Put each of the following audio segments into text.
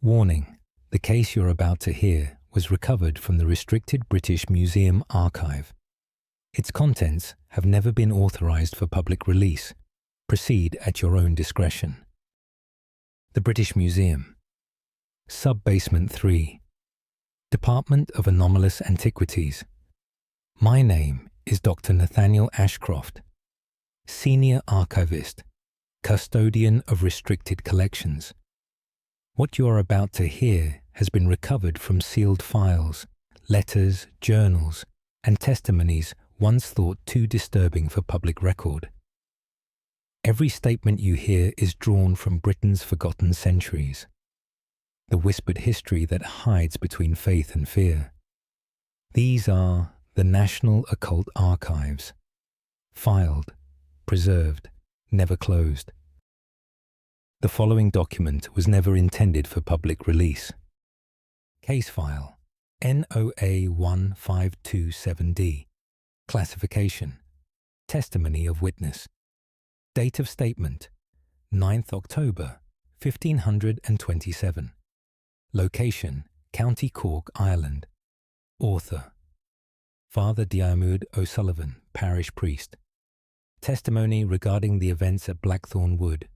Warning: the case you're about to hear was recovered from the restricted British Museum archive. Its contents have never been authorised for public release. Proceed at your own discretion. The British Museum. Sub-Basement 3. Department of Anomalous Antiquities. My name is Dr. Nathaniel Ashcroft, Senior Archivist, Custodian of Restricted Collections. What you are about to hear has been recovered from sealed files, letters, journals, and testimonies once thought too disturbing for public record. Every statement you hear is drawn from Britain's forgotten centuries, the whispered history that hides between faith and fear. These are the National Occult Archives, filed, preserved, never closed. The following document was never intended for public release. Case file NOA 1527D. Classification: Testimony of witness. Date of statement: 9th October 1527. Location: County Cork, Ireland. Author: Father Diarmuid O'Sullivan, Parish Priest. Testimony regarding the events at Blackthorn Wood.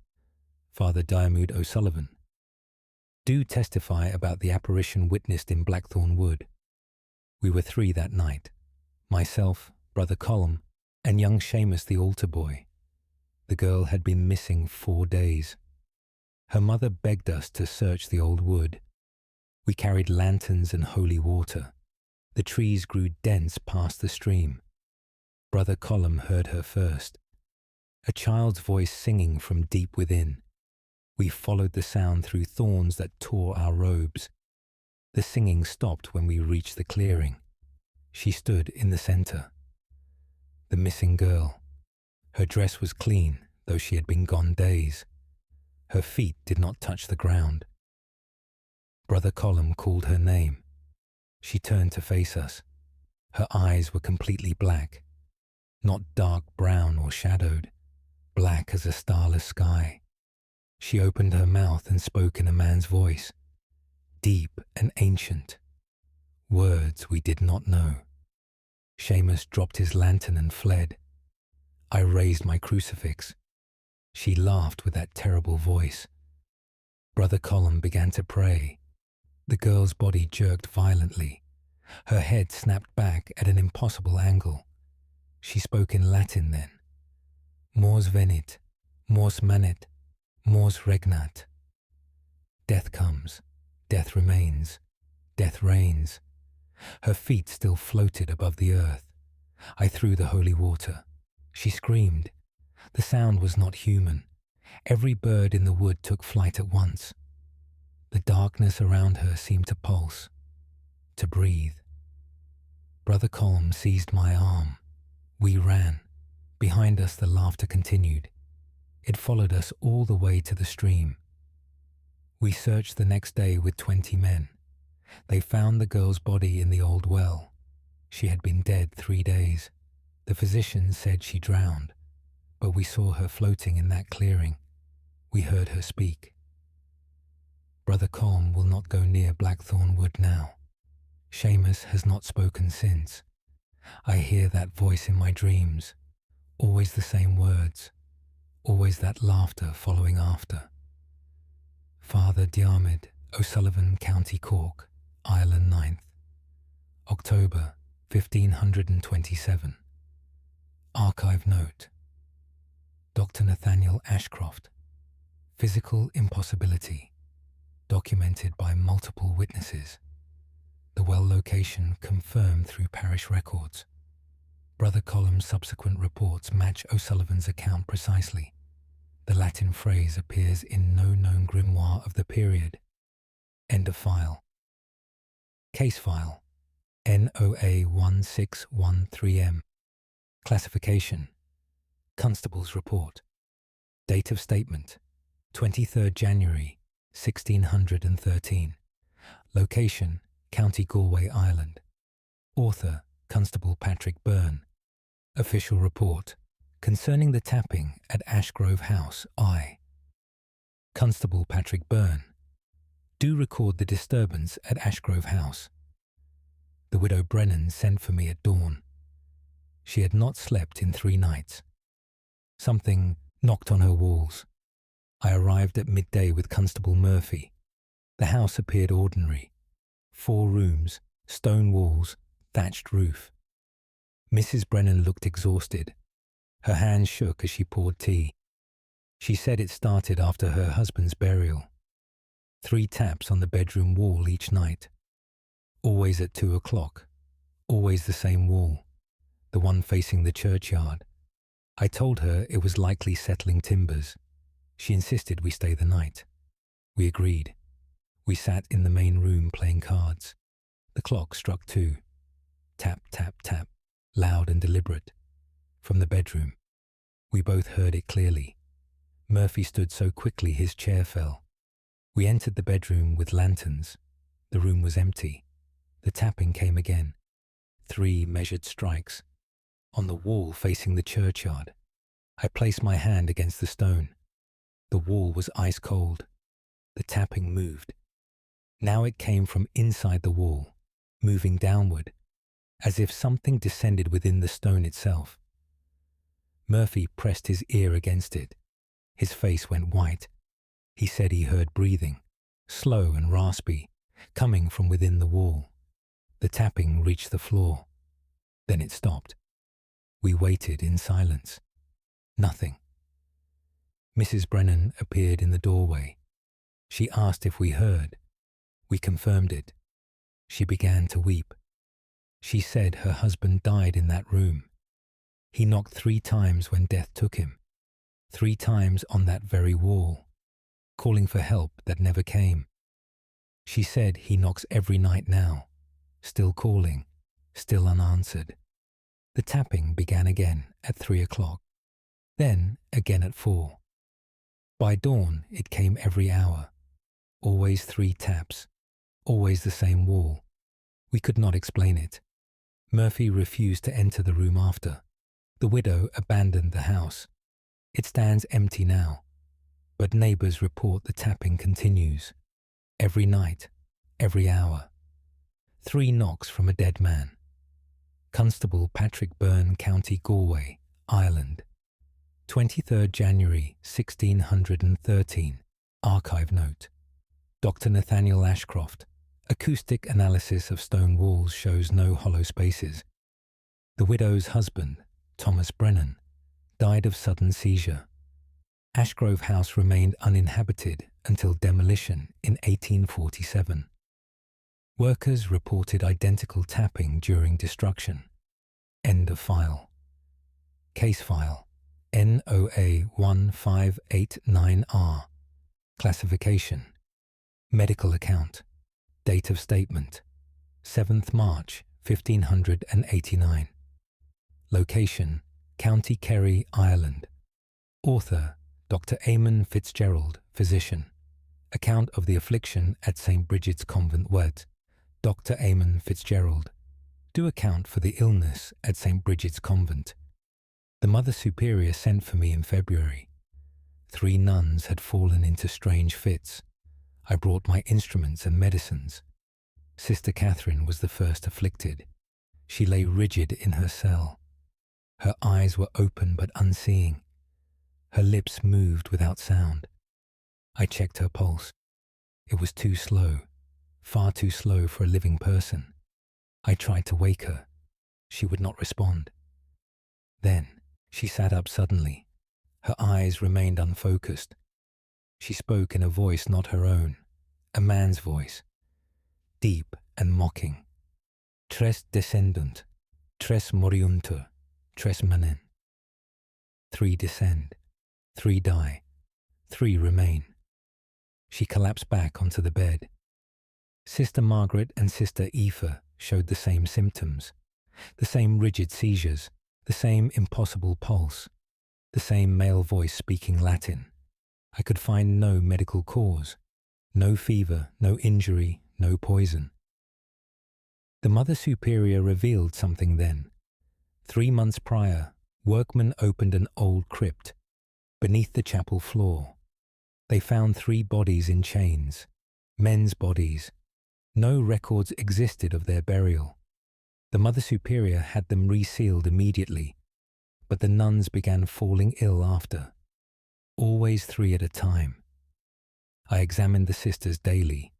Father Diarmuid O'Sullivan. Do testify about the apparition witnessed in Blackthorn Wood. We were 3 that night: myself, Brother Colm, and young Seamus the altar boy. The girl had been missing 4 days. Her mother begged us to search the old wood. We carried lanterns and holy water. The trees grew dense past the stream. Brother Colm heard her first, a child's voice singing from deep within. We followed the sound through thorns that tore our robes. The singing stopped when we reached the clearing. She stood in the center. The missing girl. Her dress was clean, though she had been gone days. Her feet did not touch the ground. Brother Colm called her name. She turned to face us. Her eyes were completely black, not dark brown or shadowed, black as a starless sky. She opened her mouth and spoke in a man's voice, deep and ancient, words we did not know. Seamus dropped his lantern and fled. I raised my crucifix. She laughed with that terrible voice. Brother Colm began to pray. The girl's body jerked violently. Her head snapped back at an impossible angle. She spoke in Latin then. Mors venit, mors manet, mors regnat. Death comes, death remains, death reigns. Her feet still floated above the earth. I threw the holy water. She screamed. The sound was not human. Every bird in the wood took flight at once. The darkness around her seemed to pulse, to breathe. Brother Colm seized my arm. We ran. Behind us the laughter continued. It followed us all the way to the stream. We searched the next day with 20 men. They found the girl's body in the old well. She had been dead 3 days. The physicians said she drowned, but we saw her floating in that clearing. We heard her speak. Brother Colm will not go near Blackthorn Wood now. Seamus has not spoken since. I hear that voice in my dreams, always the same words, always that laughter following after. Father Diarmuid O'Sullivan, County Cork, Ireland 9th, October 1527. Archive note: Dr. Nathaniel Ashcroft. Physical impossibility, documented by multiple witnesses. The well location confirmed through parish records. Brother Colm's subsequent reports match O'Sullivan's account precisely. The Latin phrase appears in no known grimoire of the period. End of file. Case file NOA 1613M. Classification: Constable's report. Date of statement: 23rd January 1613. Location: County Galway, Ireland. Author: Constable Patrick Byrne. Official report concerning the tapping at Ashgrove House, I. Constable Patrick Byrne. Do record the disturbance at Ashgrove House. The widow Brennan sent for me at dawn. She had not slept in 3 nights. Something knocked on her walls. I arrived at midday with Constable Murphy. The house appeared ordinary. 4 rooms, stone walls, thatched roof. Mrs. Brennan looked exhausted. Her hands shook as she poured tea. She said it started after her husband's burial. 3 taps on the bedroom wall each night. Always at 2 o'clock. Always the same wall, the one facing the churchyard. I told her it was likely settling timbers. She insisted we stay the night. We agreed. We sat in the main room playing cards. The clock struck 2. Tap, tap, tap, loud and deliberate. From the bedroom. We both heard it clearly. Murphy stood so quickly his chair fell. We entered the bedroom with lanterns. The room was empty. The tapping came again. 3 measured strikes. On the wall facing the churchyard. I placed my hand against the stone. The wall was ice cold. The tapping moved. Now it came from inside the wall, moving downward, as if something descended within the stone itself. Murphy pressed his ear against it. His face went white. He said he heard breathing, slow and raspy, coming from within the wall. The tapping reached the floor. Then it stopped. We waited in silence. Nothing. Mrs. Brennan appeared in the doorway. She asked if we heard. We confirmed it. She began to weep. She said her husband died in that room. He knocked 3 times when death took him. 3 times on that very wall, calling for help that never came. She said he knocks every night now, still calling, still unanswered. The tapping began again at 3 o'clock, then again at 4. By dawn it came every hour, always 3 taps, always the same wall. We could not explain it. Murphy refused to enter the room after. The widow abandoned the house. It stands empty now, but neighbours report the tapping continues. Every night, every hour. 3 knocks from a dead man. Constable Patrick Byrne, County Galway, Ireland. 23rd January 1613. Archive note. Dr. Nathaniel Ashcroft. Acoustic analysis of stone walls shows no hollow spaces. The widow's husband, Thomas Brennan, died of sudden seizure. Ashgrove House remained uninhabited until demolition in 1847. Workers reported identical tapping during destruction. End of file. Case file NOA 1589R. Classification. Medical account. Date of statement 7th March 1589. Location County Kerry, Ireland. Author Dr. Eamon Fitzgerald, physician. Account of the affliction at St. Bridget's Convent, Wet. Dr. Eamon Fitzgerald. Do account for the illness at St. Bridget's Convent. The Mother Superior sent for me in February. 3 nuns had fallen into strange fits. I brought my instruments and medicines. Sister Catherine was the first afflicted. She lay rigid in her cell. Her eyes were open but unseeing. Her lips moved without sound. I checked her pulse. It was too slow, far too slow for a living person. I tried to wake her. She would not respond. Then she sat up suddenly. Her eyes remained unfocused. She spoke in a voice not her own, a man's voice, deep and mocking. Tres descendunt, tres moriuntur, tres manen. 3 descend, 3 die, 3 remain. She collapsed back onto the bed. Sister Margaret and Sister Aoife showed the same symptoms, the same rigid seizures, the same impossible pulse, the same male voice speaking Latin. I could find no medical cause, no fever, no injury, no poison. The Mother Superior revealed something then. 3 months prior, workmen opened an old crypt beneath the chapel floor. They found 3 bodies in chains, men's bodies. No records existed of their burial. The Mother Superior had them resealed immediately, but the nuns began falling ill after, always 3 at a time. I examined the sisters daily.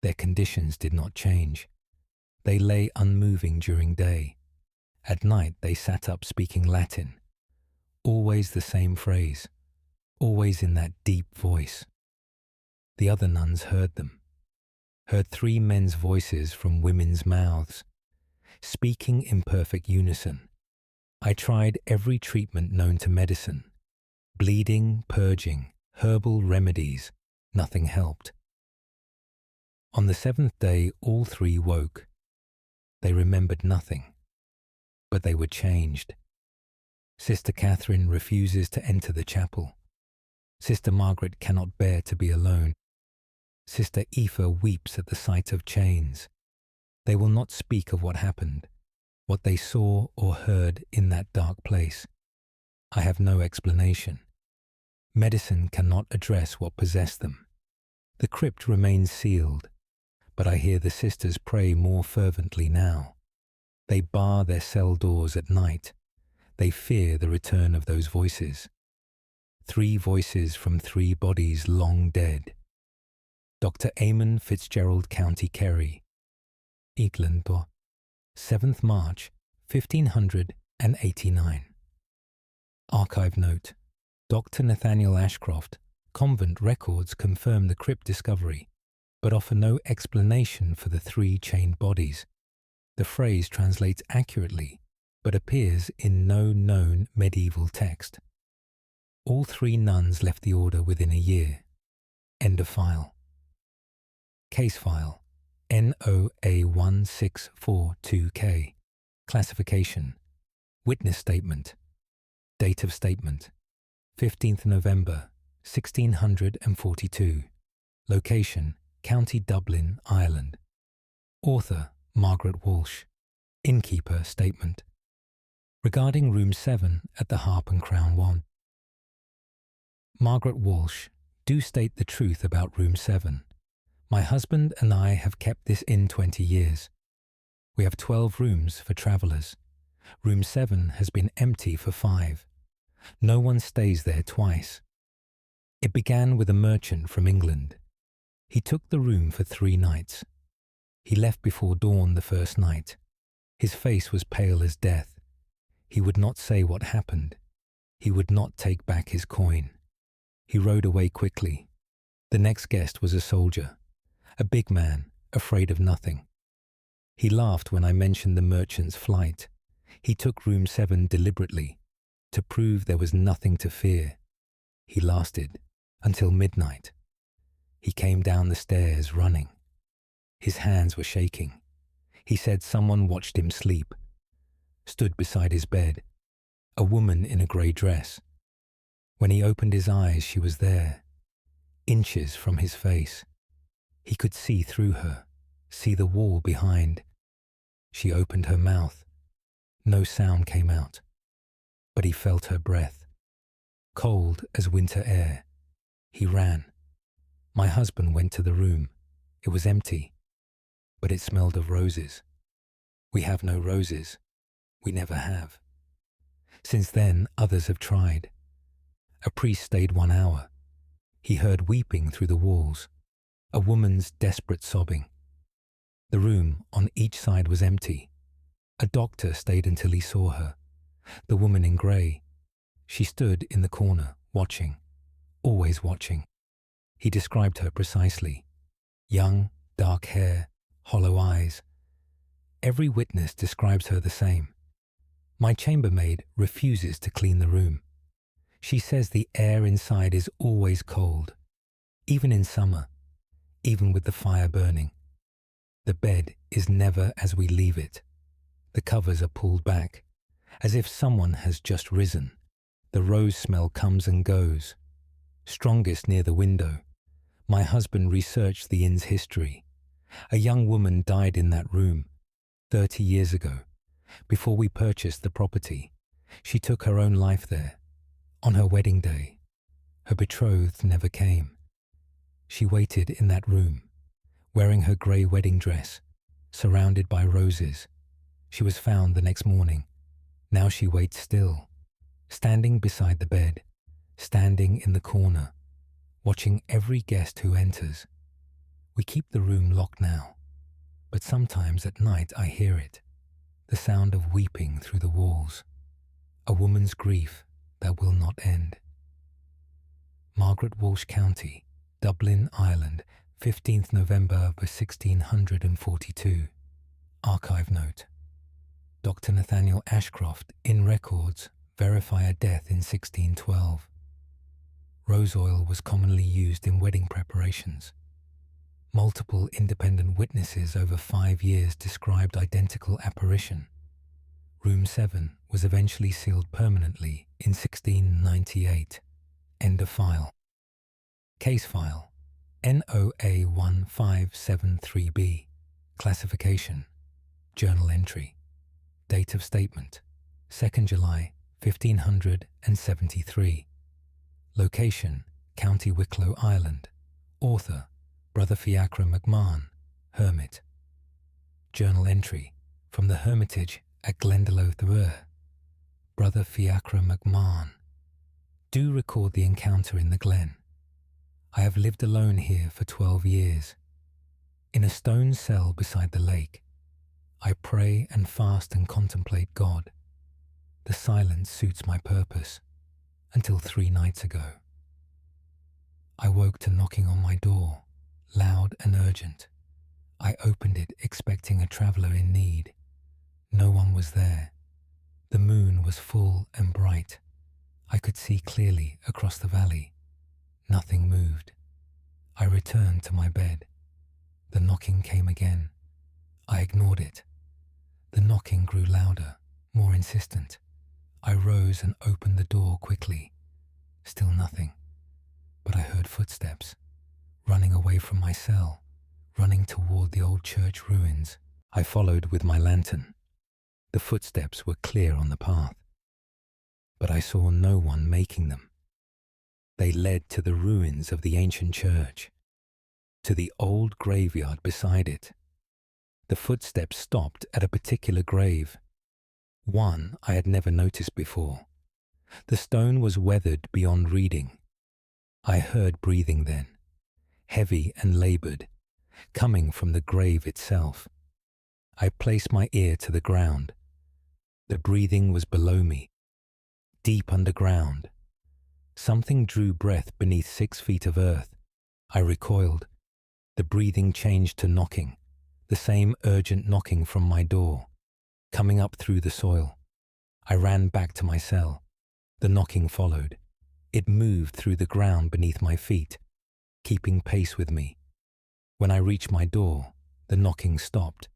Their conditions did not change. They lay unmoving during day. At night they sat up speaking Latin. Always the same phrase, always in that deep voice. The other nuns heard them, heard 3 men's voices from women's mouths, speaking in perfect unison. I tried every treatment known to medicine, bleeding, purging, herbal remedies. Nothing helped. On the 7th day, all 3 woke. They remembered nothing, but they were changed. Sister Catherine refuses to enter the chapel. Sister Margaret cannot bear to be alone. Sister Aoife weeps at the sight of chains. They will not speak of what happened, what they saw or heard in that dark place. I have no explanation. Medicine cannot address what possessed them. The crypt remains sealed, but I hear the sisters pray more fervently now. They bar their cell doors at night. They fear the return of those voices. 3 voices from 3 bodies long dead. Dr. Eamon Fitzgerald County Kerry, Eatland, 7th March, 1589. Archive note. Dr. Nathaniel Ashcroft, convent records confirm the crypt discovery, but offer no explanation for the 3 chained bodies. The phrase translates accurately, but appears in no known medieval text. All 3 nuns left the order within a year. End of file. Case file NOA1642K. Classification. Witness statement. Date of statement 15th November 1642. Location County Dublin, Ireland. Author Margaret Walsh. Innkeeper statement. Regarding room 7 at the Harp and Crown 1. Margaret Walsh, do state the truth about room 7. My husband and I have kept this inn 20 years. We have 12 rooms for travellers. Room 7 has been empty for 5. No one stays there twice. It began with a merchant from England. He took the room for 3 nights. He left before dawn the first night. His face was pale as death. He would not say what happened. He would not take back his coin. He rode away quickly. The next guest was a soldier, a big man, afraid of nothing. He laughed when I mentioned the merchant's flight. He took room 7 deliberately, to prove there was nothing to fear. He lasted until midnight. He came down the stairs running. His hands were shaking. He said someone watched him sleep. Stood beside his bed, a woman in a grey dress. When he opened his eyes, she was there, inches from his face. He could see through her, see the wall behind. She opened her mouth. No sound came out, but he felt her breath, cold as winter air. He ran. My husband went to the room. It was empty, but it smelled of roses. We have no roses. We never have. Since then, others have tried. A priest stayed 1 hour. He heard weeping through the walls, a woman's desperate sobbing. The room on each side was empty. A doctor stayed until he saw her, the woman in grey. She stood in the corner, watching, always watching. He described her precisely. Young, dark hair, hollow eyes. Every witness describes her the same. My chambermaid refuses to clean the room. She says the air inside is always cold, even in summer, even with the fire burning. The bed is never as we leave it. The covers are pulled back, as if someone has just risen. The rose smell comes and goes, strongest near the window. My husband researched the inn's history. A young woman died in that room 30 years ago. Before we purchased the property, she took her own life there. On her wedding day, her betrothed never came. She waited in that room, wearing her grey wedding dress, surrounded by roses. She was found the next morning. Now she waits still, standing beside the bed, standing in the corner, watching every guest who enters. We keep the room locked now, but sometimes at night I hear it, the sound of weeping through the walls, a woman's grief that will not end. Margaret Walsh County, Dublin, Ireland, 15th November of 1642. Archive note. Dr. Nathaniel Ashcroft, in records, verify a death in 1612. Rose oil was commonly used in wedding preparations. Multiple independent witnesses over 5 years described identical apparition. Room 7 was eventually sealed permanently in 1698. End of file. Case file NOA1573B. Classification. Journal entry. Date of statement 2nd July 1573. Location County Wicklow, Ireland. Author Brother Fiacre McMahon, Hermit. Journal entry from the Hermitage at Glendalough Thrur. Brother Fiacre McMahon. Do record the encounter in the glen. I have lived alone here for 12 years. In a stone cell beside the lake, I pray and fast and contemplate God. The silence suits my purpose, until 3 nights ago. I woke to knocking on my door, loud and urgent. I opened it expecting a traveller in need. No one was there. The moon was full and bright. I could see clearly across the valley. Nothing moved. I returned to my bed. The knocking came again. I ignored it. The knocking grew louder, more insistent. I rose and opened the door quickly. Still nothing. But I heard footsteps, running away from my cell, running toward the old church ruins. I followed with my lantern. The footsteps were clear on the path, but I saw no one making them. They led to the ruins of the ancient church, to the old graveyard beside it. The footsteps stopped at a particular grave, one I had never noticed before. The stone was weathered beyond reading. I heard breathing then, heavy and laboured, coming from the grave itself. I placed my ear to the ground. The breathing was below me, deep underground. Something drew breath beneath 6 feet of earth. I recoiled. The breathing changed to knocking, the same urgent knocking from my door, coming up through the soil. I ran back to my cell. The knocking followed. It moved through the ground beneath my feet, keeping pace with me. When I reached my door, the knocking stopped.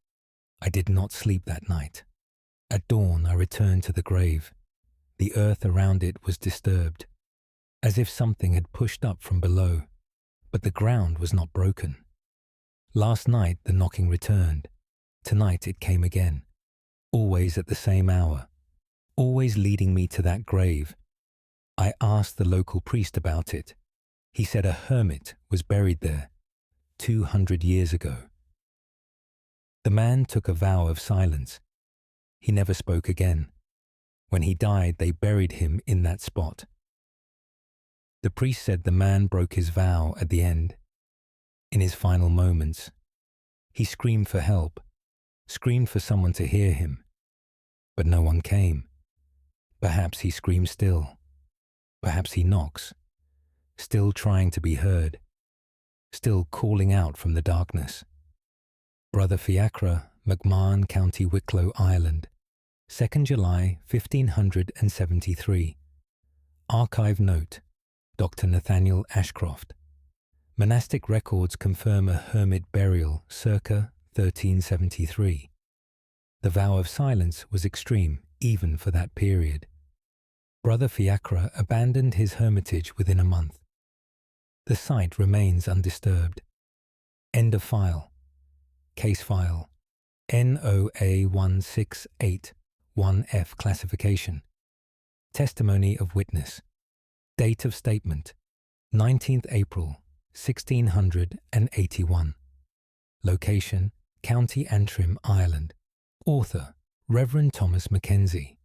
I did not sleep that night. At dawn, I returned to the grave. The earth around it was disturbed, as if something had pushed up from below, but the ground was not broken. Last night, the knocking returned. Tonight, it came again, always at the same hour, always leading me to that grave. I asked the local priest about it. He said a hermit was buried there 200 years ago. The man took a vow of silence. He never spoke again. When he died, they buried him in that spot. The priest said the man broke his vow at the end. In his final moments, he screamed for help, screamed for someone to hear him, but no one came. Perhaps he screams still. Perhaps he knocks, still trying to be heard, still calling out from the darkness. Brother Fiacre, McMahon, County Wicklow, Ireland, 2nd July 1573. Archive note, Dr. Nathaniel Ashcroft. Monastic records confirm a hermit burial circa 1373. The vow of silence was extreme even for that period. Brother Fiacre abandoned his hermitage within a month. The site remains undisturbed. End of file. Case file NOA1681F classification. Testimony of witness. Date of statement 19th April 1681. Location, County Antrim, Ireland. Author, Reverend Thomas Mackenzie.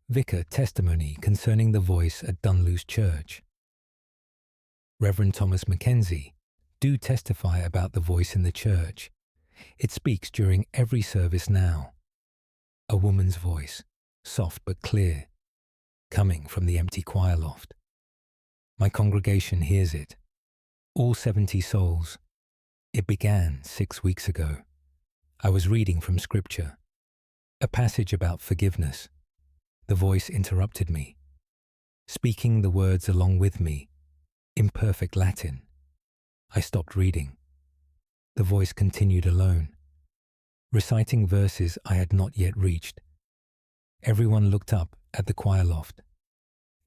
Vicar testimony concerning the voice at Dunluce Church. Reverend Thomas Mackenzie, do testify about the voice in the church. It speaks during every service now. A woman's voice, soft but clear, coming from the empty choir loft. My congregation hears it. All 70 souls. It began 6 weeks ago. I was reading from Scripture, a passage about forgiveness. The voice interrupted me, speaking the words along with me, in perfect Latin. I stopped reading. The voice continued alone, reciting verses I had not yet reached. Everyone looked up at the choir loft.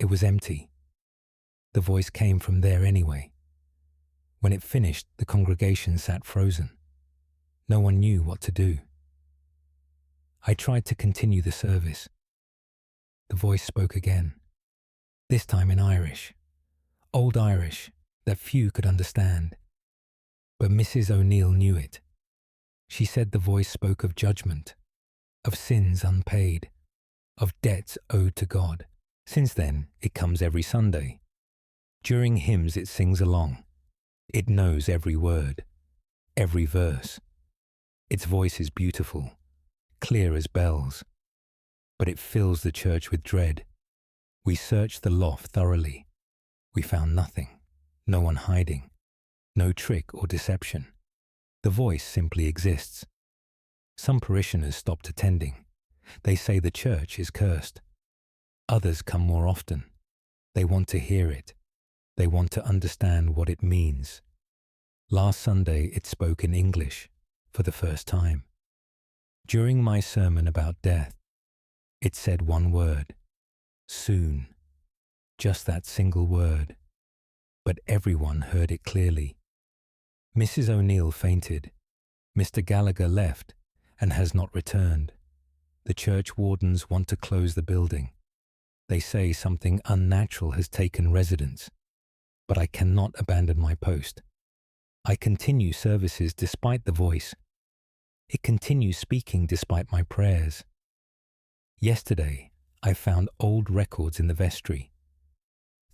It was empty. The voice came from there anyway. When it finished, the congregation sat frozen. No one knew what to do. I tried to continue the service. The voice spoke again, this time in Irish, Old Irish that few could understand. But Mrs. O'Neill knew it. She said the voice spoke of judgment, of sins unpaid, of debts owed to God. Since then, it comes every Sunday. During hymns it sings along. It knows every word, every verse. Its voice is beautiful, clear as bells, but it fills the church with dread. We searched the loft thoroughly. We found nothing, no one hiding, no trick or deception. The voice simply exists. Some parishioners stopped attending. They say the church is cursed. Others come more often. They want to hear it. They want to understand what it means. Last Sunday it spoke in English for the first time. During my sermon about death, it said one word, soon. Just that single word. But everyone heard it clearly. Mrs. O'Neill fainted. Mr. Gallagher left and has not returned. The church wardens want to close the building. They say something unnatural has taken residence. But I cannot abandon my post. I continue services despite the voice. It continues speaking despite my prayers. Yesterday, I found old records in the vestry.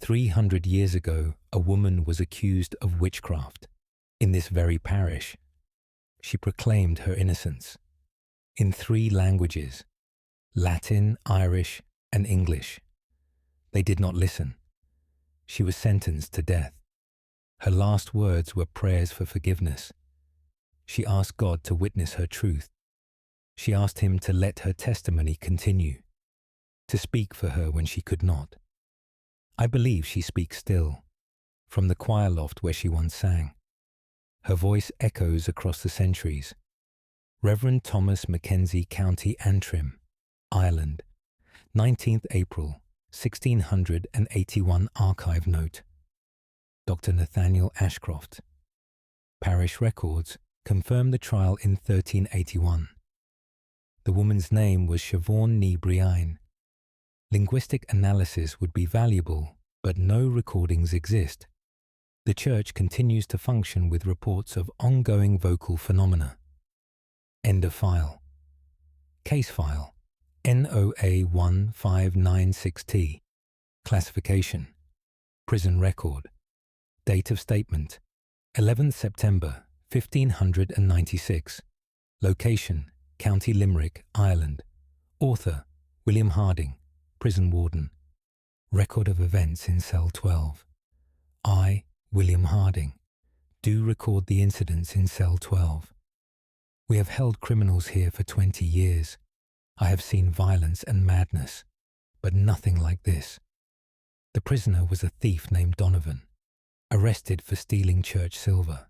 300 years ago, a woman was accused of witchcraft in this very parish. She proclaimed her innocence in 3 languages, Latin, Irish, and English. They did not listen. She was sentenced to death. Her last words were prayers for forgiveness. She asked God to witness her truth. She asked him to let her testimony continue, to speak for her when she could not. I believe she speaks still, from the choir loft where she once sang. Her voice echoes across the centuries. Reverend Thomas Mackenzie, County Antrim, Ireland, 19th April, 1681 archive note. Dr. Nathaniel Ashcroft. Parish records confirm the trial in 1381. The woman's name was Siobhan ní Briain. Linguistic analysis would be valuable, but no recordings exist. The church continues to function with reports of ongoing vocal phenomena. End of file. Case file. NOA 1596T. Classification. Prison record. Date of statement. 11th September 1596. Location. County Limerick, Ireland. Author. William Harding. Prison warden. Record of events in cell 12. I, William Harding, do record the incidents in cell 12. We have held criminals here for 20 years. I have seen violence and madness, but nothing like this. The prisoner was a thief named Donovan, arrested for stealing church silver.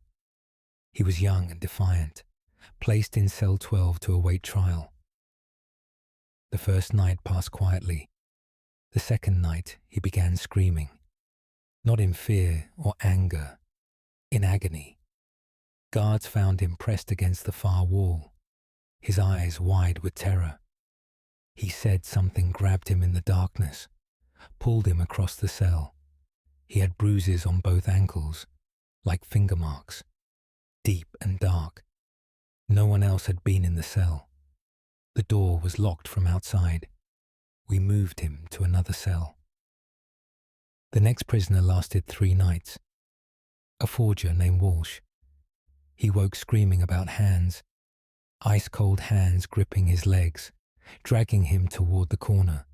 He was young and defiant, placed in cell 12 to await trial. The first night passed quietly. The second night he began screaming, not in fear or anger, in agony. Guards found him pressed against the far wall, his eyes wide with terror. He said something grabbed him in the darkness, pulled him across the cell. He had bruises on both ankles, like finger marks. deep and dark. No one else had been in the cell. The door was locked from outside. We moved him to another cell. The next prisoner lasted 3 nights. A forger named Walsh. He woke screaming about hands, ice-cold hands gripping his legs, dragging him toward the corner.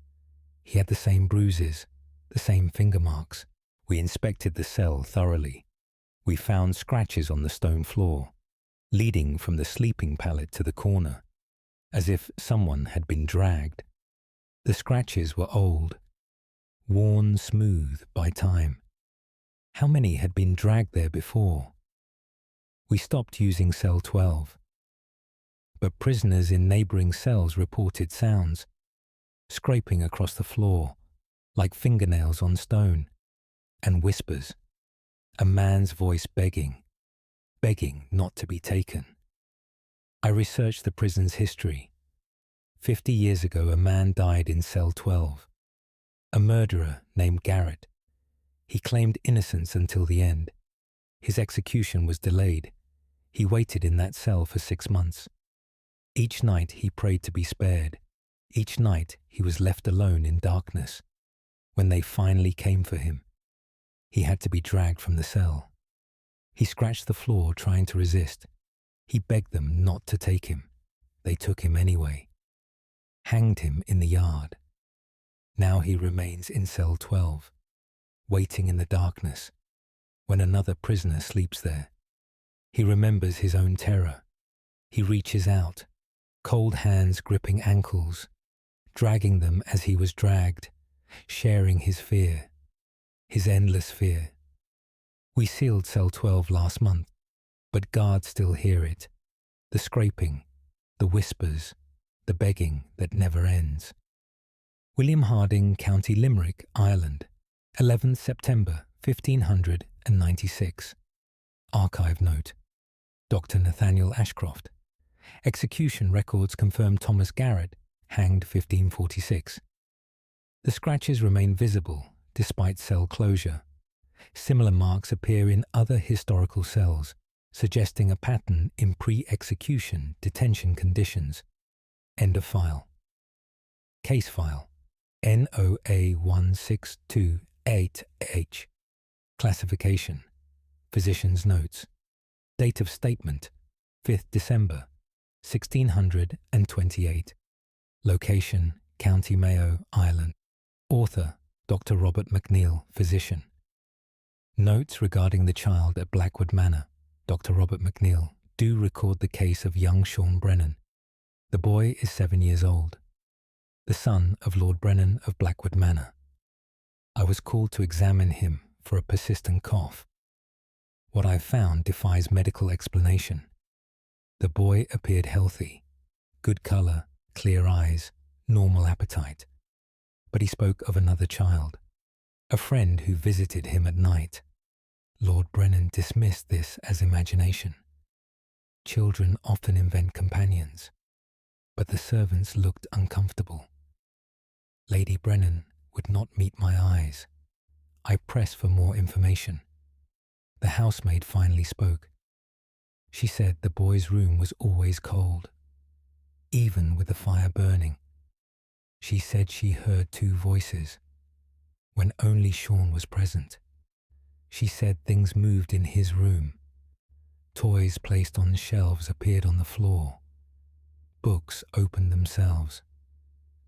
He had the same bruises, the same finger marks. We inspected the cell thoroughly. We found scratches on the stone floor, leading from the sleeping pallet to the corner, as if someone had been dragged. The scratches were old, worn smooth by time. How many had been dragged there before? We stopped using cell 12. But prisoners in neighboring cells reported sounds, scraping across the floor, like fingernails on stone, and whispers, a man's voice begging not to be taken. I researched the prison's history. 50 years ago, a man died in cell 12, a murderer named Garrett. He claimed innocence until the end. His execution was delayed. He waited in that cell for 6 months. Each night he prayed to be spared. Each night he was left alone in darkness. When they finally came for him, he had to be dragged from the cell. He scratched the floor trying to resist. He begged them not to take him. They took him anyway. Hanged him in the yard. Now he remains in cell 12, waiting in the darkness when another prisoner sleeps there. He remembers his own terror. He reaches out, cold hands gripping ankles, dragging them as he was dragged, sharing his fear, his endless fear. We sealed cell 12 last month, but guards still hear it, the scraping, the whispers, the begging that never ends. William Harding, County Limerick, Ireland, 11th September 1596. Archive note. Dr. Nathaniel Ashcroft. Execution records confirm Thomas Garrett, hanged 1546. The scratches remain visible despite cell closure. Similar marks appear in other historical cells, suggesting a pattern in pre-execution detention conditions. End of file. Case file. NOA1628H. Classification. Physician's notes. Date of statement. 5th December, 1628. Location, County Mayo, Ireland. Author, Dr. Robert McNeill, physician. Notes regarding the child at Blackwood Manor, Dr. Robert McNeill, do record the case of young Sean Brennan. The boy is 7 years old, the son of Lord Brennan of Blackwood Manor. I was called to examine him for a persistent cough. What I found defies medical explanation. The boy appeared healthy, good colour, clear eyes, normal appetite. But he spoke of another child, a friend who visited him at night. Lord Brennan dismissed this as imagination. Children often invent companions, but the servants looked uncomfortable. Lady Brennan would not meet my eyes. I pressed for more information. The housemaid finally spoke. She said the boy's room was always cold, even with the fire burning. She said she heard 2 voices, when only Sean was present. She said things moved in his room. Toys placed on shelves appeared on the floor. Books opened themselves.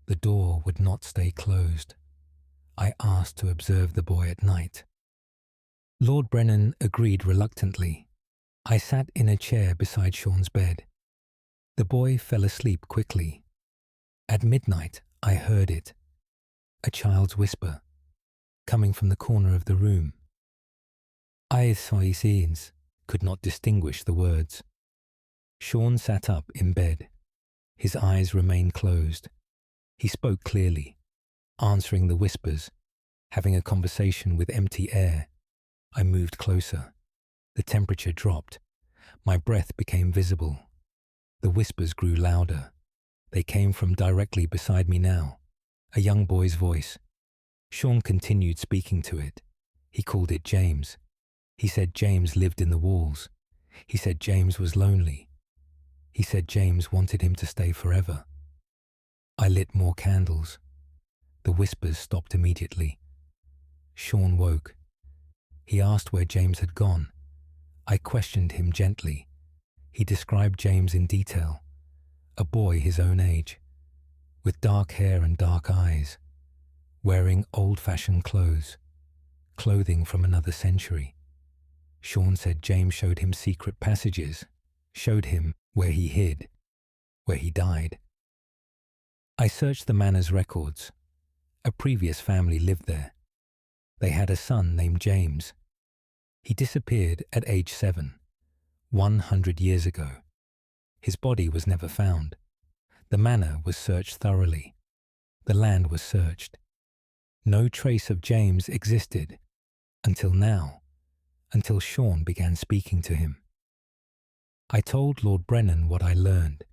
The door would not stay closed. I asked to observe the boy at night. Lord Brennan agreed reluctantly. I sat in a chair beside Sean's bed. The boy fell asleep quickly. At midnight, I heard it, a child's whisper, coming from the corner of the room. I could not distinguish the words. Sean sat up in bed. His eyes remained closed. He spoke clearly, answering the whispers, having a conversation with empty air. I moved closer. The temperature dropped. My breath became visible. The whispers grew louder. They came from directly beside me now, a young boy's voice. Sean continued speaking to it. He called it James. He said James lived in the walls. He said James was lonely. He said James wanted him to stay forever. I lit more candles. The whispers stopped immediately. Sean woke. He asked where James had gone. I questioned him gently. He described James in detail. A boy his own age, with dark hair and dark eyes, wearing old-fashioned clothes, clothing from another century. Sean said James showed him secret passages, showed him where he hid, where he died. I searched the manor's records. A previous family lived there. They had a son named James. He disappeared at age 7, 100 years ago. His body was never found. The manor was searched thoroughly. The land was searched. No trace of James existed until now, until Sean began speaking to him. I told Lord Brennan what I learned.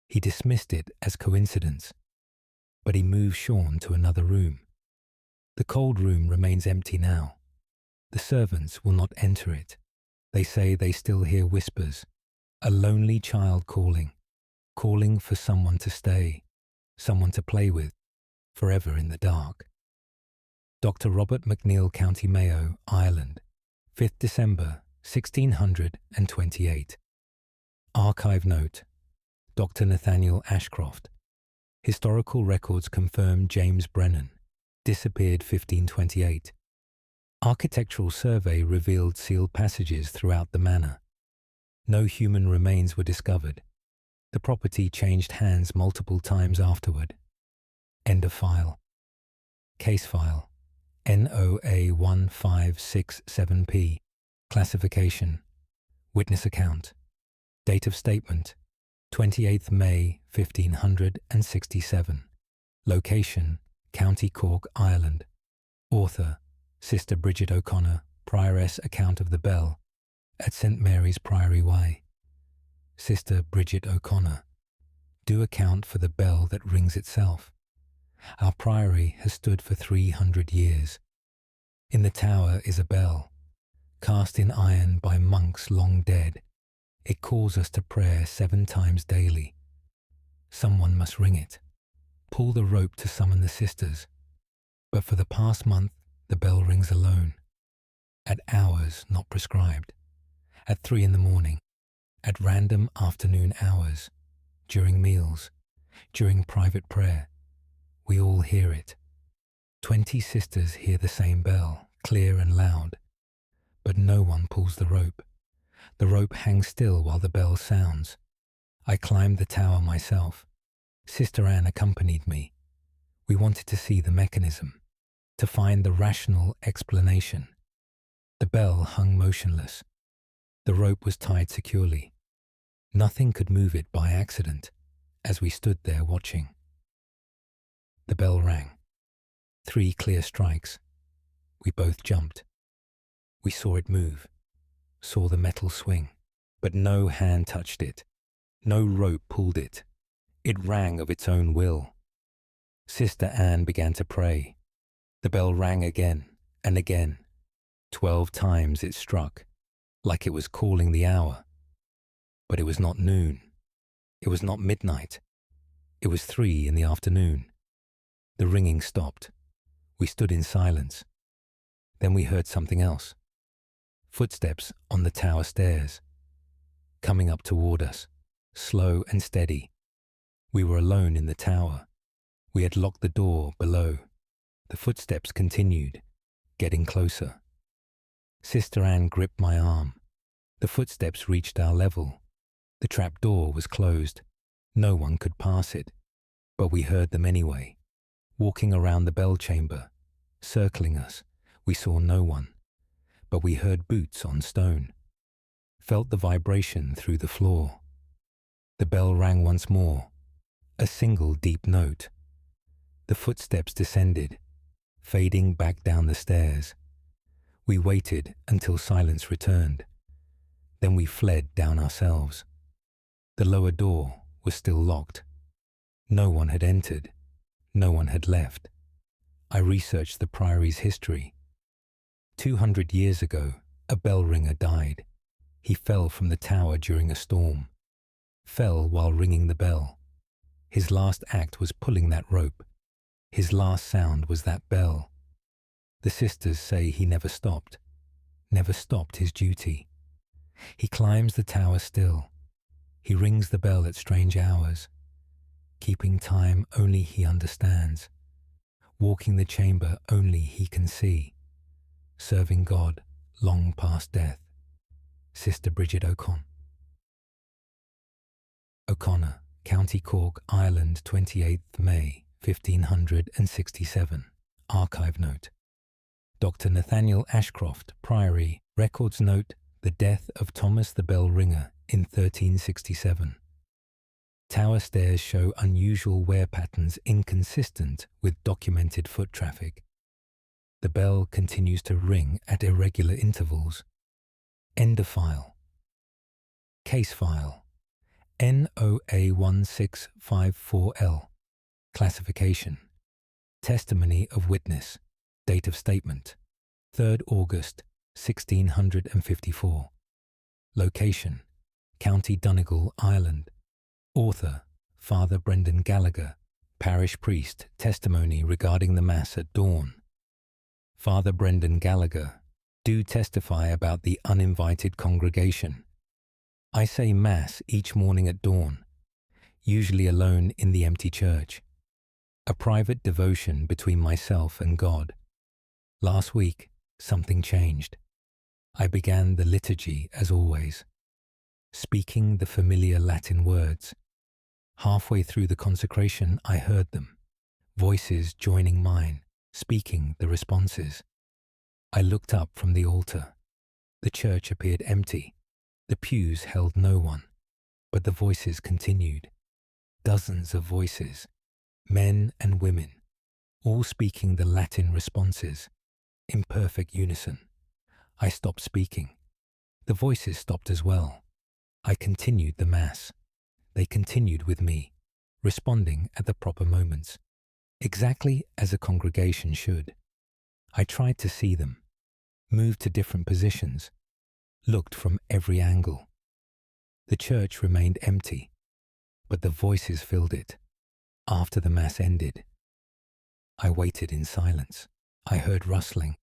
He dismissed it as coincidence, but he moved Sean to another room. The cold room remains empty now. The servants will not enter it. They say they still hear whispers, a lonely child calling for someone to stay, someone to play with, forever in the dark. Dr. Robert McNeill, County Mayo, Ireland, 5th December, 1628. Archive note: Dr. Nathaniel Ashcroft. Historical records confirm James Brennan disappeared 1528. Architectural survey revealed sealed passages throughout the manor. No human remains were discovered. The property changed hands multiple times afterward. End of file. Case file NOA 1567P. Classification: Witness account. Date of statement: 28th May 1567. Location: County Cork, Ireland. Author: Sister Bridget O'Connor, Prioress. Account of the bell at St. Mary's Priory Way. Sister Bridget O'Connor: do account for the bell that rings itself. Our priory has stood for 300 years. In the tower is a bell, cast in iron by monks long dead. It calls us to prayer 7 times daily. Someone must ring it. Pull the rope to summon the sisters. But for the past month, the bell rings alone. At hours not prescribed. At 3 in the morning. At random afternoon hours. During meals. During private prayer. We all hear it. 20 sisters hear the same bell, clear and loud. But no one pulls the rope. The rope hangs still while the bell sounds. I climbed the tower myself. Sister Anne accompanied me. We wanted to see the mechanism, to find the rational explanation. The bell hung motionless. The rope was tied securely. Nothing could move it by accident, as we stood there watching. The bell rang. 3 clear strikes. We both jumped. We saw it move, saw the metal swing, but no hand touched it. No rope pulled it. It rang of its own will. Sister Anne began to pray. The bell rang again and again. 12 times it struck, like it was calling the hour. But it was not noon. It was not midnight. It was 3 in the afternoon. The ringing stopped. We stood in silence. Then we heard something else. Footsteps on the tower stairs, coming up toward us, slow and steady. We were alone in the tower. We had locked the door below. The footsteps continued, getting closer. Sister Anne gripped my arm. The footsteps reached our level. The trap door was closed. No one could pass it, but we heard them anyway. Walking around the bell chamber, circling us, we saw no one, but we heard boots on stone, felt the vibration through the floor. The bell rang once more, a single deep note. The footsteps descended, fading back down the stairs. We waited until silence returned. Then we fled down ourselves. The lower door was still locked. No one had entered. No one had left. I researched the priory's history. 200 years ago, a bell ringer died. He fell from the tower during a storm, fell while ringing the bell. His last act was pulling that rope. His last sound was that bell. The sisters say he never stopped his duty. He climbs the tower still. He rings the bell at strange hours, keeping time only he understands, walking the chamber only he can see, serving God long past death. Sister Bridget O'Connor, County Cork, Ireland, 28th May, 1567. Archive note. Dr. Nathaniel Ashcroft, Priory, records note the death of Thomas the Bell Ringer in 1367. Tower stairs show unusual wear patterns inconsistent with documented foot traffic. The bell continues to ring at irregular intervals. End of file. Case file. NOA1654L. Classification. Testimony of witness. Date of statement. 3rd August, 1654. Location. County Donegal, Ireland. Author. Father Brendan Gallagher. Parish priest. Testimony regarding the Mass at dawn. Father Brendan Gallagher. Do testify about the uninvited congregation. I say Mass each morning at dawn, usually alone in the empty church. A private devotion between myself and God. Last week, something changed. I began the liturgy as always, speaking the familiar Latin words. Halfway through the consecration, I heard them, voices joining mine, speaking the responses. I looked up from the altar. The church appeared empty. The pews held no one, but the voices continued. Dozens of voices, men and women, all speaking the Latin responses, in perfect unison. I stopped speaking. The voices stopped as well. I continued the Mass. They continued with me, responding at the proper moments, exactly as a congregation should. I tried to see them, moved to different positions, looked from every angle. The church remained empty, but the voices filled it. After the Mass ended, I waited in silence. I heard rustling,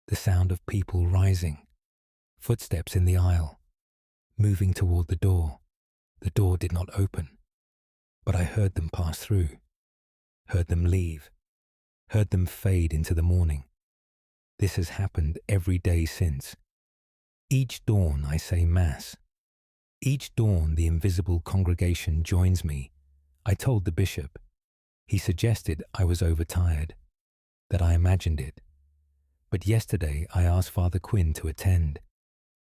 the sound of people rising, footsteps in the aisle, moving toward the door. The door did not open, but I heard them pass through, heard them leave, heard them fade into the morning. This has happened every day since. Each dawn I say Mass. Each dawn the invisible congregation joins me. I told the bishop. He suggested I was overtired, that I imagined it. But yesterday I asked Father Quinn to attend,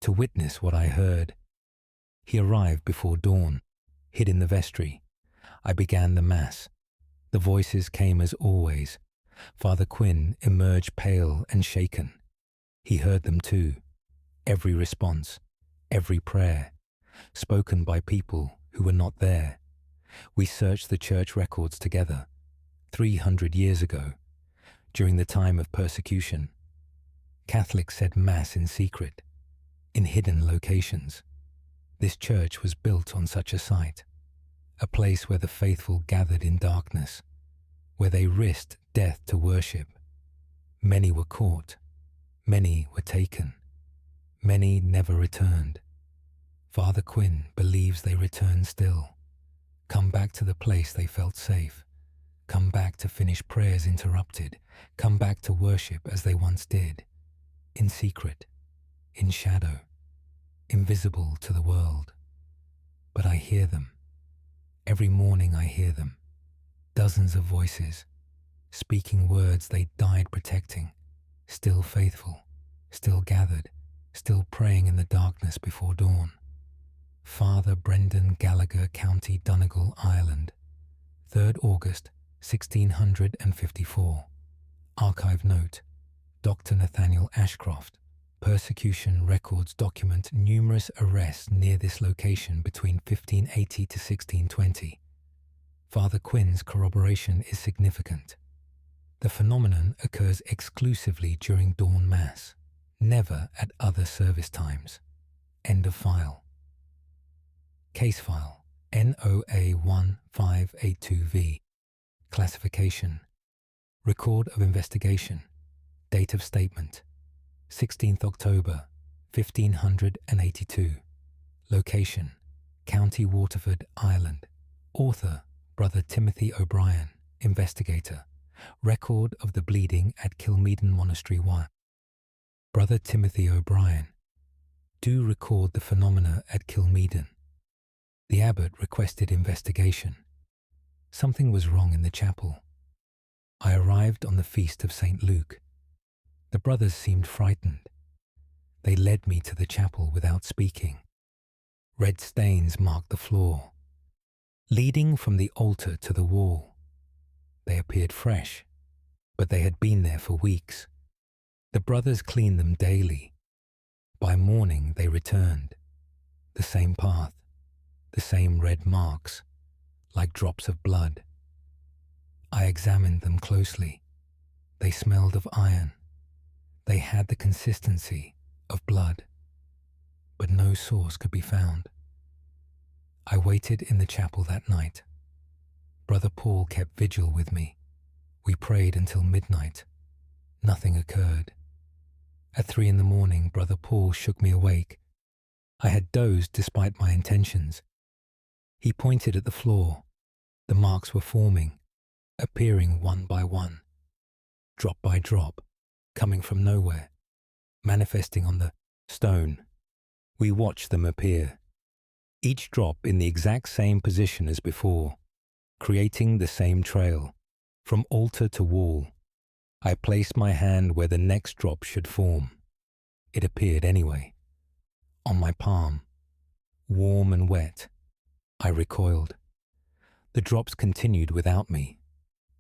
to witness what I heard. He arrived before dawn, hid in the vestry. I began the Mass. The voices came as always. Father Quinn emerged pale and shaken. He heard them too. Every response, every prayer, spoken by people who were not there. We searched the church records together, 300 years ago, during the time of persecution. Catholics said Mass in secret, in hidden locations. This church was built on such a site, a place where the faithful gathered in darkness, where they risked death to worship. Many were caught, many were taken. Many never returned. Father Quinn believes they return still. Come back to the place they felt safe. Come back to finish prayers interrupted. Come back to worship as they once did. In secret, in shadow, invisible to the world. But I hear them. Every morning I hear them. Dozens of voices, speaking words they died protecting. Still faithful, still gathered, still praying in the darkness before dawn. Father Brendan Gallagher, County Donegal, Ireland. 3rd August, 1654. Archive note. Dr. Nathaniel Ashcroft. Persecution records document numerous arrests near this location between 1580 to 1620. Father Quinn's corroboration is significant. The phenomenon occurs exclusively during dawn Mass, never at other service times. End of file. Case file NOA1582V. Classification. Record of investigation. Date of statement 16th October 1582. Location County Waterford, Ireland. Author Brother Timothy O'Brien, investigator. Record of the bleeding at Kilmeaden Monastery 1. Brother Timothy O'Brien, do record the phenomena at Kilmeaden. The abbot requested investigation. Something was wrong in the chapel. I arrived on the feast of St. Luke. The brothers seemed frightened. They led me to the chapel without speaking. Red stains marked the floor, leading from the altar to the wall. They appeared fresh, but they had been there for weeks. The brothers cleaned them daily. By morning they returned. The same path, the same red marks, like drops of blood. I examined them closely. They smelled of iron. They had the consistency of blood, but no source could be found. I waited in the chapel that night. Brother Paul kept vigil with me. We prayed until midnight. Nothing occurred. At 3 a.m, Brother Paul shook me awake. I had dozed despite my intentions. He pointed at the floor. The marks were forming, appearing one by one, drop by drop, coming from nowhere, manifesting on the stone. We watched them appear, each drop in the exact same position as before, creating the same trail, from altar to wall. I placed my hand where the next drop should form. It appeared anyway. On my palm, warm and wet, I recoiled. The drops continued without me,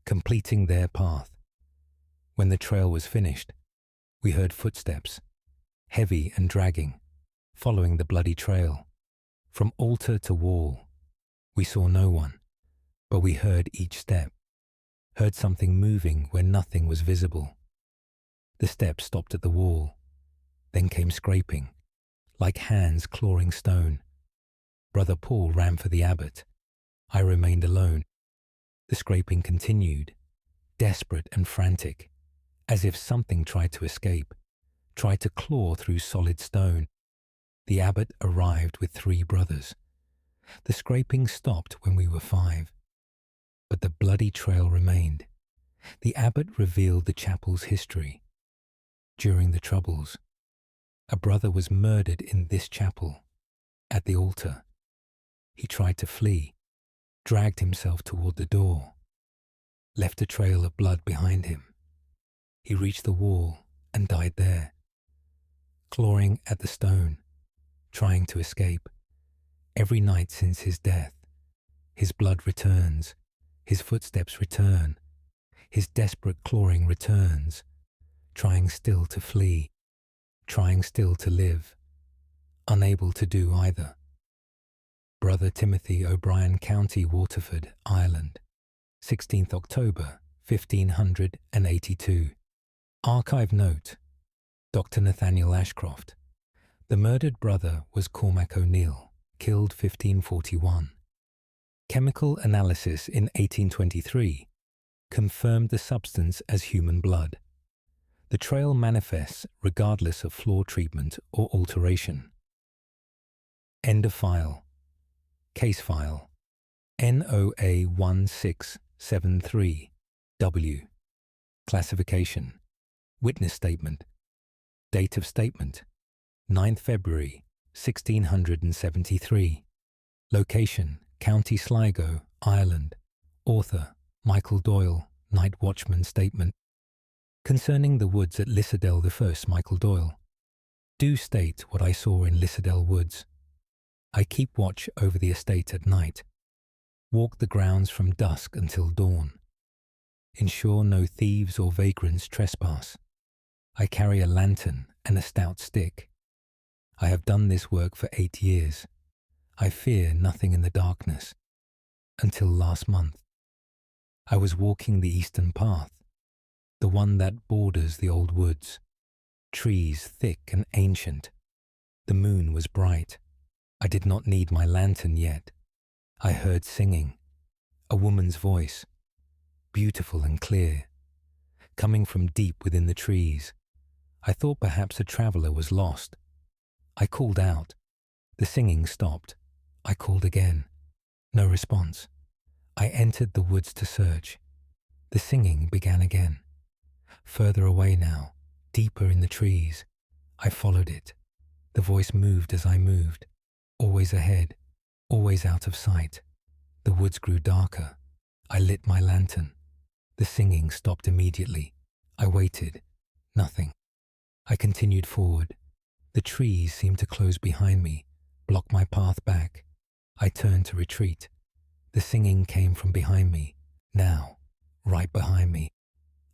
completing their path. When the trail was finished, we heard footsteps, heavy and dragging, following the bloody trail. From altar to wall, we saw no one, but we heard each step, heard something moving where nothing was visible. The steps stopped at the wall, then came scraping, like hands clawing stone. Brother Paul ran for the abbot. I remained alone. The scraping continued, desperate and frantic, as if something tried to escape, tried to claw through solid stone. The abbot arrived with 3 brothers. The scraping stopped when we were 5, but the bloody trail remained. The abbot revealed the chapel's history. During the Troubles, a brother was murdered in this chapel, at the altar. He tried to flee, dragged himself toward the door, left a trail of blood behind him. He reached the wall and died there, clawing at the stone, trying to escape. Every night since his death, his blood returns, his footsteps return, his desperate clawing returns, trying still to flee, trying still to live, unable to do either. Brother Timothy O'Brien, County Waterford, Ireland, 16th October 1582. Archive note: Dr. Nathaniel Ashcroft. The murdered brother was Cormac O'Neill, killed 1541. Chemical analysis in 1823 confirmed the substance as human blood. The trail manifests regardless of floor treatment or alteration. End of file. Case file NOA1673W. Classification. Witness statement. Date of statement 9th February 1673. Location County Sligo, Ireland. Author Michael Doyle, Night Watchman Statement. Concerning the woods at Lissadell I, Michael Doyle. Do state what I saw in Lissadell Woods. I keep watch over the estate at night. Walk the grounds from dusk until dawn. Ensure no thieves or vagrants trespass. I carry a lantern and a stout stick. I have done this work for 8 years. I fear nothing in the darkness. Until last month. I was walking the eastern path, the one that borders the old woods, trees thick and ancient, The moon was bright. I did not need my lantern yet. I heard singing, a woman's voice, beautiful and clear, coming from deep within the trees. I thought perhaps a traveler was lost. I called out. The singing stopped. I called again. No response. I entered the woods to search. The singing began again. Further away now, deeper in the trees. I followed it. The voice moved as I moved, always ahead, always out of sight. The woods grew darker. I lit my lantern. The singing stopped immediately. I waited. Nothing. I continued forward. The trees seemed to close behind me, block my path back. I turned to retreat. The singing came from behind me, now, right behind me.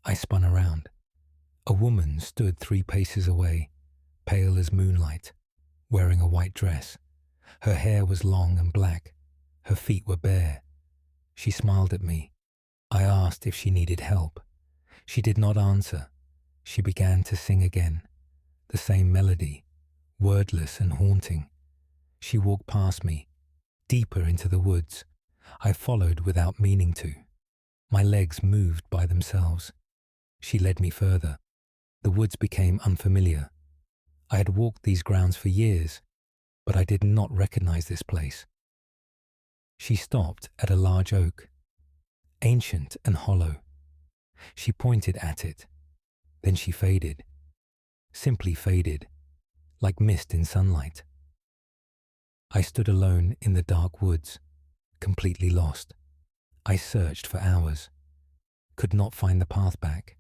I spun around. A woman stood 3 paces away, pale as moonlight, wearing a white dress. Her hair was long and black. Her feet were bare. She smiled at me. I asked if she needed help. She did not answer. She began to sing again, the same melody, wordless and haunting. She walked past me, deeper into the woods. I followed without meaning to. My legs moved by themselves. She led me further. The woods became unfamiliar. I had walked these grounds for years, but I did not recognize this place. She stopped at a large oak, ancient and hollow. She pointed at it. Then she faded, simply faded, like mist in sunlight. I stood alone in the dark woods, completely lost. I searched for hours, could not find the path back.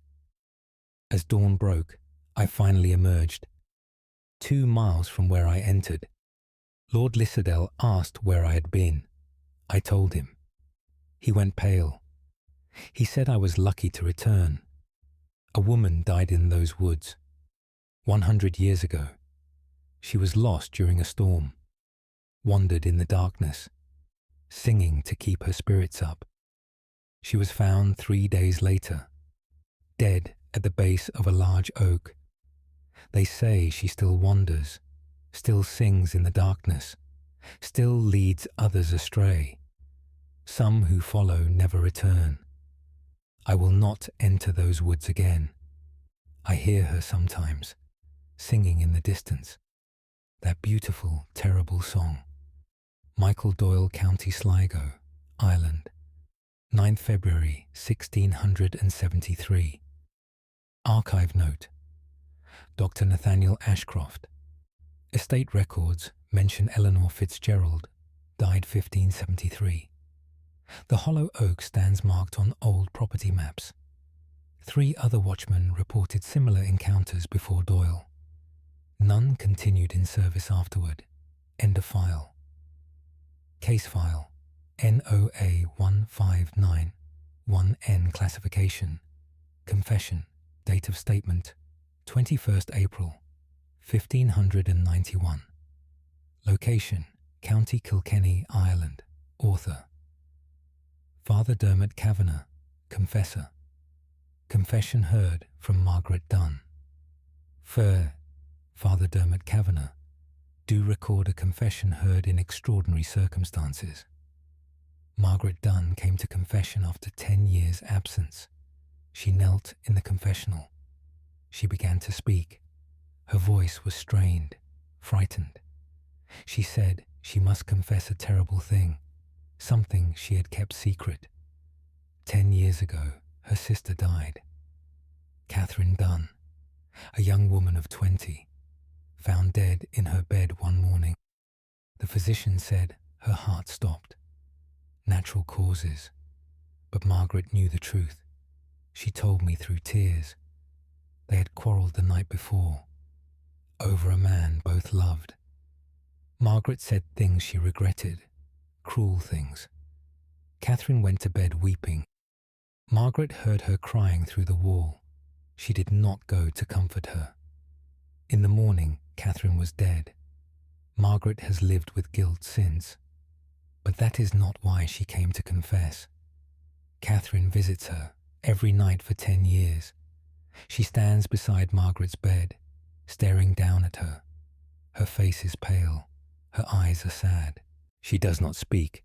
As dawn broke, I finally emerged, 2 miles from where I entered. Lord Lissadell asked where I had been. I told him. He went pale. He said I was lucky to return. A woman died in those woods, 100 years ago. She was lost during a storm, wandered in the darkness, singing to keep her spirits up. She was found 3 days later, dead at the base of a large oak. They say she still wanders, still sings in the darkness, still leads others astray. Some who follow never return. I will not enter those woods again. I hear her sometimes, singing in the distance, that beautiful, terrible song. Michael Doyle, County Sligo, Ireland, 9th February 1673. Archive note: Dr. Nathaniel Ashcroft. Estate records mention Eleanor Fitzgerald, died 1573. The hollow oak stands marked on old property maps. 3 other watchmen reported similar encounters before Doyle. None continued in service afterward. End of file. Case file NOA 1591N classification. Confession. Date of statement 21st April 1591. Location: County Kilkenny, Ireland. Author: Father Dermot Kavanagh, Confessor. Confession heard from Margaret Dunn. Father Dermot Kavanagh, do record a confession heard in extraordinary circumstances. Margaret Dunn came to confession after 10 years' absence. She knelt in the confessional. She began to speak. Her voice was strained, frightened. She said she must confess a terrible thing, something she had kept secret. 10 years ago, her sister died. Catherine Dunn, a young woman of 20, found dead in her bed one morning. The physician said her heart stopped. Natural causes. But Margaret knew the truth. She told me through tears. They had quarrelled the night before, over a man both loved. Margaret said things she regretted, cruel things. Catherine went to bed weeping. Margaret heard her crying through the wall. She did not go to comfort her. In the morning, Catherine was dead. Margaret has lived with guilt since. But that is not why she came to confess. Catherine visits her every night for 10 years. She stands beside Margaret's bed, staring down at her. Her face is pale. Her eyes are sad. She does not speak.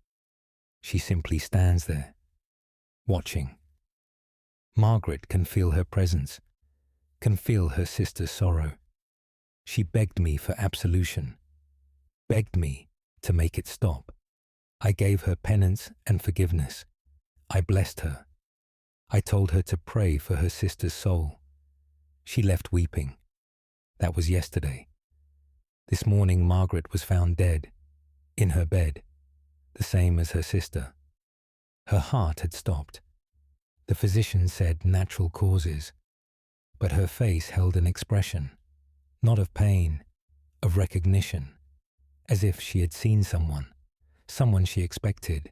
She simply stands there, watching. Margaret can feel her presence, can feel her sister's sorrow. She begged me for absolution, begged me to make it stop. I gave her penance and forgiveness. I blessed her. I told her to pray for her sister's soul. She left weeping. That was yesterday. This morning Margaret was found dead, in her bed, the same as her sister. Her heart had stopped. The physician said natural causes, but her face held an expression, not of pain, of recognition, as if she had seen someone she expected,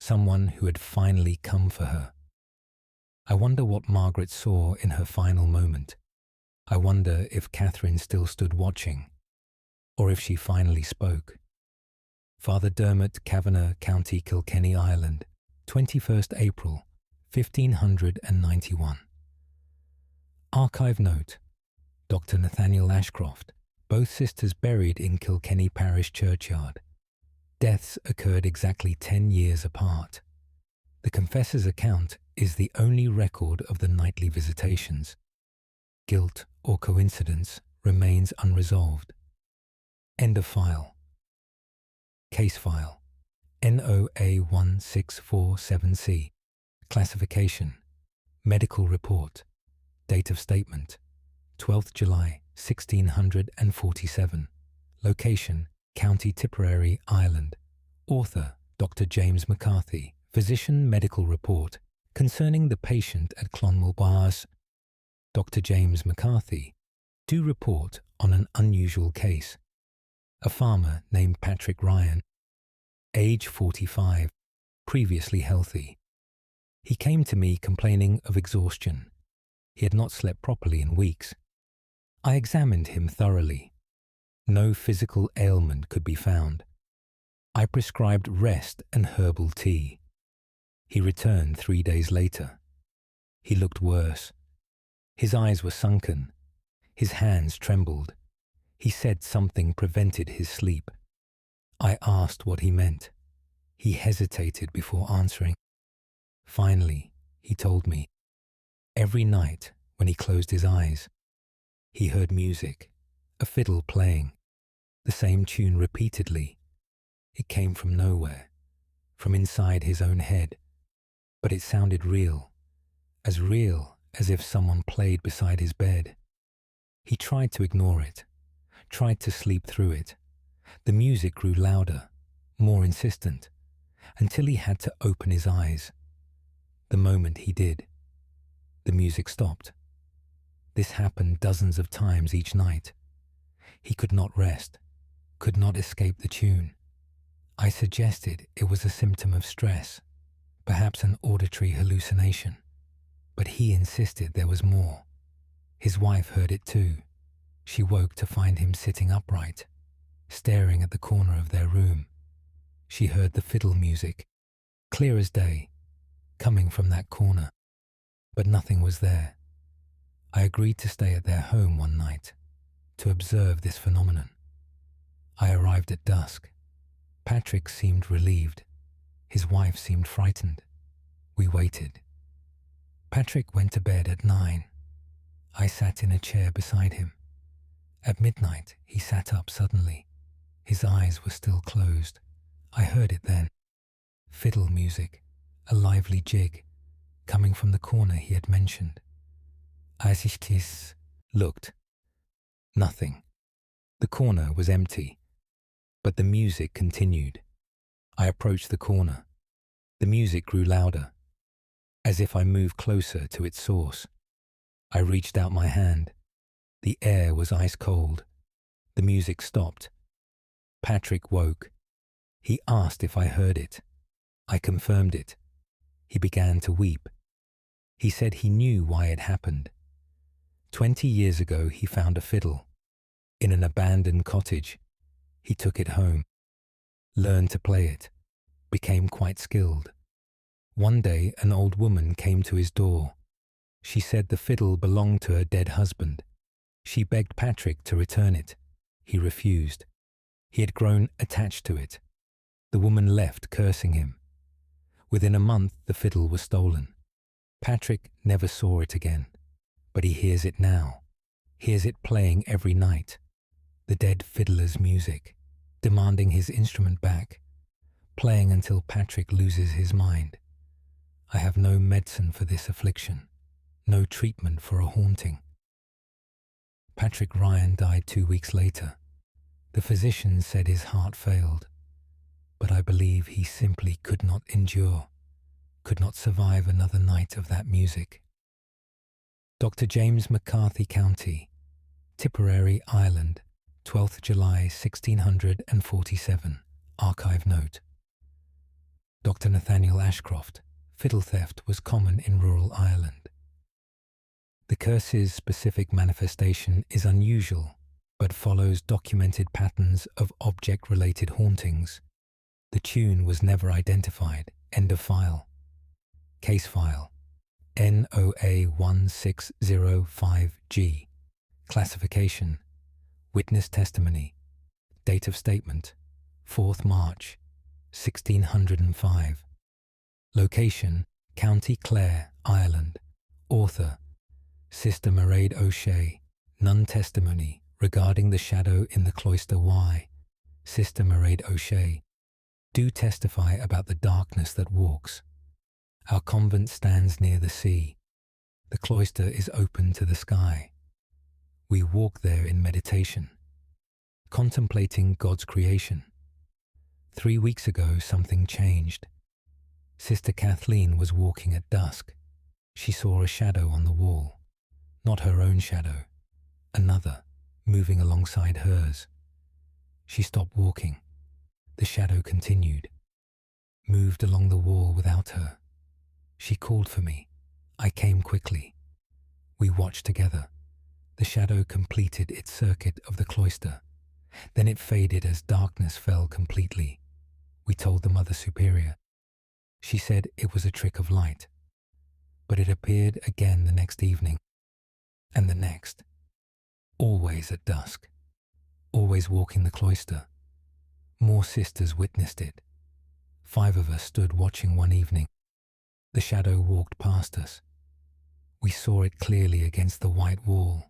someone who had finally come for her. I wonder what Margaret saw in her final moment. I wonder if Catherine still stood watching, or if she finally spoke. Father Dermot, Kavanagh, County Kilkenny, Ireland, 21st April, 1591. Archive note: Dr. Nathaniel Ashcroft, both sisters buried in Kilkenny Parish Churchyard. Deaths occurred exactly 10 years apart. The confessor's account is the only record of the nightly visitations. Guilt or coincidence remains unresolved. End of file. Case file NOA1647C. Classification: Medical report. Date of statement: 12th July 1647. Location: County Tipperary, Ireland. Author: Dr. James McCarthy. Physician medical report concerning the patient at Clonmel Bars. Dr. James McCarthy do report on an unusual case. A farmer named Patrick Ryan, age 45, previously healthy. He came to me complaining of exhaustion. He had not slept properly in weeks. I examined him thoroughly. No physical ailment could be found. I prescribed rest and herbal tea. He returned 3 days later. He looked worse. His eyes were sunken. His hands trembled. He said something prevented his sleep. I asked what he meant. He hesitated before answering. Finally, he told me. Every night, when he closed his eyes, he heard music, a fiddle playing, the same tune repeatedly. It came from nowhere, from inside his own head, but it sounded real as if someone played beside his bed. He tried to ignore it, tried to sleep through it. The music grew louder, more insistent, until he had to open his eyes. The moment he did, the music stopped. This happened dozens of times each night. He could not rest, could not escape the tune. I suggested it was a symptom of stress, perhaps an auditory hallucination, but he insisted there was more. His wife heard it too. She woke to find him sitting upright, staring at the corner of their room. She heard the fiddle music, clear as day, coming from that corner, but nothing was there. I agreed to stay at their home one night to observe this phenomenon. I arrived at dusk. Patrick seemed relieved. His wife seemed frightened. We waited. Patrick went to bed at 9. I sat in a chair beside him. At midnight, he sat up suddenly. His eyes were still closed. I heard it then. Fiddle music, a lively jig, coming from the corner he had mentioned. As ich looked. Nothing. The corner was empty, but the music continued. I approached the corner. The music grew louder, as if I moved closer to its source. I reached out my hand. The air was ice cold. The music stopped. Patrick woke. He asked if I heard it. I confirmed it. He began to weep. He said he knew why it happened. 20 years ago, he found a fiddle in an abandoned cottage. He took it home, learned to play it, became quite skilled. One day, an old woman came to his door. She said the fiddle belonged to her dead husband. She begged Patrick to return it. He refused. He had grown attached to it. The woman left, cursing him. Within a month, the fiddle was stolen. Patrick never saw it again, but he hears it now, hears it playing every night, the dead fiddler's music, demanding his instrument back, playing until Patrick loses his mind. I have no medicine for this affliction, no treatment for a haunting. Patrick Ryan died 2 weeks later. The physician said his heart failed, but I believe he simply could not endure, could not survive another night of that music. Dr. James McCarthy County, Tipperary, Ireland, 12th July 1647, archive note. Dr. Nathaniel Ashcroft, fiddle theft was common in rural Ireland. The curse's specific manifestation is unusual, but follows documented patterns of object-related hauntings. The tune was never identified. End of file. Case file NOA 1605G. Classification: Witness testimony. Date of statement: 4th March 1605. Location: County Clare, Ireland. Author: Sister Mairead O'Shea. Nun testimony regarding the shadow in the cloister. Why? Sister Mairead O'Shea: do testify about the darkness that walks. Our convent stands near the sea. The cloister is open to the sky. We walk there in meditation, contemplating God's creation. 3 weeks ago, something changed. Sister Kathleen was walking at dusk. She saw a shadow on the wall, not her own shadow, another, moving alongside hers. She stopped walking. The shadow continued, moved along the wall without her. She called for me. I came quickly. We watched together. The shadow completed its circuit of the cloister. Then it faded as darkness fell completely. We told the Mother Superior. She said it was a trick of light. But it appeared again the next evening, and the next. Always at dusk. Always walking the cloister. More sisters witnessed it. 5 of us stood watching one evening. The shadow walked past us. We saw it clearly against the white wall,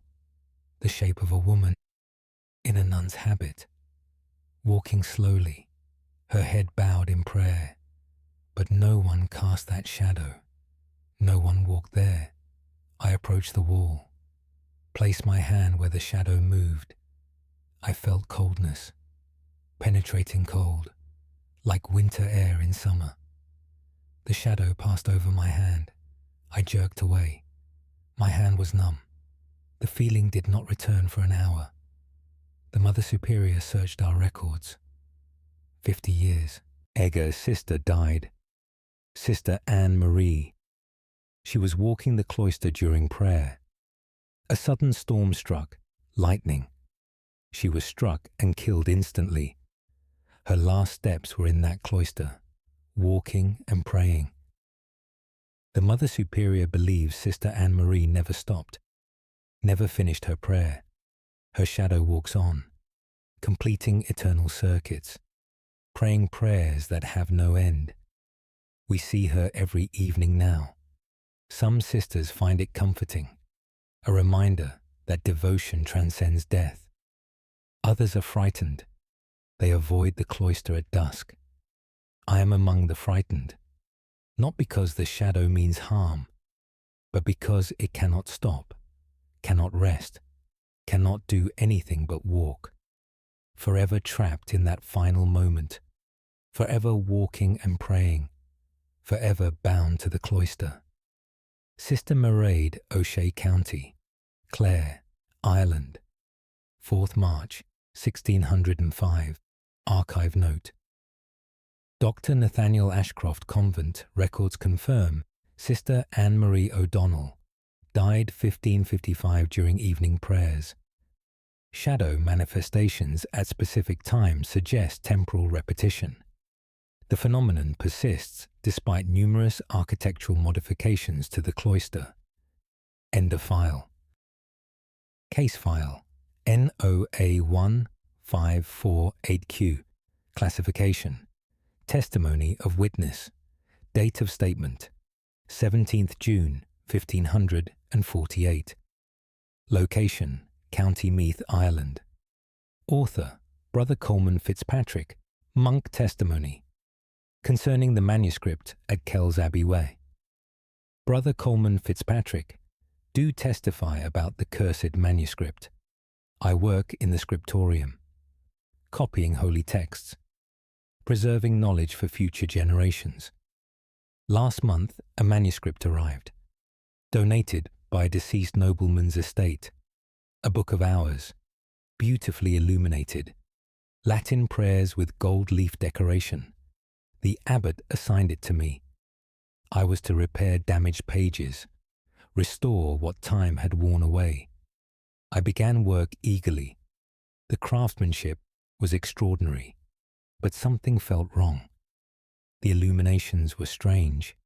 the shape of a woman in a nun's habit, walking slowly, her head bowed in prayer. But no one cast that shadow. No one walked there. I approached the wall, placed my hand where the shadow moved. I felt coldness, penetrating cold, like winter air in summer. The shadow passed over my hand. I jerked away. My hand was numb. The feeling did not return for an hour. The Mother Superior searched our records. 50 years. Egger's sister died. Sister Anne Marie. She was walking the cloister during prayer. A sudden storm struck, lightning. She was struck and killed instantly. Her last steps were in that cloister, walking and praying. The Mother Superior believes Sister Anne Marie never stopped, never finished her prayer. Her shadow walks on, completing eternal circuits, praying prayers that have no end. We see her every evening now. Some sisters find it comforting, a reminder that devotion transcends death. Others are frightened. They avoid the cloister at dusk. I am among the frightened, not because the shadow means harm, but because it cannot stop, cannot rest, cannot do anything but walk, forever trapped in that final moment, forever walking and praying, forever bound to the cloister. Sister Mairead O'Shea County, Clare, Ireland, 4th March 1605, archive note. Dr. Nathaniel Ashcroft Convent records confirm Sister Anne Marie O'Donnell died 1555 during evening prayers. Shadow manifestations at specific times suggest temporal repetition. The phenomenon persists despite numerous architectural modifications to the cloister. End of file. Case file NOA 548Q. Classification: Testimony of witness. Date of statement: 17th June 1548. Location: County Meath, Ireland. Author: Brother Coleman Fitzpatrick. Monk testimony concerning the manuscript at Kells Abbey Way. Brother Coleman Fitzpatrick, do testify about the cursed manuscript. I work in the scriptorium, copying holy texts, preserving knowledge for future generations. Last month, a manuscript arrived, donated by a deceased nobleman's estate, a book of hours, beautifully illuminated, Latin prayers with gold leaf decoration. The abbot assigned it to me. I was to repair damaged pages, restore what time had worn away. I began work eagerly. The craftsmanship was extraordinary, but something felt wrong. The illuminations were strange.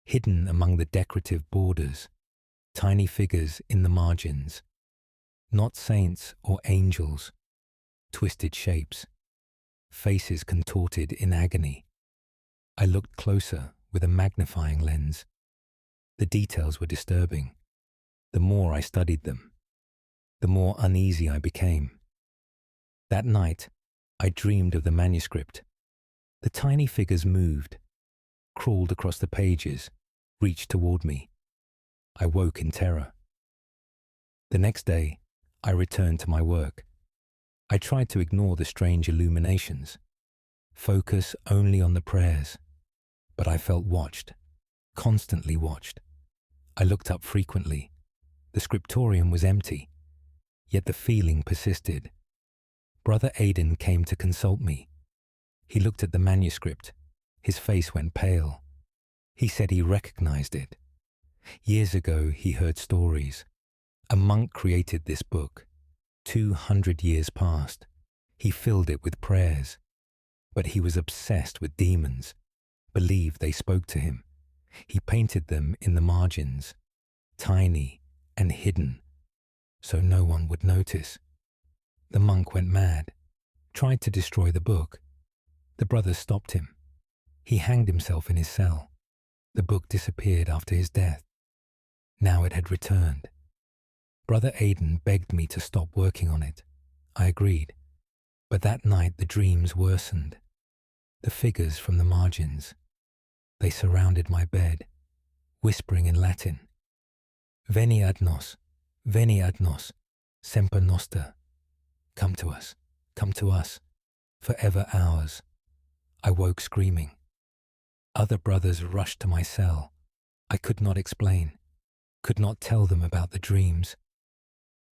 Hidden among the decorative borders, tiny figures in the margins, not saints or angels, twisted shapes, faces contorted in agony. I looked closer with a magnifying lens. The details were disturbing. The more I studied them, the more uneasy I became. That night, I dreamed of the manuscript. The tiny figures moved, crawled across the pages, reached toward me. I woke in terror. The next day, I returned to my work. I tried to ignore the strange illuminations, focus only on the prayers, but I felt watched, constantly watched. I looked up frequently. The scriptorium was empty, yet the feeling persisted. Brother Aidan came to consult me. He looked at the manuscript. His face went pale. He said he recognized it. Years ago, he heard stories. A monk created this book. 200 years passed. He filled it with prayers. But he was obsessed with demons, believed they spoke to him. He painted them in the margins, tiny and hidden, so no one would notice. The monk went mad, tried to destroy the book. The brothers stopped him. He hanged himself in his cell. The book disappeared after his death. Now it had returned. Brother Aidan begged me to stop working on it. I agreed. But that night the dreams worsened. The figures from the margins. They surrounded my bed, whispering in Latin. Veni ad nos, semper noster. Come to us, forever ours. I woke screaming. Other brothers rushed to my cell. I could not explain, could not tell them about the dreams.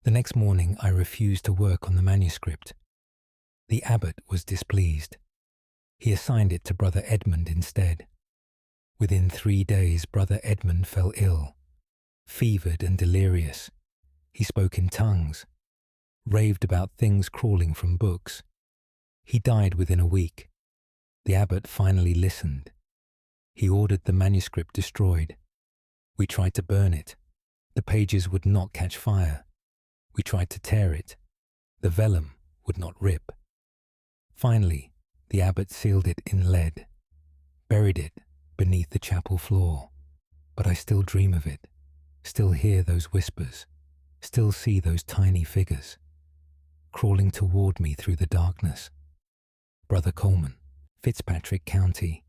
The next morning I refused to work on the manuscript. The abbot was displeased. He assigned it to Brother Edmund instead. Within 3 days, Brother Edmund fell ill, fevered and delirious. He spoke in tongues, raved about things crawling from books. He died within a week. The abbot finally listened. He ordered the manuscript destroyed. We tried to burn it. The pages would not catch fire. We tried to tear it. The vellum would not rip. Finally, the abbot sealed it in lead, buried it beneath the chapel floor. But I still dream of it, still hear those whispers, still see those tiny figures crawling toward me through the darkness. Brother Coleman, Fitzpatrick County,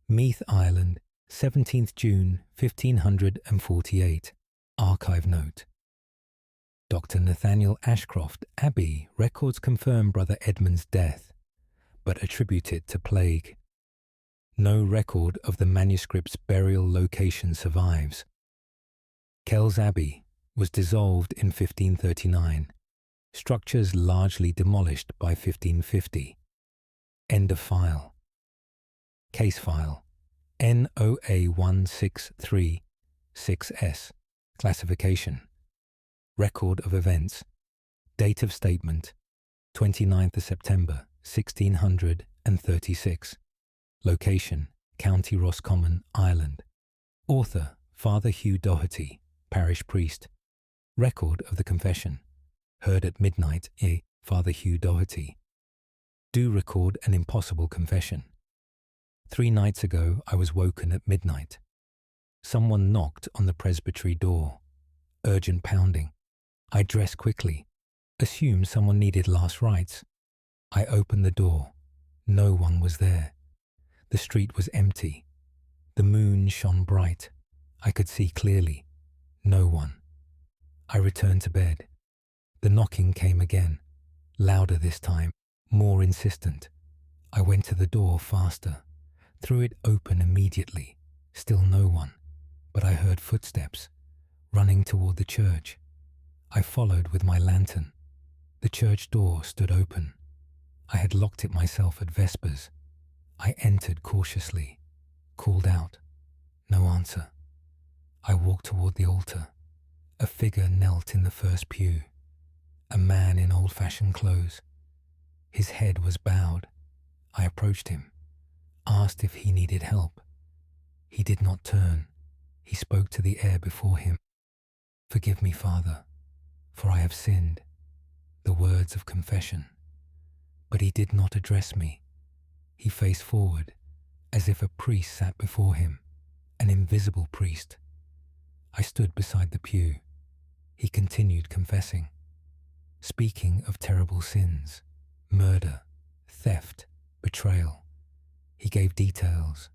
Meath, Ireland, 17th June 1548. Archive note. Dr. Nathaniel Ashcroft, Abbey, records confirm Brother Edmund's death, but attribute it to plague. No record of the manuscript's burial location survives. Kells Abbey was dissolved in 1539, structures largely demolished by 1550. End of file. Case file NOA 1636S. Classification. Record of events. Date of statement 29th of September 1636. Location County Roscommon, Ireland. Author Father Hugh Doherty, parish priest. Record of the confession. Heard at midnight Father Hugh Doherty. Do record an impossible confession. 3 nights ago, I was woken at midnight. Someone knocked on the presbytery door. Urgent pounding. I dressed quickly. Assumed someone needed last rites. I opened the door. No one was there. The street was empty. The moon shone bright. I could see clearly. No one. I returned to bed. The knocking came again. Louder this time. More insistent. I went to the door faster. Threw it open immediately. Still no one. But I heard footsteps. Running toward the church. I followed with my lantern. The church door stood open. I had locked it myself at Vespers. I entered cautiously. Called out. No answer. I walked toward the altar. A figure knelt in the first pew. A man in old-fashioned clothes. His head was bowed. I approached him. Asked if he needed help. He did not turn. He spoke to the air before him. Forgive me, Father, for I have sinned. The words of confession. But he did not address me. He faced forward, as if a priest sat before him, an invisible priest. I stood beside the pew. He continued confessing, speaking of terrible sins, murder, theft, betrayal. He gave details,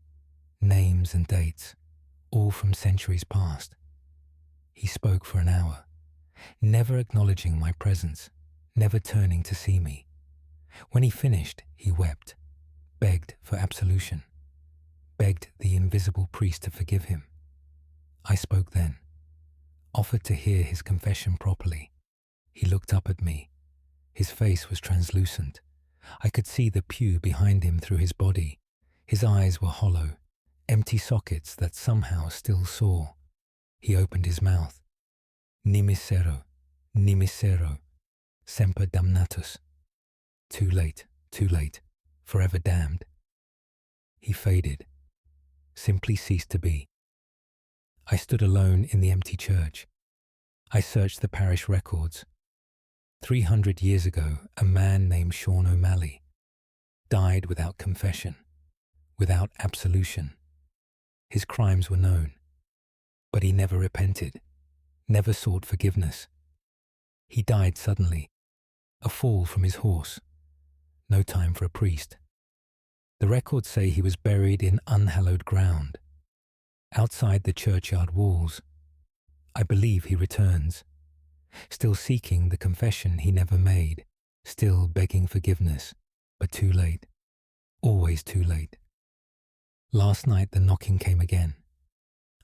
names and dates, all from centuries past. He spoke for an hour, never acknowledging my presence, never turning to see me. When he finished, he wept, begged for absolution, begged the invisible priest to forgive him. I spoke then, offered to hear his confession properly. He looked up at me. His face was translucent. I could see the pew behind him through his body. His eyes were hollow, empty sockets that somehow still saw. He opened his mouth. Ni misero, semper damnatus. Too late, forever damned. He faded, simply ceased to be. I stood alone in the empty church. I searched the parish records. 300 years ago, a man named Sean O'Malley died without confession, without absolution. His crimes were known, but he never repented, never sought forgiveness. He died suddenly, a fall from his horse. No time for a priest. The records say he was buried in unhallowed ground, outside the churchyard walls. I believe he returns, still seeking the confession he never made, still begging forgiveness, but too late, always too late. Last night the knocking came again.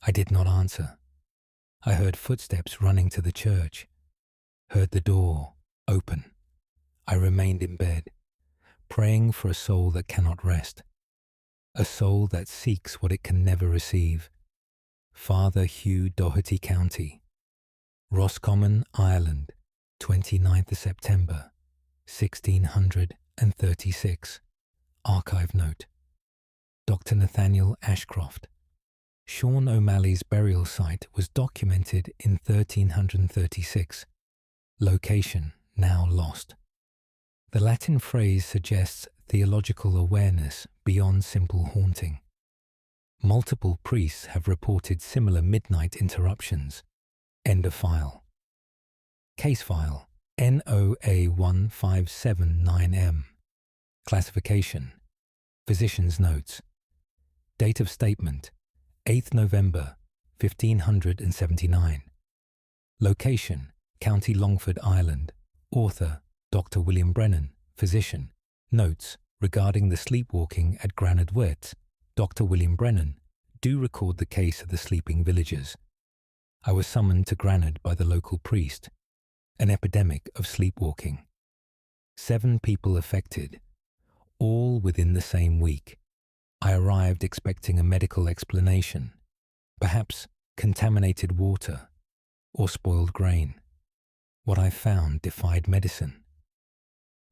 I did not answer. I heard footsteps running to the church, heard the door open. I remained in bed, praying for a soul that cannot rest, a soul that seeks what it can never receive. Father Hugh Doherty County, Roscommon, Ireland, 29th of September, 1636. Archive note. Dr. Nathaniel Ashcroft. Sean O'Malley's burial site was documented in 1336. Location now lost. The Latin phrase suggests theological awareness beyond simple haunting. Multiple priests have reported similar midnight interruptions. End of file. Case file NOA1579M. Classification. Physician's notes. Date of statement 8th November 1579. Location County Longford, Ireland. Author Dr. William Brennan, physician. Notes regarding the sleepwalking at Granard Wet. Dr. William Brennan, do record the case of the sleeping villagers. I was summoned to Granard by the local priest. An epidemic of sleepwalking. 7 people affected, all within the same week. I arrived expecting a medical explanation, perhaps contaminated water or spoiled grain. What I found defied medicine.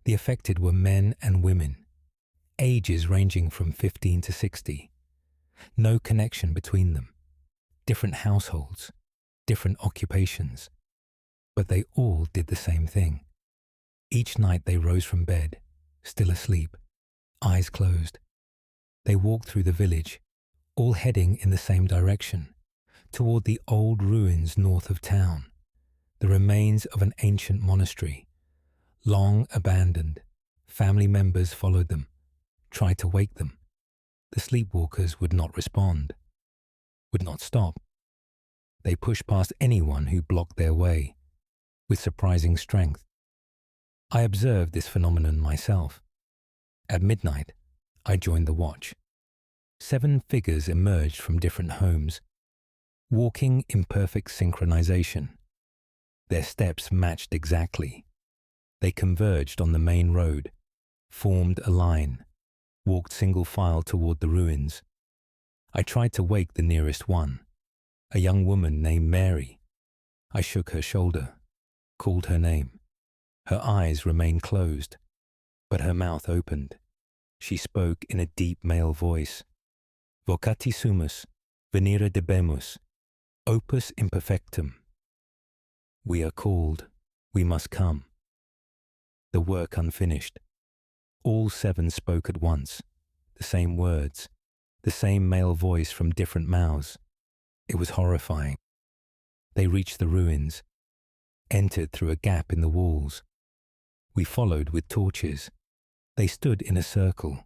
The affected were men and women, ages ranging from 15 to 60. No connection between them. Different households, different occupations, but they all did the same thing. Each night they rose from bed, still asleep, eyes closed. They walked through the village, all heading in the same direction, toward the old ruins north of town, the remains of an ancient monastery. Long abandoned, family members followed them, tried to wake them. The sleepwalkers would not respond, would not stop. They pushed past anyone who blocked their way, with surprising strength. I observed this phenomenon myself. At midnight, I joined the watch. 7 figures emerged from different homes, walking in perfect synchronization. Their steps matched exactly. They converged on the main road, formed a line, walked single file toward the ruins. I tried to wake the nearest one, a young woman named Mary. I shook her shoulder, called her name. Her eyes remained closed, but her mouth opened. She spoke in a deep male voice. Vocati sumus, venire debemus, opus imperfectum. We are called, we must come. The work unfinished. All 7 spoke at once, the same words, the same male voice from different mouths. It was horrifying. They reached the ruins, entered through a gap in the walls. We followed with torches. They stood in a circle,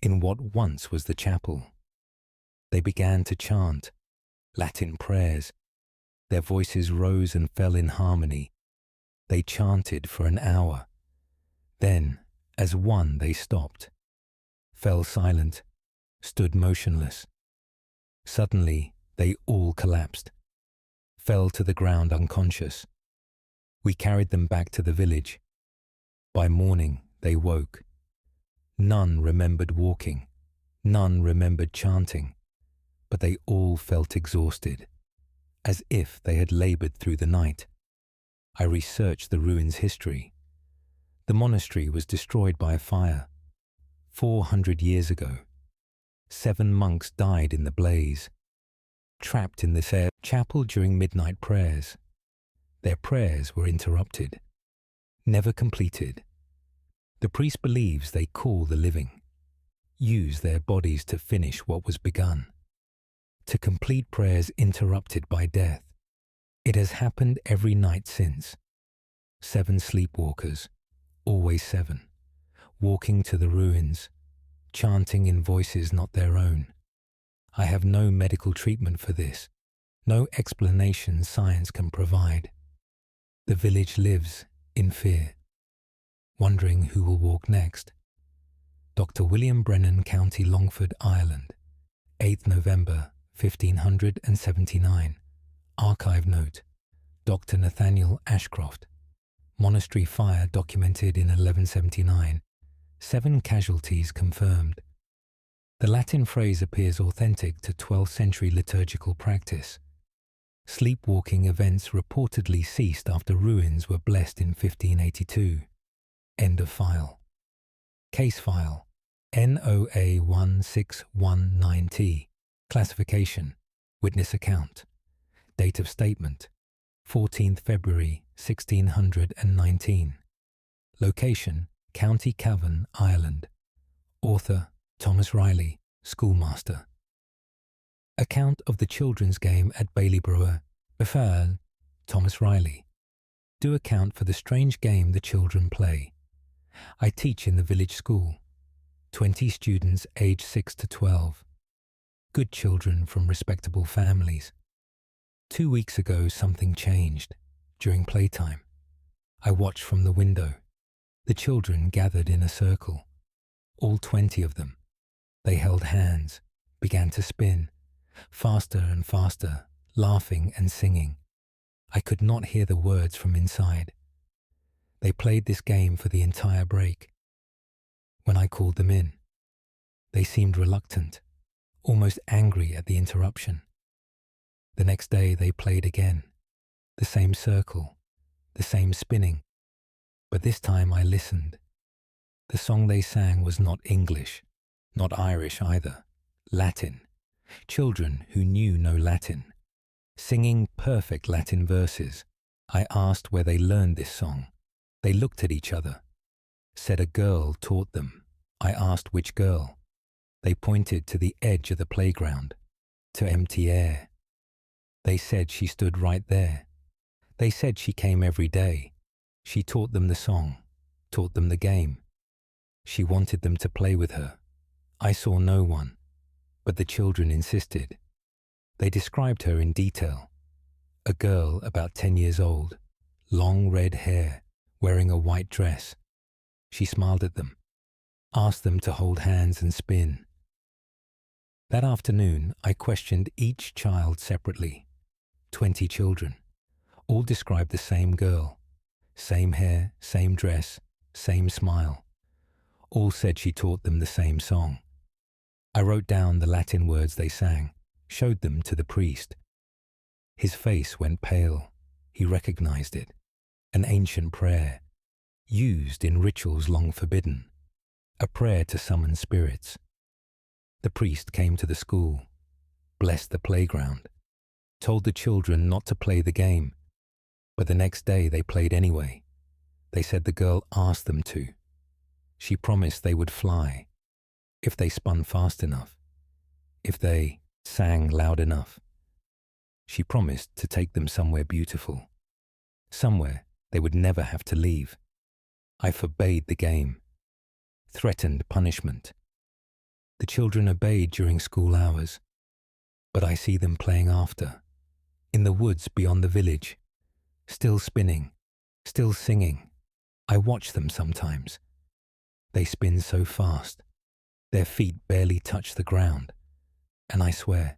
in what once was the chapel. They began to chant Latin prayers. Their voices rose and fell in harmony. They chanted for an hour. Then, as one, they stopped, fell silent, stood motionless. Suddenly, they all collapsed, fell to the ground unconscious. We carried them back to the village. By morning, they woke. None remembered walking, none remembered chanting, but they all felt exhausted, as if they had labored through the night. I researched the ruins' history. The monastery was destroyed by a fire 400 years ago. 7 monks died in the blaze, trapped in this air chapel during midnight prayers. Their prayers were interrupted, never completed. The priest believes they call the living, use their bodies to finish what was begun, to complete prayers interrupted by death. It has happened every night since. 7 sleepwalkers, always 7, walking to the ruins, chanting in voices not their own. I have no medical treatment for this, no explanation science can provide. The village lives in fear, wondering who will walk next. Dr. William Brennan, County Longford, Ireland, 8th November 1579. Archive note, Dr. Nathaniel Ashcroft. Monastery fire documented in 1179. 7 casualties confirmed. The Latin phrase appears authentic to 12th century liturgical practice. Sleepwalking events reportedly ceased after ruins were blessed in 1582. End of file. Case file NOA 1619T. Classification Witness account. Date of statement 14th February 1619. Location County Cavan, Ireland. Author Thomas Riley, schoolmaster. Account of the children's game at Baileybrough, Bedtime, Thomas Riley. Do account for the strange game the children play. I teach in the village school. 20 students aged 6 to 12. Good children from respectable families. 2 weeks ago something changed. During playtime, I watched from the window. The children gathered in a circle. All 20 of them. They held hands, began to spin, faster and faster, laughing and singing. I could not hear the words from inside. They played this game for the entire break. When I called them in, they seemed reluctant, almost angry at the interruption. The next day they played again, the same circle, the same spinning, but this time I listened. The song they sang was not English, not Irish either, Latin. Children who knew no Latin, singing perfect Latin verses. I asked where they learned this song. They looked at each other. Said a girl taught them. I asked which girl. They pointed to the edge of the playground, to empty air. They said she stood right there. They said she came every day. She taught them the song, taught them the game. She wanted them to play with her. I saw no one, but the children insisted. They described her in detail. A girl about 10 years old, long red hair, wearing a white dress. She smiled at them, asked them to hold hands and spin. That afternoon, I questioned each child separately. 20 children. All described the same girl. Same hair, same dress, same smile. All said she taught them the same song. I wrote down the Latin words they sang, showed them to the priest. His face went pale. He recognized it. An ancient prayer, used in rituals long forbidden. A prayer to summon spirits. The priest came to the school, blessed the playground, told the children not to play the game, but the next day they played anyway. They said the girl asked them to. She promised they would fly, if they spun fast enough, if they sang loud enough. She promised to take them somewhere beautiful, somewhere they would never have to leave. I forbade the game, threatened punishment. The children obeyed during school hours, but I see them playing after, in the woods beyond the village, still spinning, still singing. I watch them sometimes. They spin so fast, their feet barely touch the ground, and I swear,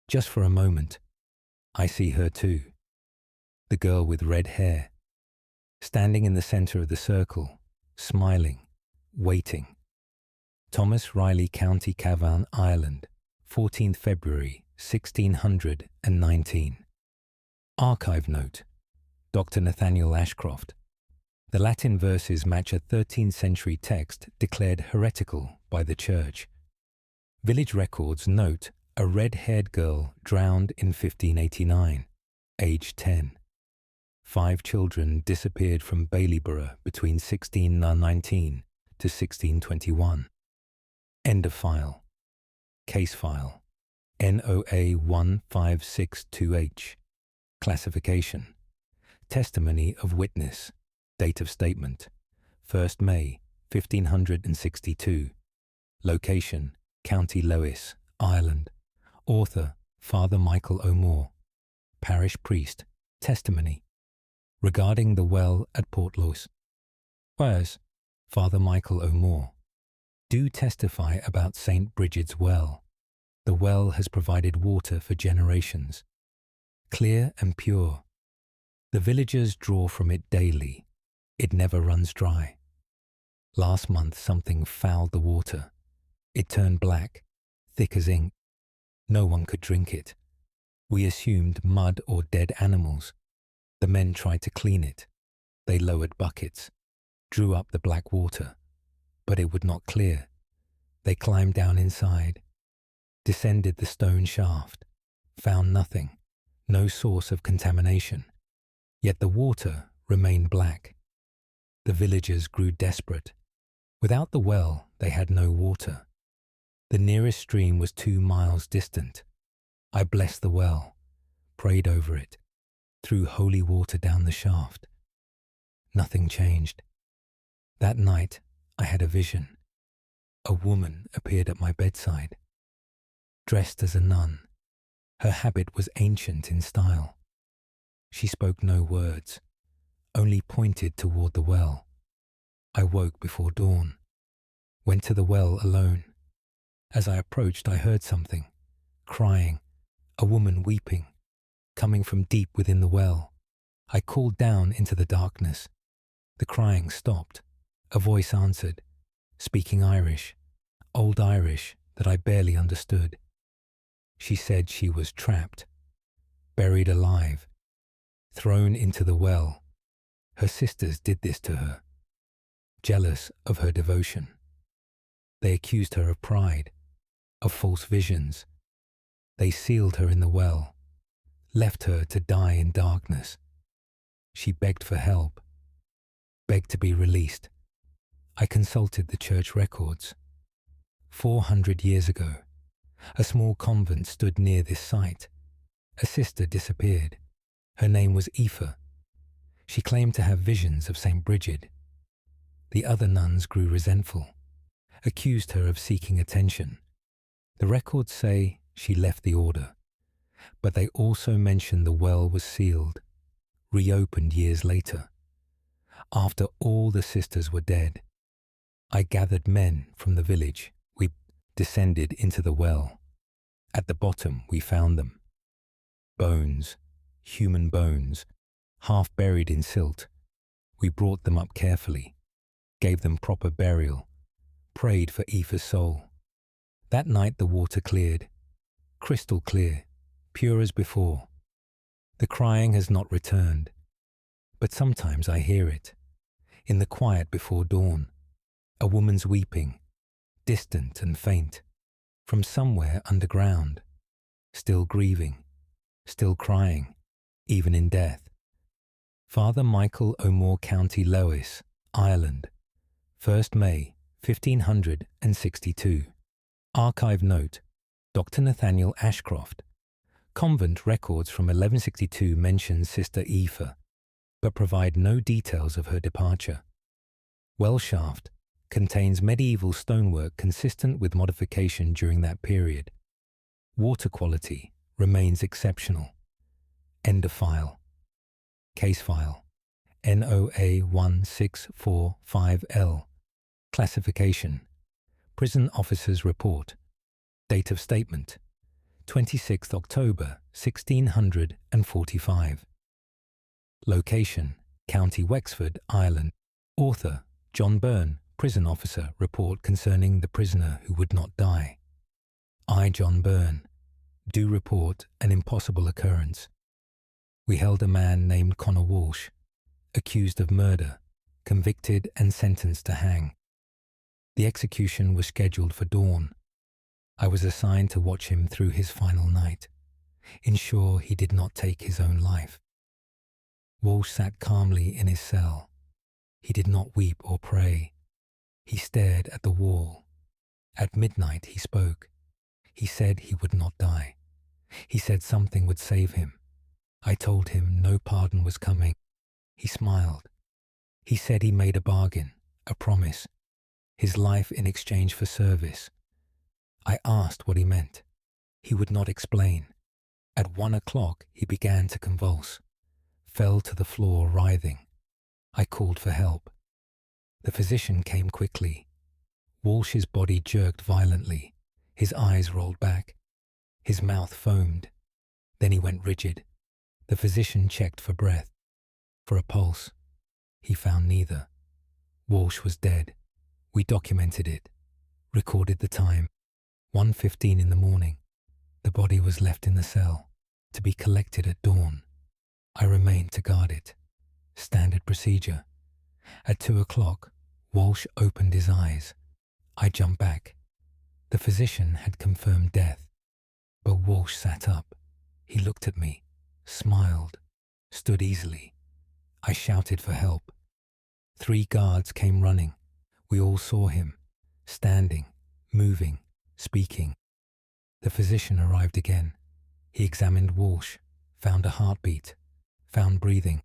just for a moment, I see her too, the girl with red hair, standing in the center of the circle, smiling, waiting. Thomas Riley County, Cavan, Ireland, 14th February, 1619. Archive note, Dr. Nathaniel Ashcroft. The Latin verses match a 13th century text declared heretical by the Church. Village records note a red-haired girl drowned in 1589, age 10. 5 children disappeared from Baileyborough between 1619 to 1621. End of file. Case file. NOA 1562H. Classification. Testimony of witness. Date of statement. 1st May, 1562. Location, County Lewis, Ireland. Author, Father Michael O'More. Parish priest. Testimony. Regarding the well at Portlaoise. Whereas, Father Michael O'More. Do testify about St. Bridget's well. The well has provided water for generations. Clear and pure. The villagers draw from it daily. It never runs dry. Last month something fouled the water. It turned black, thick as ink. No one could drink it. We assumed mud or dead animals. The men tried to clean it. They lowered buckets, drew up the black water, but it would not clear. They climbed down inside, descended the stone shaft, found nothing, no source of contamination. Yet the water remained black. The villagers grew desperate. Without the well, they had no water. The nearest stream was 2 miles distant. I blessed the well, prayed over it, threw holy water down the shaft. Nothing changed. That night, I had a vision. A woman appeared at my bedside, dressed as a nun. Her habit was ancient in style. She spoke no words, only pointed toward the well. I woke before dawn, went to the well alone. As I approached, I heard something, crying, a woman weeping, coming from deep within the well. I called down into the darkness. The crying stopped. A voice answered, speaking Irish, Old Irish that I barely understood. She said she was trapped, buried alive, thrown into the well. Her sisters did this to her, jealous of her devotion. They accused her of pride, of false visions. They sealed her in the well, left her to die in darkness. She begged for help. begged to be released. I consulted the church records. 400 years ago, a small convent stood near this site. A sister disappeared. Her name was Aoife. She claimed to have visions of St. Bridget. The other nuns grew resentful, accused her of seeking attention. The records say she left the order, but they also mention the well was sealed, reopened years later. After all the sisters were dead, I gathered men from the village. We descended into the well. At the bottom we found them. Bones, human bones, half buried in silt. We brought them up carefully, gave them proper burial, prayed for Aoife's soul. That night the water cleared, crystal clear, pure as before. The crying has not returned, but sometimes I hear it. In the quiet before dawn, a woman's weeping, distant and faint, from somewhere underground, still grieving, still crying, even in death. Father Michael O'More, County Lewis, Ireland, 1st May, 1562. Archive note, Dr. Nathaniel Ashcroft. Convent records from 1162 mention Sister Aoife, but provide no details of her departure. Well shaft contains medieval stonework consistent with modification during that period. Water quality remains exceptional. End of file. Case file NOA 1645L. Classification Prison Officer's Report. Date of statement 26th October 1645. Location County Wexford, Ireland. Author John Byrne, Prison Officer. Report concerning the prisoner who would not die. I, John Byrne, do report an impossible occurrence. We held a man named Connor Walsh, accused of murder, convicted and sentenced to hang. The execution was scheduled for dawn. I was assigned to watch him through his final night, ensure he did not take his own life. Walsh sat calmly in his cell. He did not weep or pray. He stared at the wall. At midnight he spoke. He said he would not die. He said something would save him. I told him no pardon was coming. He smiled. He said he made a bargain, a promise, his life in exchange for service. I asked what he meant. He would not explain. At 1 o'clock he began to convulse, fell to the floor writhing. I called for help. The physician came quickly. Walsh's body jerked violently. His eyes rolled back. His mouth foamed. Then he went rigid. The physician checked for breath, for a pulse. He found neither. Walsh was dead. We documented it, recorded the time, 1:15 in the morning. The body was left in the cell, to be collected at dawn. I remained to guard it. Standard procedure. At 2 o'clock, Walsh opened his eyes. I jumped back. The physician had confirmed death, but Walsh sat up. He looked at me, smiled, stood easily. I shouted for help. 3 guards came running. We all saw him, standing, moving, speaking. The physician arrived again. He examined Walsh, found a heartbeat, found breathing,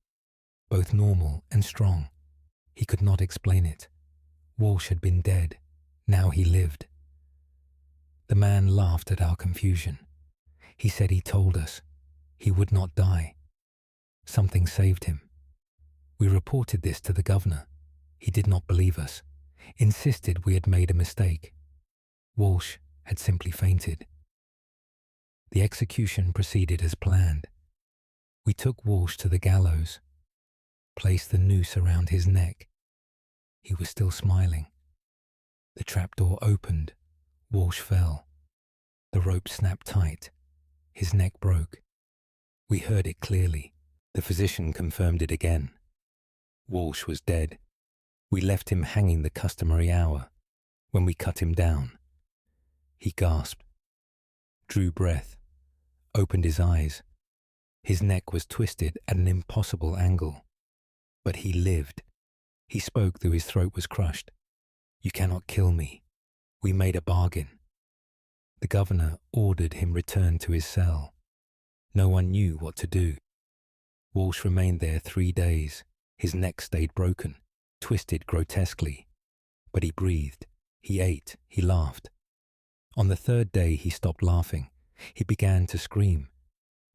both normal and strong. He could not explain it. Walsh had been dead. Now he lived. The man laughed at our confusion. He said he told us he would not die. Something saved him. We reported this to the governor. He did not believe us, insisted we had made a mistake. Walsh had simply fainted. The execution proceeded as planned. We took Walsh to the gallows, placed the noose around his neck. He was still smiling. The trapdoor opened. Walsh fell. The rope snapped tight. His neck broke. We heard it clearly. The physician confirmed it again. Walsh was dead. We left him hanging the customary hour. When we cut him down, he gasped, drew breath, opened his eyes. His neck was twisted at an impossible angle. But he lived. He spoke though his throat was crushed. "You cannot kill me. We made a bargain." The governor ordered him returned to his cell. No one knew what to do. Walsh remained there 3 days. His neck stayed broken, twisted grotesquely. But he breathed, he ate, he laughed. On the 3rd day he stopped laughing. He began to scream.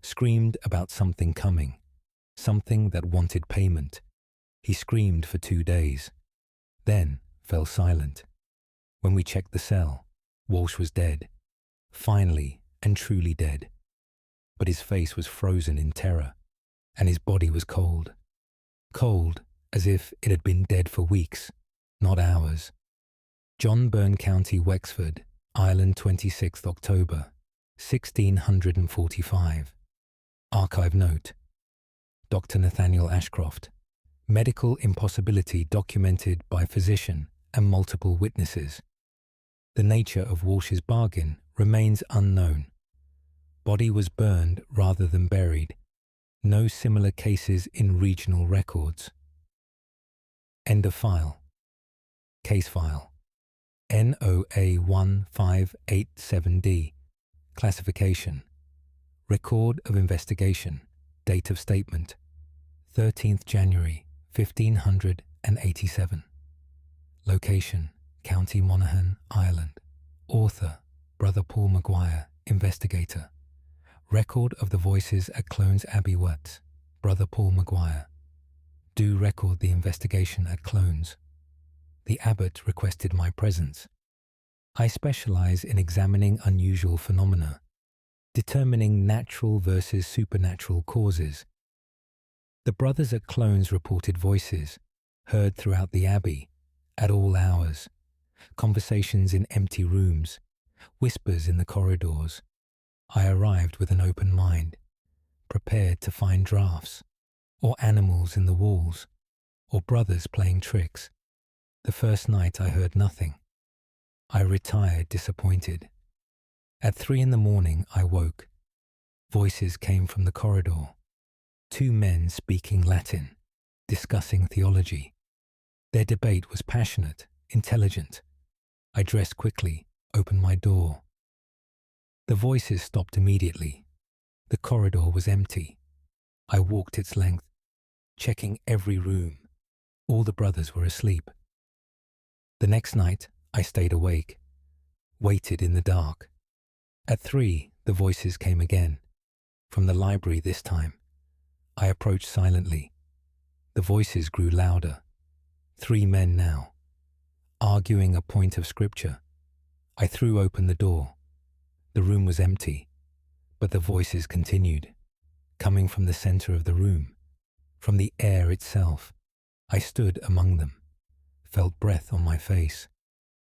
Screamed about something coming, something that wanted payment. He screamed for 2 days, then fell silent. When we checked the cell, Walsh was dead, finally and truly dead. But his face was frozen in terror, and his body was cold. Cold as if it had been dead for weeks, not hours. John Byrne County, Wexford, Ireland, 26th October, 1645. Archive note. Dr. Nathaniel Ashcroft. Medical impossibility documented by physician and multiple witnesses. The nature of Walsh's bargain remains unknown. Body was burned rather than buried. No similar cases in regional records. End of file. Case file. NOA1587D. Classification. Record of investigation. Date of statement. 13th January 1587. Location. County Monaghan, Ireland. Author. Brother Paul Maguire, investigator. Record of the voices at Clones Abbey Watts. Brother Paul Maguire. Do record the investigation at Clones. The abbot requested my presence. I specialize in examining unusual phenomena, determining natural versus supernatural causes. The brothers at Clones reported voices, heard throughout the abbey, at all hours, conversations in empty rooms, whispers in the corridors. I arrived with an open mind, prepared to find drafts, or animals in the walls, or brothers playing tricks. The first night I heard nothing. I retired disappointed. At 3 a.m. I woke. Voices came from the corridor. 2 men speaking Latin, discussing theology. Their debate was passionate, intelligent. I dressed quickly, opened my door. The voices stopped immediately. The corridor was empty. I walked its length, checking every room. All the brothers were asleep. The next night, I stayed awake, waited in the dark. At 3, the voices came again, from the library this time. I approached silently. The voices grew louder. 3 men now, arguing a point of scripture. I threw open the door. The room was empty, but the voices continued, coming from the center of the room, from the air itself. I stood among them, felt breath on my face,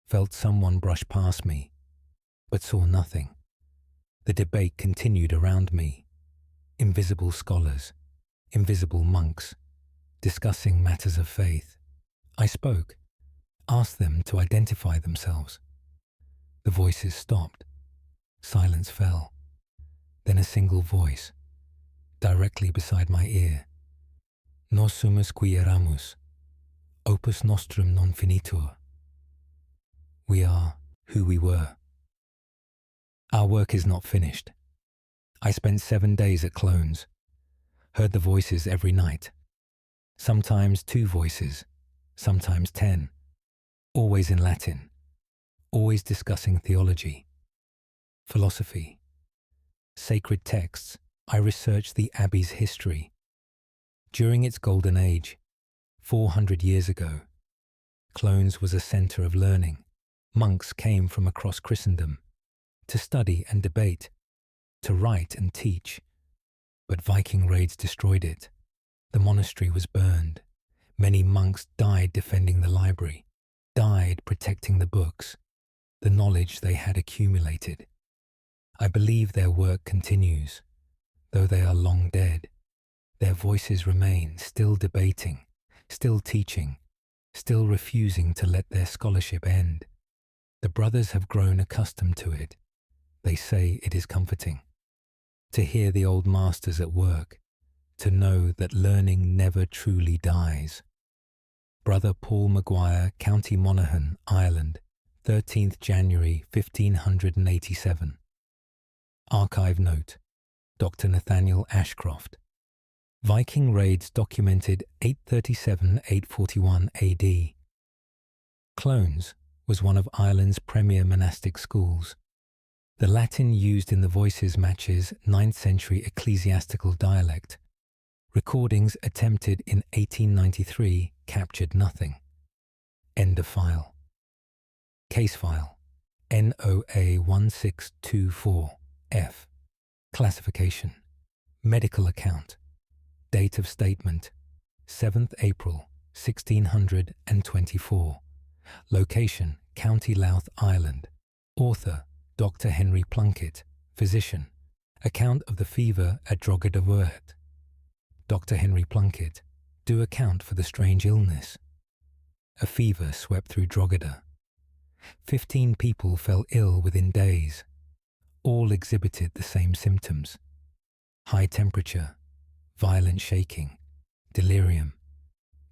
felt someone brush past me, but saw nothing. The debate continued around me. Invisible scholars, invisible monks, discussing matters of faith. I spoke, asked them to identify themselves. The voices stopped. Silence fell. Then a single voice, directly beside my ear. Nos sumus qui eramus, opus nostrum non finitur. We are who we were. Our work is not finished. I spent 7 days at Clones, heard the voices every night. Sometimes 2 voices, sometimes 10, always in Latin, always discussing theology, philosophy, sacred texts. I researched the Abbey's history. During its golden age, 400 years ago, Clones was a center of learning. Monks came from across Christendom to study and debate, to write and teach. But Viking raids destroyed it. The monastery was burned. Many monks died defending the library, died protecting the books, the knowledge they had accumulated. I believe their work continues, though they are long dead. Their voices remain, still debating, still teaching, still refusing to let their scholarship end. The brothers have grown accustomed to it. They say it is comforting to hear the old masters at work, to know that learning never truly dies. Brother Paul Maguire, County Monaghan, Ireland, 13th January 1587. Archive note: Dr. Nathaniel Ashcroft. Viking raids documented 837-841 AD. Clones was one of Ireland's premier monastic schools. The Latin used in the voices matches 9th century ecclesiastical dialect. Recordings attempted in 1893 captured nothing. End of file. Case file NOA 1624F. Classification: Medical account. Date of statement: 7th April 1624. Location: County Louth, Ireland. Author: Dr. Henry Plunkett, physician. Account of the fever at Drogheda Word. Dr. Henry Plunkett, do account for the strange illness. A fever swept through Drogheda. 15 people fell ill within days. All exhibited the same symptoms: high temperature, violent shaking, delirium,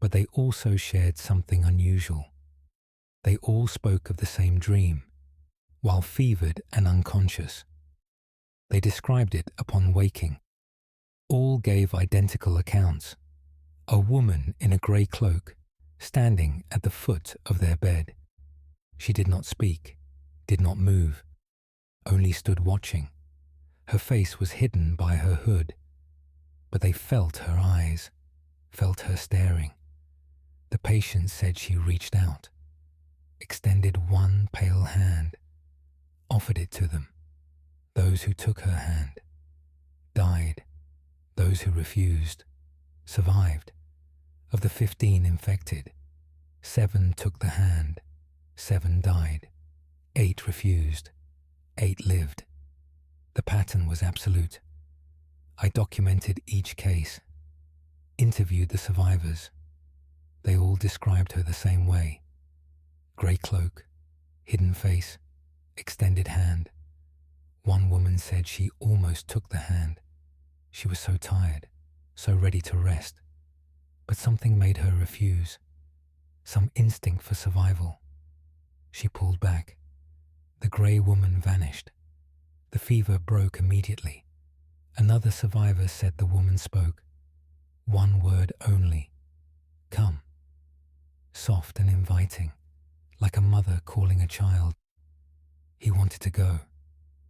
but they also shared something unusual. They all spoke of the same dream, while fevered and unconscious. They described it upon waking. All gave identical accounts. A woman in a grey cloak, standing at the foot of their bed. She did not speak, did not move, only stood watching. Her face was hidden by her hood, but they felt her eyes, felt her staring. The patient said she reached out, extended one pale hand, offered it to them. Those who took her hand died. Those who refused survived. Of the 15 infected, 7 took the hand, 7 died, 8 refused, 8 lived. The pattern was absolute. I documented each case, interviewed the survivors. They all described her the same way: grey cloak, hidden face, extended hand. One woman said she almost took the hand. She was so tired, so ready to rest, but something made her refuse. Some instinct for survival. She pulled back. The grey woman vanished. The fever broke immediately. Another survivor said the woman spoke. One word only: come. Soft and inviting, like a mother calling a child. He wanted to go,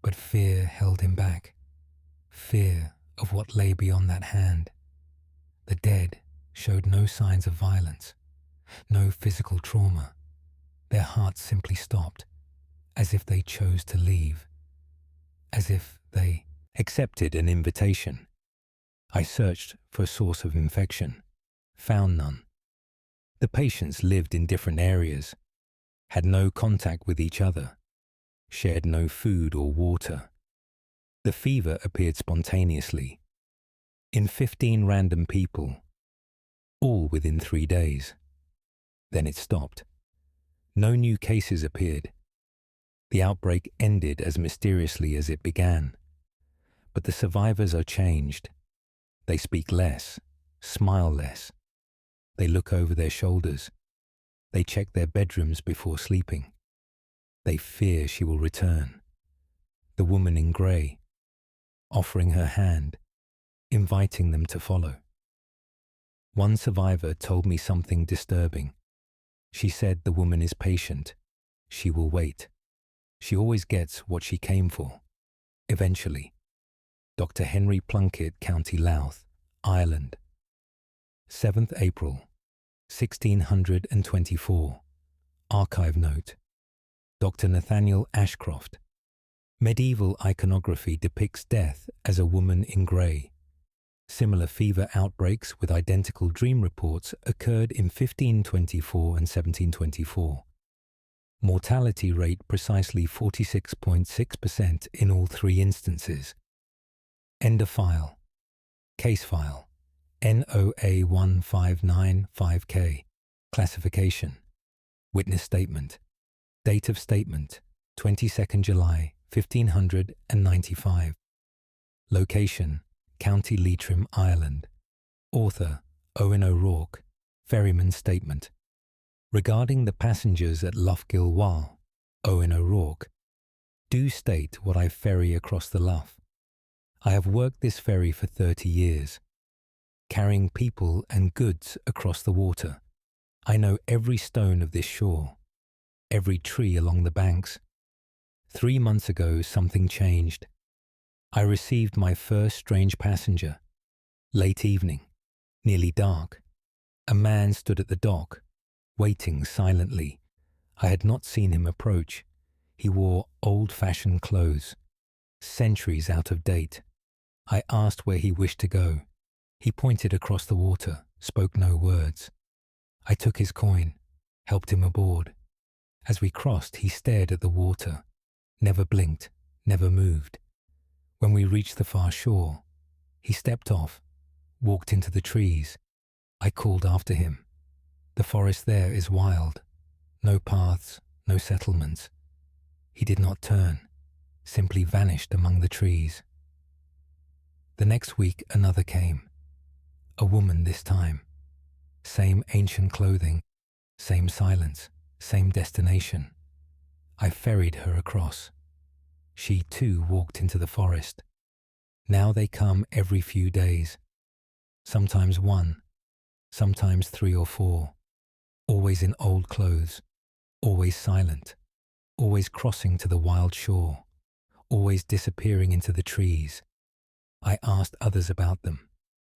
but fear held him back. Fear of what lay beyond that hand. The dead showed no signs of violence, no physical trauma. Their hearts simply stopped, as if they chose to leave, as if they accepted an invitation. I searched for a source of infection, found none. The patients lived in different areas, had no contact with each other, shared no food or water. The fever appeared spontaneously, in 15 random people, all within 3 days. Then it stopped. No new cases appeared. The outbreak ended as mysteriously as it began. But the survivors are changed. They speak less, smile less. They look over their shoulders. They check their bedrooms before sleeping. They fear she will return. The woman in grey, offering her hand, inviting them to follow. One survivor told me something disturbing. She said the woman is patient. She will wait. She always gets what she came for. Eventually. Dr. Henry Plunkett, County Louth, Ireland. 7th April, 1624. Archive note: Dr. Nathaniel Ashcroft. Medieval iconography depicts death as a woman in grey. Similar fever outbreaks with identical dream reports occurred in 1524 and 1724. Mortality rate precisely 46.6% in all 3 instances. End of file. Case file NOA 1595K. Classification: Witness statement. Date of statement: 22nd July 1595. Location: County Leitrim, Ireland. Author: Owen O'Rourke. Ferryman's statement. Regarding the passengers at Lough Gilwal, Owen O'Rourke, do state what I ferry across the Lough. I have worked this ferry for 30 years, carrying people and goods across the water. I know every stone of this shore, every tree along the banks. 3 months ago, something changed. I received my first strange passenger. Late evening, nearly dark. A man stood at the dock, waiting silently. I had not seen him approach. He wore old-fashioned clothes, centuries out of date. I asked where he wished to go. He pointed across the water, spoke no words. I took his coin, helped him aboard. As we crossed, he stared at the water, never blinked, never moved. When we reached the far shore, he stepped off, walked into the trees. I called after him. The forest there is wild, no paths, no settlements. He did not turn, simply vanished among the trees. The next week another came, a woman this time. Same ancient clothing, same silence, same destination. I ferried her across. She too walked into the forest. Now they come every few days, sometimes one, sometimes 3 or 4, always in old clothes, always silent, always crossing to the wild shore, always disappearing into the trees. I asked others about them.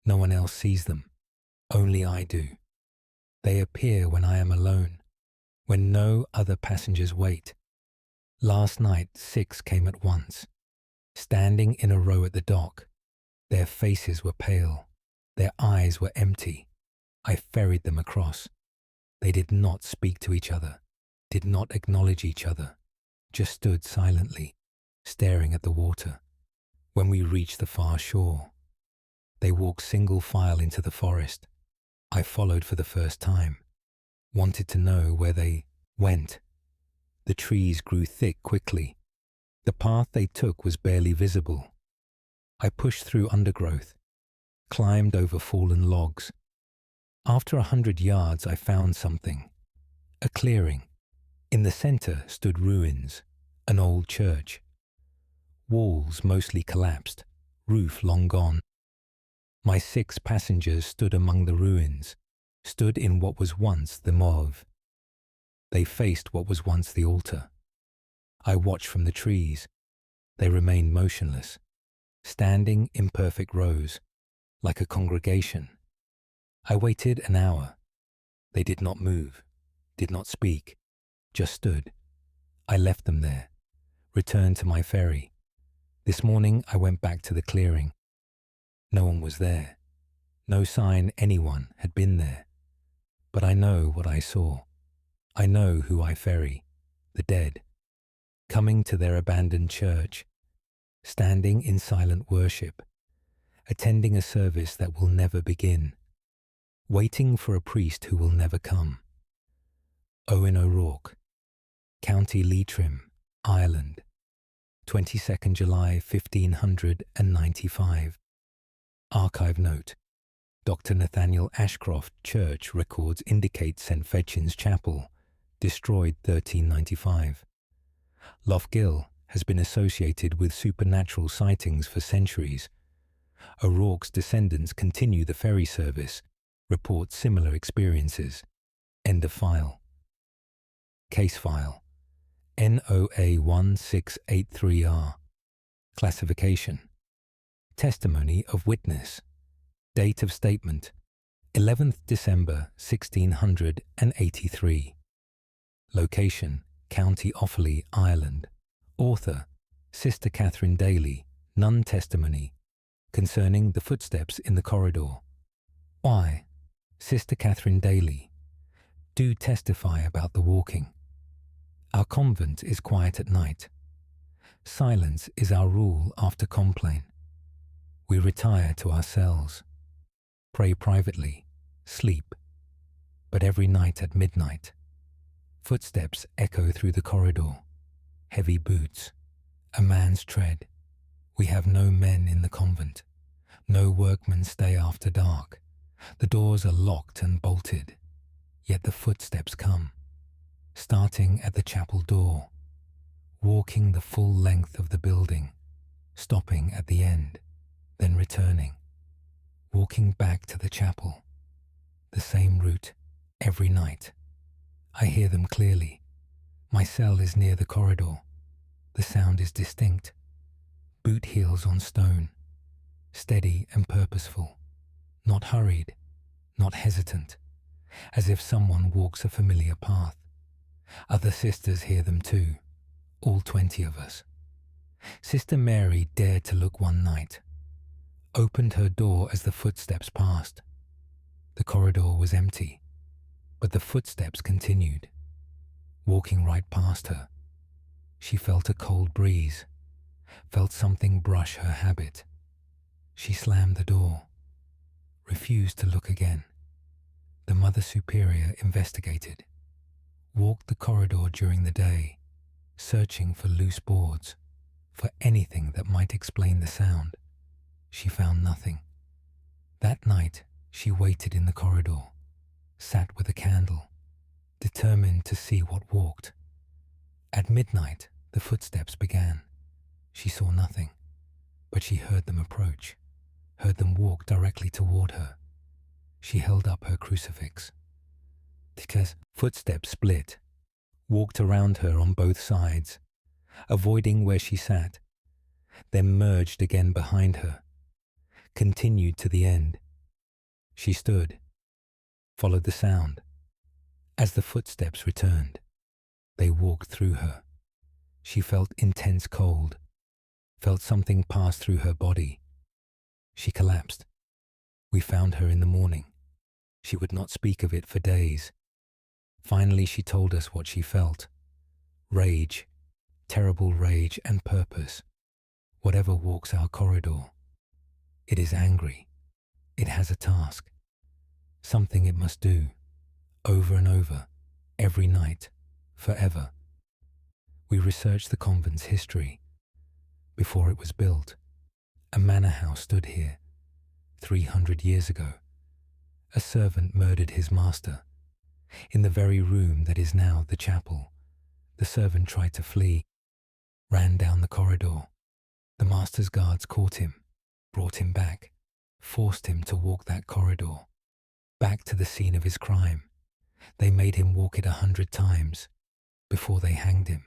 No one else sees them. Only I do. They appear when I am alone, when no other passengers wait. Last night 6 came at once, standing in a row at the dock. Their faces were pale. Their eyes were empty. I ferried them across. They did not speak to each other, did not acknowledge each other, just stood silently, staring at the water. When we reached the far shore, they walked single file into the forest. I followed for the first time, wanted to know where they went. The trees grew thick quickly. The path they took was barely visible. I pushed through undergrowth, climbed over fallen logs. After 100 yards, I found something, a clearing. In the center stood ruins, an old church. Walls mostly collapsed, roof long gone. My 6 passengers stood among the ruins, stood in what was once the mauve. They faced what was once the altar. I watched from the trees. They remained motionless, standing in perfect rows, like a congregation. I waited an hour. They did not move, did not speak, just stood. I left them there, returned to my ferry. This morning I went back to the clearing. No one was there. No sign anyone had been there. But I know what I saw. I know who I ferry, the dead, coming to their abandoned church, standing in silent worship, attending a service that will never begin, waiting for a priest who will never come. Owen O'Rourke, County Leitrim, Ireland, 22nd July 1595. Archive note: Dr. Nathaniel Ashcroft Church records indicate St. Fechin's Chapel, destroyed 1395. Lough Gill has been associated with supernatural sightings for centuries. O'Rourke's descendants continue the ferry service, report similar experiences. End of file. Case file NOA 1683R. Classification: Testimony of witness. Date of statement: 11th December 1683. Location: County Offaly, Ireland. Author: Sister Catherine Daly. Nun testimony concerning the footsteps in the corridor. Why? Sister Catherine Daly. Do testify about the walking. Our convent is quiet at night. Silence is our rule after complaint. We retire to our cells, pray privately, sleep. But every night at midnight, footsteps echo through the corridor, heavy boots, a man's tread. We have no men in the convent. No workmen stay after dark. The doors are locked and bolted. Yet the footsteps come, starting at the chapel door, walking the full length of the building, stopping at the end, then returning, walking back to the chapel, the same route every night. I hear them clearly. My cell is near the corridor. The sound is distinct. Boot heels on stone, steady and purposeful, not hurried, not hesitant, as if someone walks a familiar path. Other sisters hear them too, all 20 of us. Sister Mary dared to look one night, opened her door as the footsteps passed. The corridor was empty, but the footsteps continued, walking right past her. She felt a cold breeze, felt something brush her habit. She slammed the door, refused to look again. The Mother Superior investigated, walked the corridor during the day, searching for loose boards, for anything that might explain the sound. She found nothing. That night, she waited in the corridor, sat with a candle, determined to see what walked. At midnight, the footsteps began. She saw nothing, but she heard them approach, heard them walk directly toward her. She held up her crucifix. Because footsteps split, walked around her on both sides, avoiding where she sat, then merged again behind her, continued to the end. She stood, followed the sound. As the footsteps returned, they walked through her. She felt intense cold, felt something pass through her body. She collapsed. We found her in the morning. She would not speak of it for days. Finally, she told us what she felt. Rage, terrible rage and purpose. Whatever walks our corridor. It is angry. It has a task. Something it must do, over and over, every night, forever. We researched the convent's history. Before it was built, a manor house stood here, 300 years ago. A servant murdered his master. In the very room that is now the chapel, the servant tried to flee, ran down the corridor. The master's guards caught him, brought him back, forced him to walk that corridor, back to the scene of his crime. They made him walk it 100 times before they hanged him.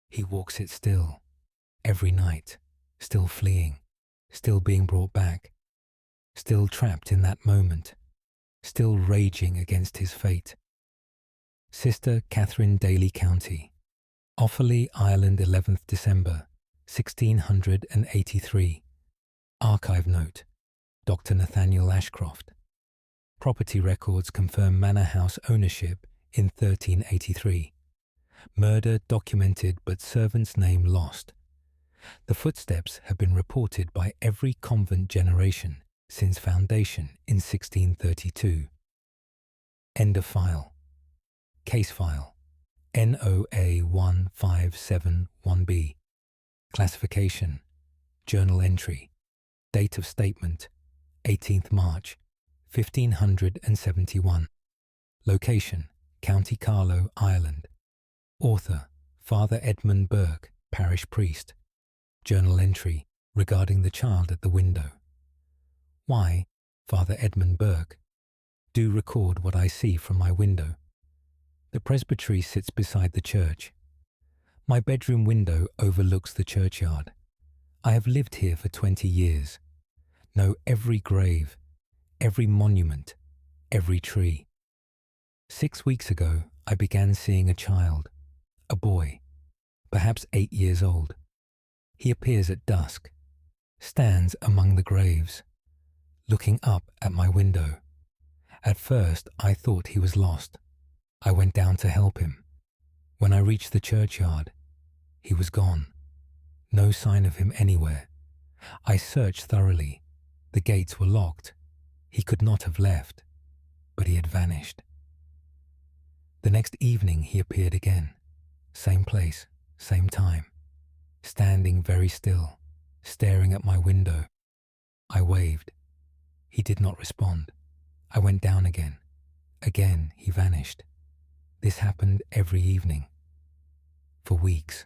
He walks it still, every night, still fleeing, still being brought back, still trapped in that moment, still raging against his fate. Sister Catherine Daly County, Offaly, Ireland, 11th December, 1683. Archive note, Dr. Nathaniel Ashcroft. Property records confirm manor house ownership in 1383. Murder documented but servant's name lost. The footsteps have been reported by every convent generation since foundation in 1632. End of file. Case file NOA 1571B. Classification Journal entry. Date of statement 18th March 1571. Location County Carlow, Ireland. Author Father Edmund Burke, parish priest. Journal entry regarding the child at the window. Why, Father Edmund Burke, do record what I see from my window. The presbytery sits beside the church. My bedroom window overlooks the churchyard. I have lived here for 20 years. Know every grave, every monument, every tree. 6 weeks ago, I began seeing a child, a boy, perhaps 8 years old. He appears at dusk, stands among the graves, looking up at my window. At first, I thought he was lost. I went down to help him. When I reached the churchyard, he was gone. No sign of him anywhere. I searched thoroughly. The gates were locked. He could not have left, but he had vanished. The next evening he appeared again. Same place, same time. Standing very still, staring at my window. I waved. He did not respond. I went down again. Again, he vanished. This happened every evening. For weeks,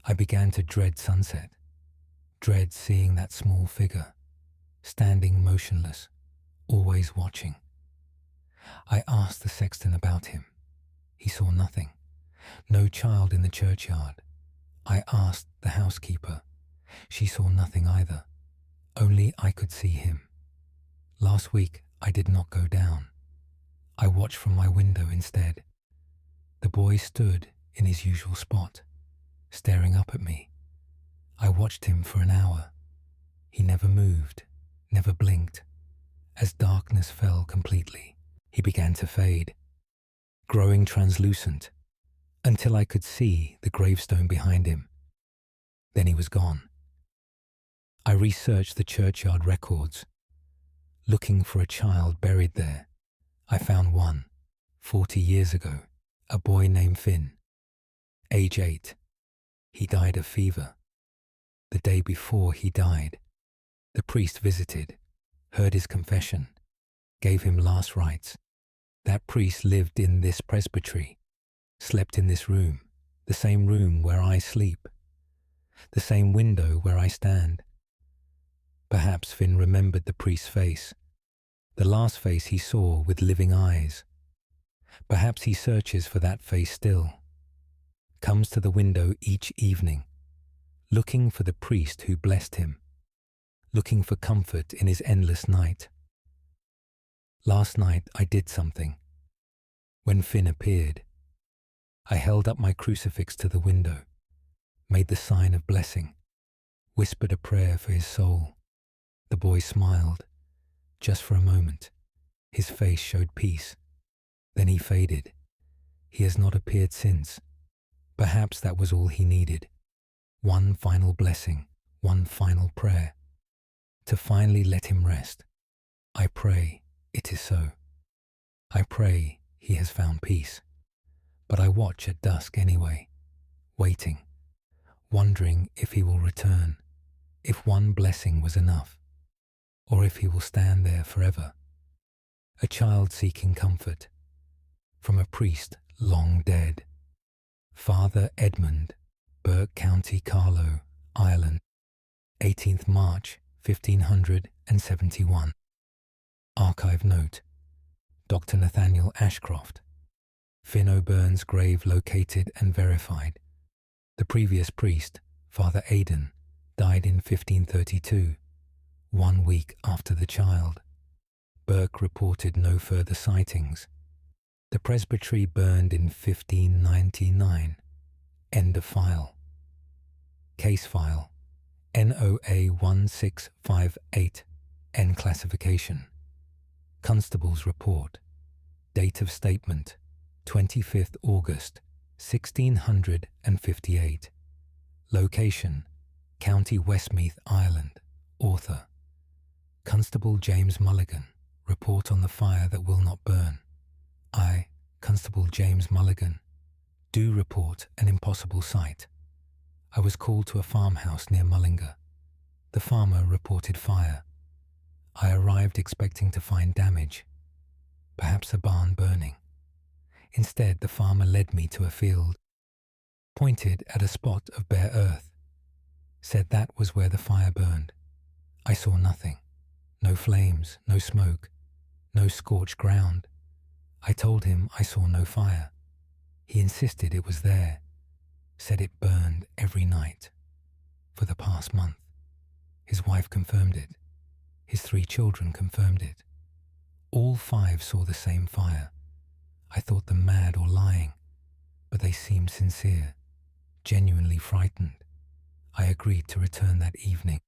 I began to dread sunset, dread seeing that small figure, standing motionless, always watching. I asked the sexton about him. He saw nothing. No child in the churchyard. I asked the housekeeper. She saw nothing either. Only I could see him. Last week, I did not go down. I watched from my window instead. The boy stood in his usual spot, staring up at me. I watched him for an hour. He never moved, never blinked. As darkness fell completely, he began to fade, growing translucent, until I could see the gravestone behind him. Then he was gone. I researched the churchyard records, looking for a child buried there. I found one, 40 years ago, a boy named Finn, age 8. He died of fever. The day before he died, the priest visited, heard his confession, gave him last rites. That priest lived in this presbytery, slept in this room, the same room where I sleep, the same window where I stand. Perhaps Finn remembered the priest's face, the last face he saw with living eyes. Perhaps he searches for that face still, comes to the window each evening, looking for the priest who blessed him, looking for comfort in his endless night. Last night I did something. When Finn appeared, I held up my crucifix to the window, made the sign of blessing, whispered a prayer for his soul. The boy smiled, just for a moment. His face showed peace. Then he faded. He has not appeared since. Perhaps that was all he needed. One final blessing, one final prayer, to finally let him rest. I pray it is so. I pray he has found peace. But I watch at dusk anyway, waiting, wondering if he will return, if one blessing was enough, or if he will stand there forever. A child seeking comfort from a priest long dead. Father Edmund, Burke County, Carlow, Ireland, 18th March, 1571. Archive note: Dr. Nathaniel Ashcroft. Finn O'Byrne's grave located and verified. The previous priest, Father Aidan, died in 1532, 1 week after the child. Burke reported no further sightings. The presbytery burned in 1599. End of file. Case file NOA 1658. N classification. Constable's report. Date of statement 25th August 1658. Location County Westmeath, Ireland. Author Constable James Mulligan. Report on the fire that will not burn. I, Constable James Mulligan, do report an impossible sight. I was called to a farmhouse near Mullingar. The farmer reported fire. I arrived expecting to find damage, perhaps a barn burning. Instead, the farmer led me to a field, pointed at a spot of bare earth, said that was where the fire burned. I saw nothing, no flames, no smoke, no scorched ground. I told him I saw no fire. He insisted it was there, said it burned every night for the past month. His wife confirmed it. His 3 children confirmed it. All 5 saw the same fire. I thought them mad or lying, but they seemed sincere, genuinely frightened. I agreed to return that evening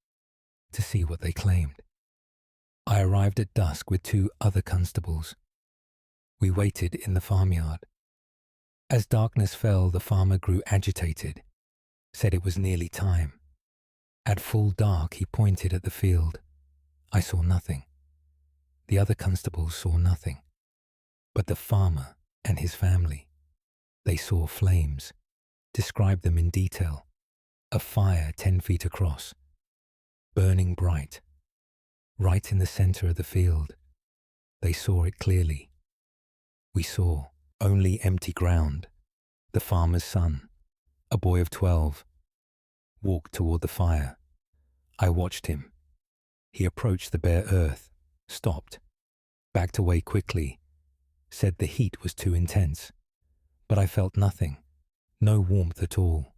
to see what they claimed. I arrived at dusk with 2 other constables. We waited in the farmyard. As darkness fell, the farmer grew agitated, said it was nearly time. At full dark, he pointed at the field. I saw nothing. The other constables saw nothing. But the farmer and his family, they saw flames, described them in detail. A fire 10 feet across, burning bright, right in the center of the field. They saw it clearly. We saw only empty ground. The farmer's son, a boy of 12, walked toward the fire. I watched him. He approached the bare earth, stopped, backed away quickly, said the heat was too intense. But I felt nothing, no warmth at all.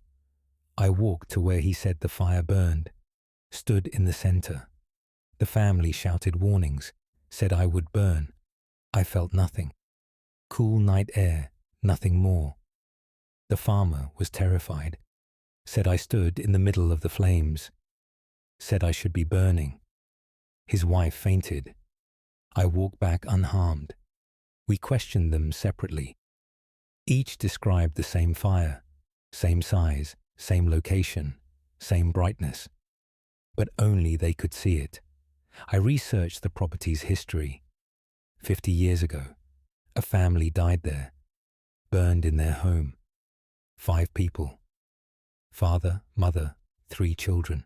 I walked to where he said the fire burned, stood in the center. The family shouted warnings, said I would burn. I felt nothing. Cool night air, nothing more. The farmer was terrified, said I stood in the middle of the flames, said I should be burning. His wife fainted. I walked back unharmed. We questioned them separately. Each described the same fire, same size, same location, same brightness. But only they could see it. I researched the property's history. 50 years ago, a family died there, burned in their home. 5 people. Father, mother, 3 children.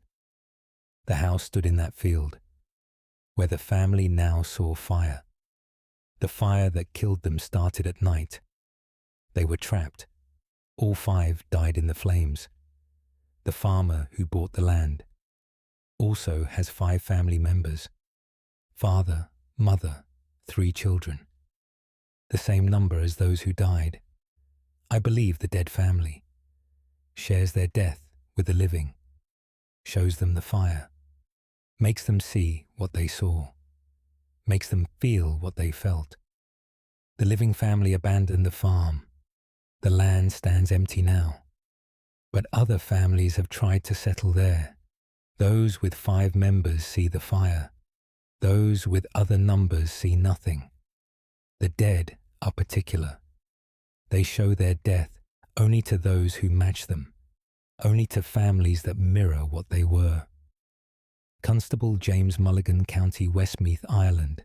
The house stood in that field, where the family now saw fire. The fire that killed them started at night. They were trapped. All 5 died in the flames. The farmer who bought the land also has 5 family members. Father, mother, 3 children. The same number as those who died. I believe the dead family shares their death with the living, shows them the fire, makes them see what they saw, makes them feel what they felt. The living family abandoned the farm. The land stands empty now. But other families have tried to settle there. Those with 5 members see the fire. Those with other numbers see nothing. The dead are particular. They show their death only to those who match them, only to families that mirror what they were. Constable James Mulligan, County Westmeath, Ireland,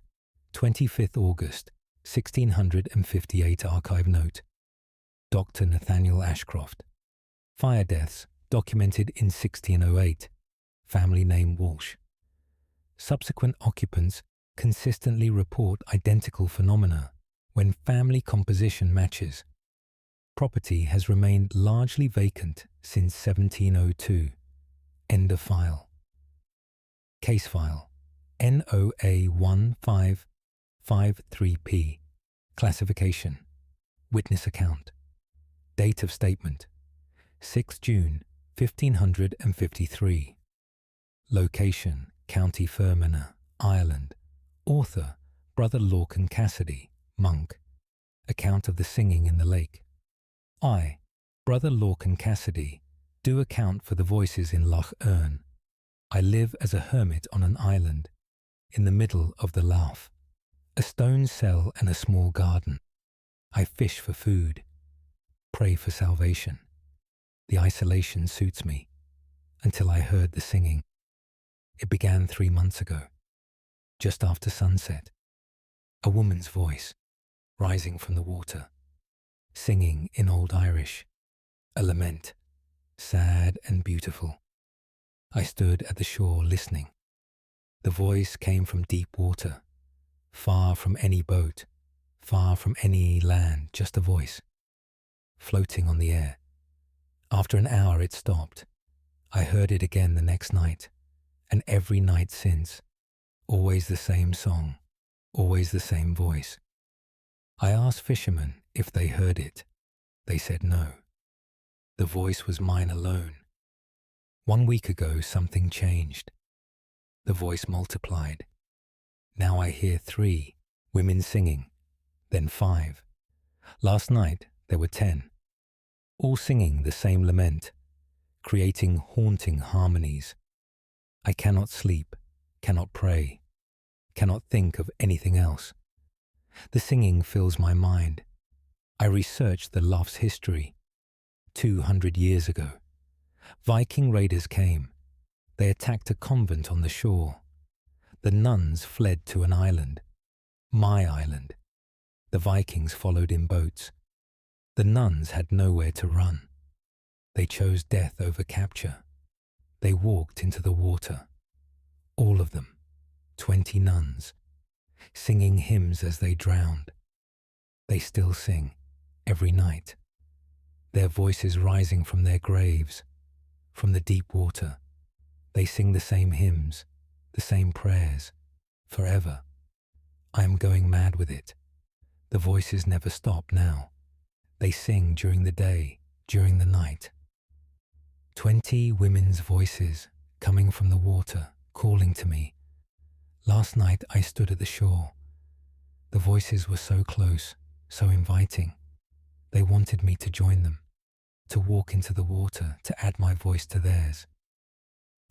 25th August, 1658 archive note. Dr. Nathaniel Ashcroft. Fire deaths documented in 1608. Family name Walsh. Subsequent occupants consistently report identical phenomena when family composition matches. Property has remained largely vacant since 1702. End of file. Case file NOA 1553P. Classification. Witness account. Date of statement 6 June 1553. Location County Fermanagh, Ireland. Author Brother Lorcan Cassidy, monk. Account of the singing in the lake. I, Brother Lorcan Cassidy, do account for the voices in Lough Erne. I live as a hermit on an island, in the middle of the Lough. A stone cell and a small garden. I fish for food. Pray for salvation. The isolation suits me, until I heard the singing. It began 3 months ago, just after sunset. A woman's voice, rising from the water, singing in Old Irish, a lament, sad and beautiful. I stood at the shore listening. The voice came from deep water, far from any boat, far from any land, just a voice, floating on the air. After an hour it stopped. I heard it again the next night, and every night since. Always the same song, always the same voice. I asked fishermen if they heard it. They said no. The voice was mine alone. 1 week ago something changed. The voice multiplied. Now I hear 3 women singing, then 5. Last night there were 10. All singing the same lament, creating haunting harmonies. I cannot sleep, cannot pray, cannot think of anything else. The singing fills my mind. I researched the Lough's history. 200 years ago, Viking raiders came. They attacked a convent on the shore. The nuns fled to an island, my island. The Vikings followed in boats. The nuns had nowhere to run. They chose death over capture. They walked into the water. All of them, 20 nuns, singing hymns as they drowned. They still sing, every night, their voices rising from their graves, from the deep water. They sing the same hymns, the same prayers, forever. I am going mad with it. The voices never stop now. They sing during the day, during the night. 20 women's voices coming from the water, calling to me. Last night I stood at the shore. The voices were so close, so inviting. They wanted me to join them, to walk into the water, to add my voice to theirs.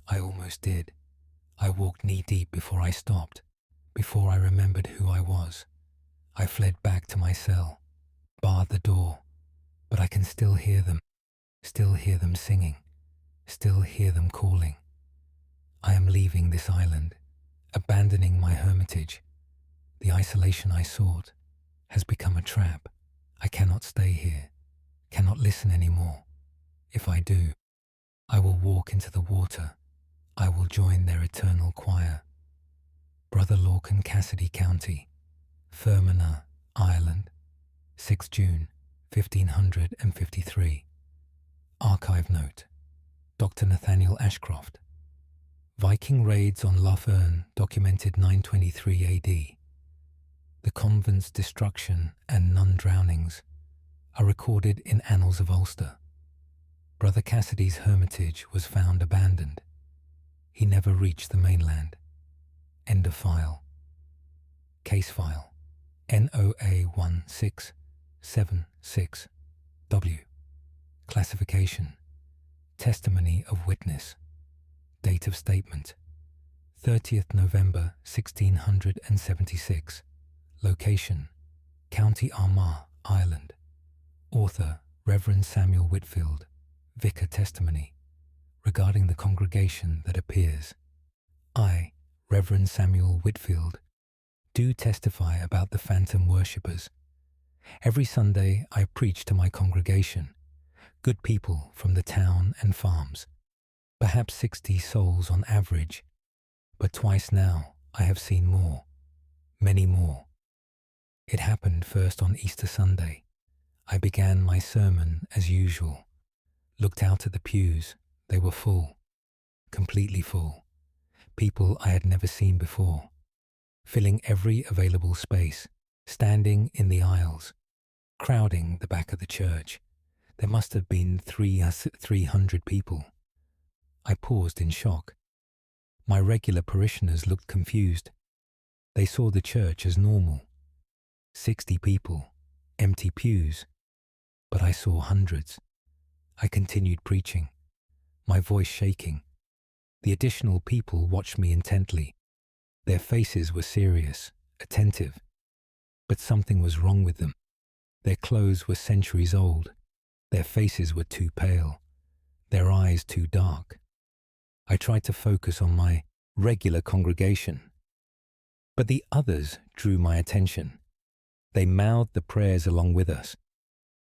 I almost did. I walked knee-deep before I stopped, before I remembered who I was. I fled back to my cell, barred the door, but I can still hear them singing, still hear them calling. I am leaving this island, abandoning my hermitage. The isolation I sought has become a trap. I cannot stay here, cannot listen anymore. If I do, I will walk into the water. I will join their eternal choir. Brother Lorcan, Cassidy County, Fermanagh, Ireland, 6 June 1553. Archive note: Dr. Nathaniel Ashcroft. Viking raids on Lough Erne documented 923 AD. The convent's destruction and nun drownings are recorded in Annals of Ulster. Brother Cassidy's hermitage was found abandoned. He never reached the mainland. End of file. Case file NOA 1676W. Classification: Testimony of witness. Date of statement: 30th November 1676. Location: County Armagh, Ireland. Author: Reverend Samuel Whitfield. Vicar testimony regarding the congregation that appears. I, Reverend Samuel Whitfield, do testify about the phantom worshippers. Every Sunday I preach to my congregation, good people from the town and farms, perhaps 60 souls on average, but twice now I have seen more, many more. It happened first on Easter Sunday. I began my sermon as usual, looked out at the pews. They were full, completely full. People I had never seen before, filling every available space, standing in the aisles, crowding the back of the church. There must have been 300 people. I paused in shock. My regular parishioners looked confused. They saw the church as normal. 60 people, empty pews, but I saw hundreds. I continued preaching, my voice shaking. The additional people watched me intently. Their faces were serious, attentive, but something was wrong with them. Their clothes were centuries old. Their faces were too pale, their eyes too dark. I tried to focus on my regular congregation, but the others drew my attention. They mouthed the prayers along with us.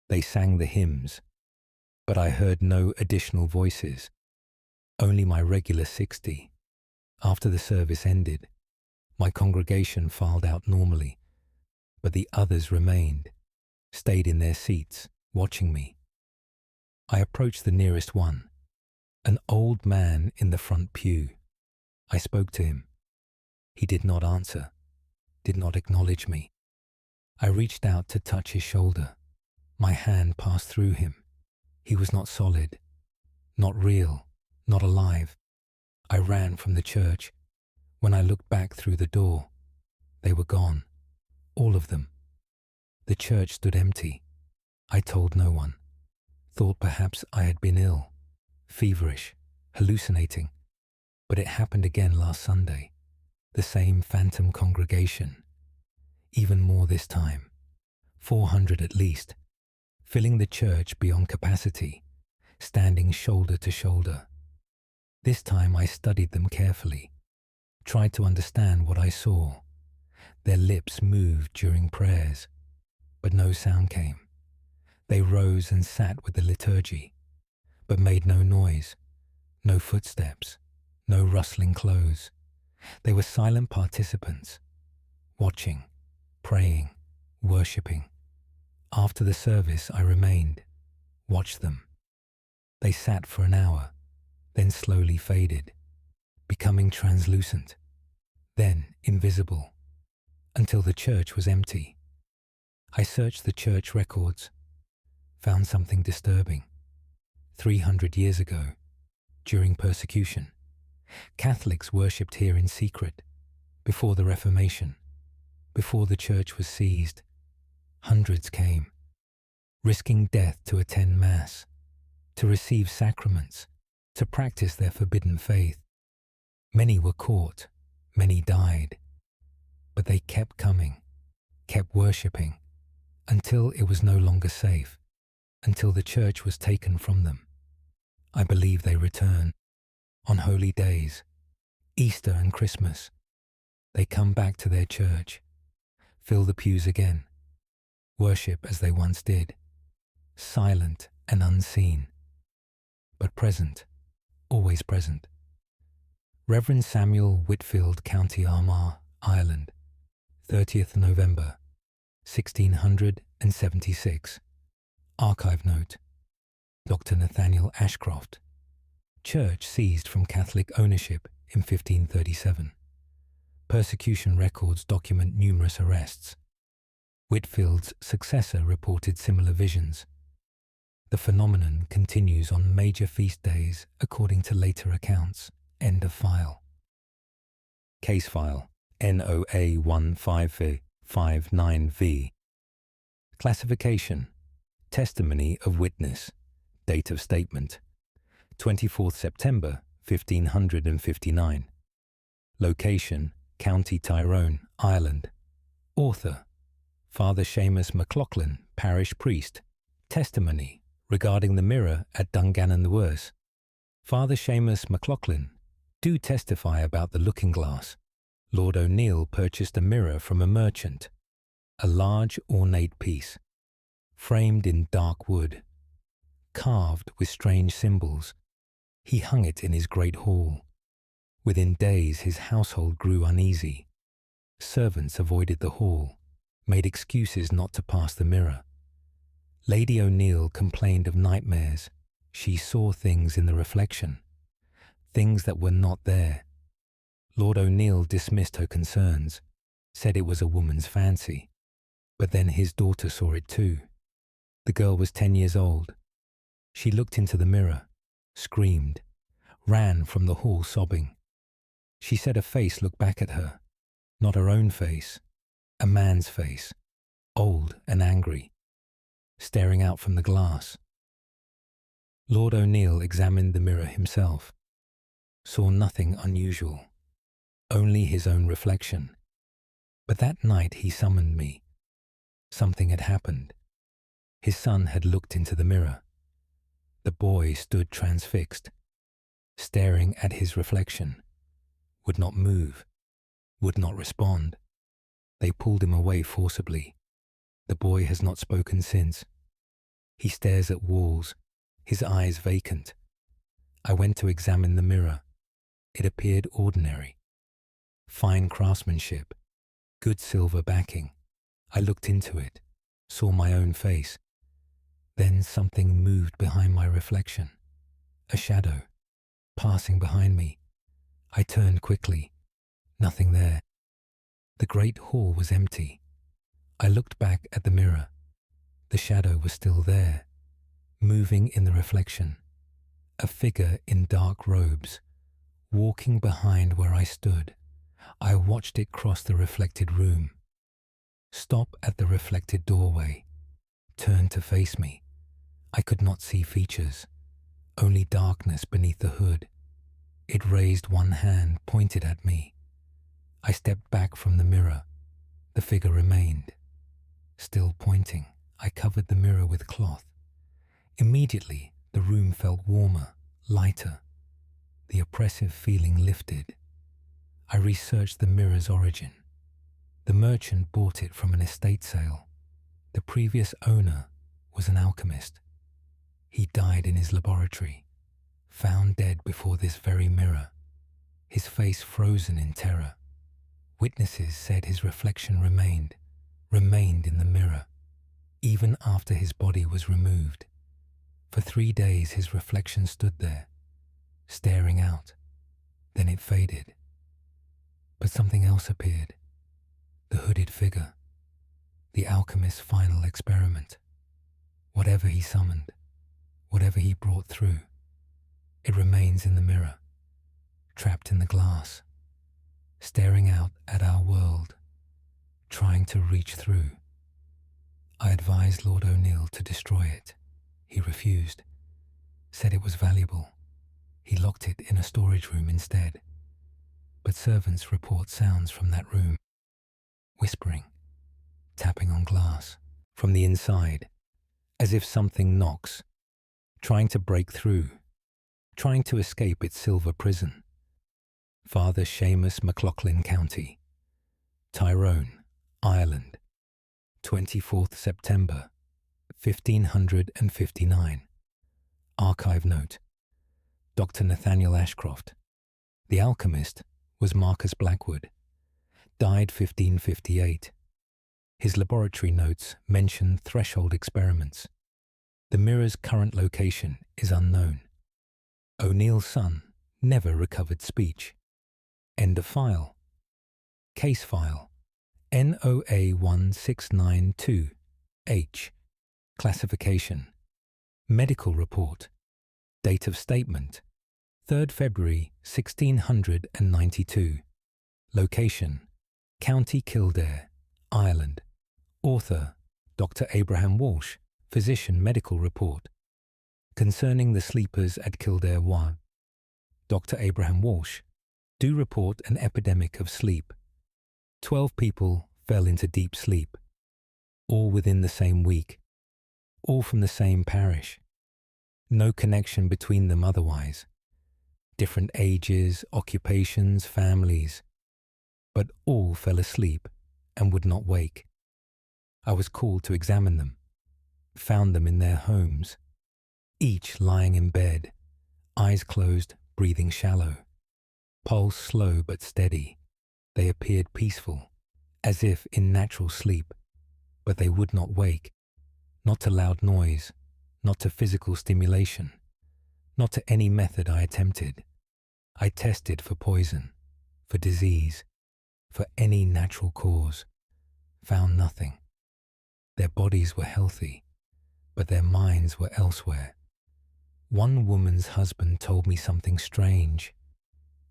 They sang the hymns, but I heard no additional voices, only my regular 60. After the service ended, my congregation filed out normally, but the others remained, stayed in their seats, watching me. I approached the nearest one, an old man in the front pew. I spoke to him. He did not answer, did not acknowledge me. I reached out to touch his shoulder. My hand passed through him. He was not solid, not real, not alive. I ran from the church. When I looked back through the door, they were gone, all of them. The church stood empty. I told no one. Thought perhaps I had been ill, feverish, hallucinating. But it happened again last Sunday. The same phantom congregation. Even more this time. 400 at least. Filling the church beyond capacity, standing shoulder to shoulder. This time I studied them carefully, tried to understand what I saw. Their lips moved during prayers, but no sound came. They rose and sat with the liturgy, but made no noise, no footsteps, no rustling clothes. They were silent participants, watching, praying, worshipping. After the service, I remained, watched them. They sat for an hour, then slowly faded, becoming translucent, then invisible, until the church was empty. I searched the church records, found something disturbing. 300 years ago, during persecution, Catholics worshipped here in secret, before the Reformation, before the church was seized. Hundreds came, risking death to attend Mass, to receive sacraments, to practice their forbidden faith. Many were caught, many died, but they kept coming, kept worshipping, until it was no longer safe, until the church was taken from them. I believe they return. On holy days, Easter and Christmas, they come back to their church, fill the pews again, worship as they once did, silent and unseen, but present, always present. Reverend Samuel Whitfield, County Armagh, Ireland, 30th November, 1676. Archive note: Dr. Nathaniel Ashcroft. Church seized from Catholic ownership in 1537. Persecution records document numerous arrests. Whitfield's successor reported similar visions. The phenomenon continues on major feast days according to later accounts. End of file. Case file NOA 15559V. Classification: Testimony of witness. Date of statement: 24th September 1559. Location: County Tyrone, Ireland. Author: Father Seamus MacLachlan, parish priest. Testimony regarding the mirror at Dungannon the Worse. Father Seamus MacLachlan, do testify about the looking glass. Lord O'Neill purchased a mirror from a merchant, a large ornate piece, framed in dark wood, carved with strange symbols. He hung it in his great hall. Within days his household grew uneasy. Servants avoided the hall, made excuses not to pass the mirror. Lady O'Neill complained of nightmares. She saw things in the reflection, things that were not there. Lord O'Neill dismissed her concerns, said it was a woman's fancy. But then his daughter saw it too. The girl was 10 years old. She looked into the mirror, screamed, ran from the hall sobbing. She said a face looked back at her, not her own face, a man's face, old and angry, staring out from the glass. Lord O'Neill examined the mirror himself, saw nothing unusual, only his own reflection. But that night he summoned me. Something had happened. His son had looked into the mirror. The boy stood transfixed, staring at his reflection, would not move, would not respond. They pulled him away forcibly. The boy has not spoken since. He stares at walls, his eyes vacant. I went to examine the mirror. It appeared ordinary. Fine craftsmanship, good silver backing. I looked into it, saw my own face. Then something moved behind my reflection, a shadow, passing behind me. I turned quickly. Nothing there. The great hall was empty. I looked back at the mirror. The shadow was still there, moving in the reflection. A figure in dark robes, walking behind where I stood. I watched it cross the reflected room, stop at the reflected doorway, turn to face me. I could not see features, only darkness beneath the hood. It raised one hand, pointed at me. I stepped back from the mirror. The figure remained, still pointing. I covered the mirror with cloth. Immediately, the room felt warmer, lighter. The oppressive feeling lifted. I researched the mirror's origin. The merchant bought it from an estate sale. The previous owner was an alchemist. He died in his laboratory, found dead before this very mirror, his face frozen in terror. Witnesses said his reflection remained in the mirror. even after his body was removed. For 3 days his reflection stood there, staring out. Then it faded. But something else appeared. The hooded figure. The alchemist's final experiment. Whatever he summoned, whatever he brought through, it remains in the mirror, trapped in the glass, staring out at our world, trying to reach through. I advised Lord O'Neill to destroy it. He refused, said it was valuable. He locked it in a storage room instead. But servants report sounds from that room, whispering, tapping on glass, from the inside, as if something knocks, trying to break through, trying to escape its silver prison. Father Seamus McLaughlin County, Tyrone, Ireland, 24th September, 1559. Archive note. Dr. Nathaniel Ashcroft. The alchemist was Marcus Blackwood, died 1558. His laboratory notes mention threshold experiments. The mirror's current location is unknown. O'Neill's son never recovered speech. End of file. Case file NOA 1692H. Classification. Medical report. Date of statement 3rd February 1692. Location County Kildare, Ireland. Author Dr. Abraham Walsh, Physician Medical Report. Concerning the sleepers at Kildare 1. Dr. Abraham Walsh, do report an epidemic of sleep. 12 people fell into deep sleep, all within the same week, all from the same parish. No connection between them otherwise. Different ages, occupations, families, but all fell asleep and would not wake. I was called to examine them, found them in their homes, each lying in bed, eyes closed, breathing shallow, pulse slow but steady. They appeared peaceful, as if in natural sleep, but they would not wake, not to loud noise, not to physical stimulation, not to any method I attempted. I tested for poison, for disease, for any natural cause, found nothing. Their bodies were healthy, but their minds were elsewhere. One woman's husband told me something strange.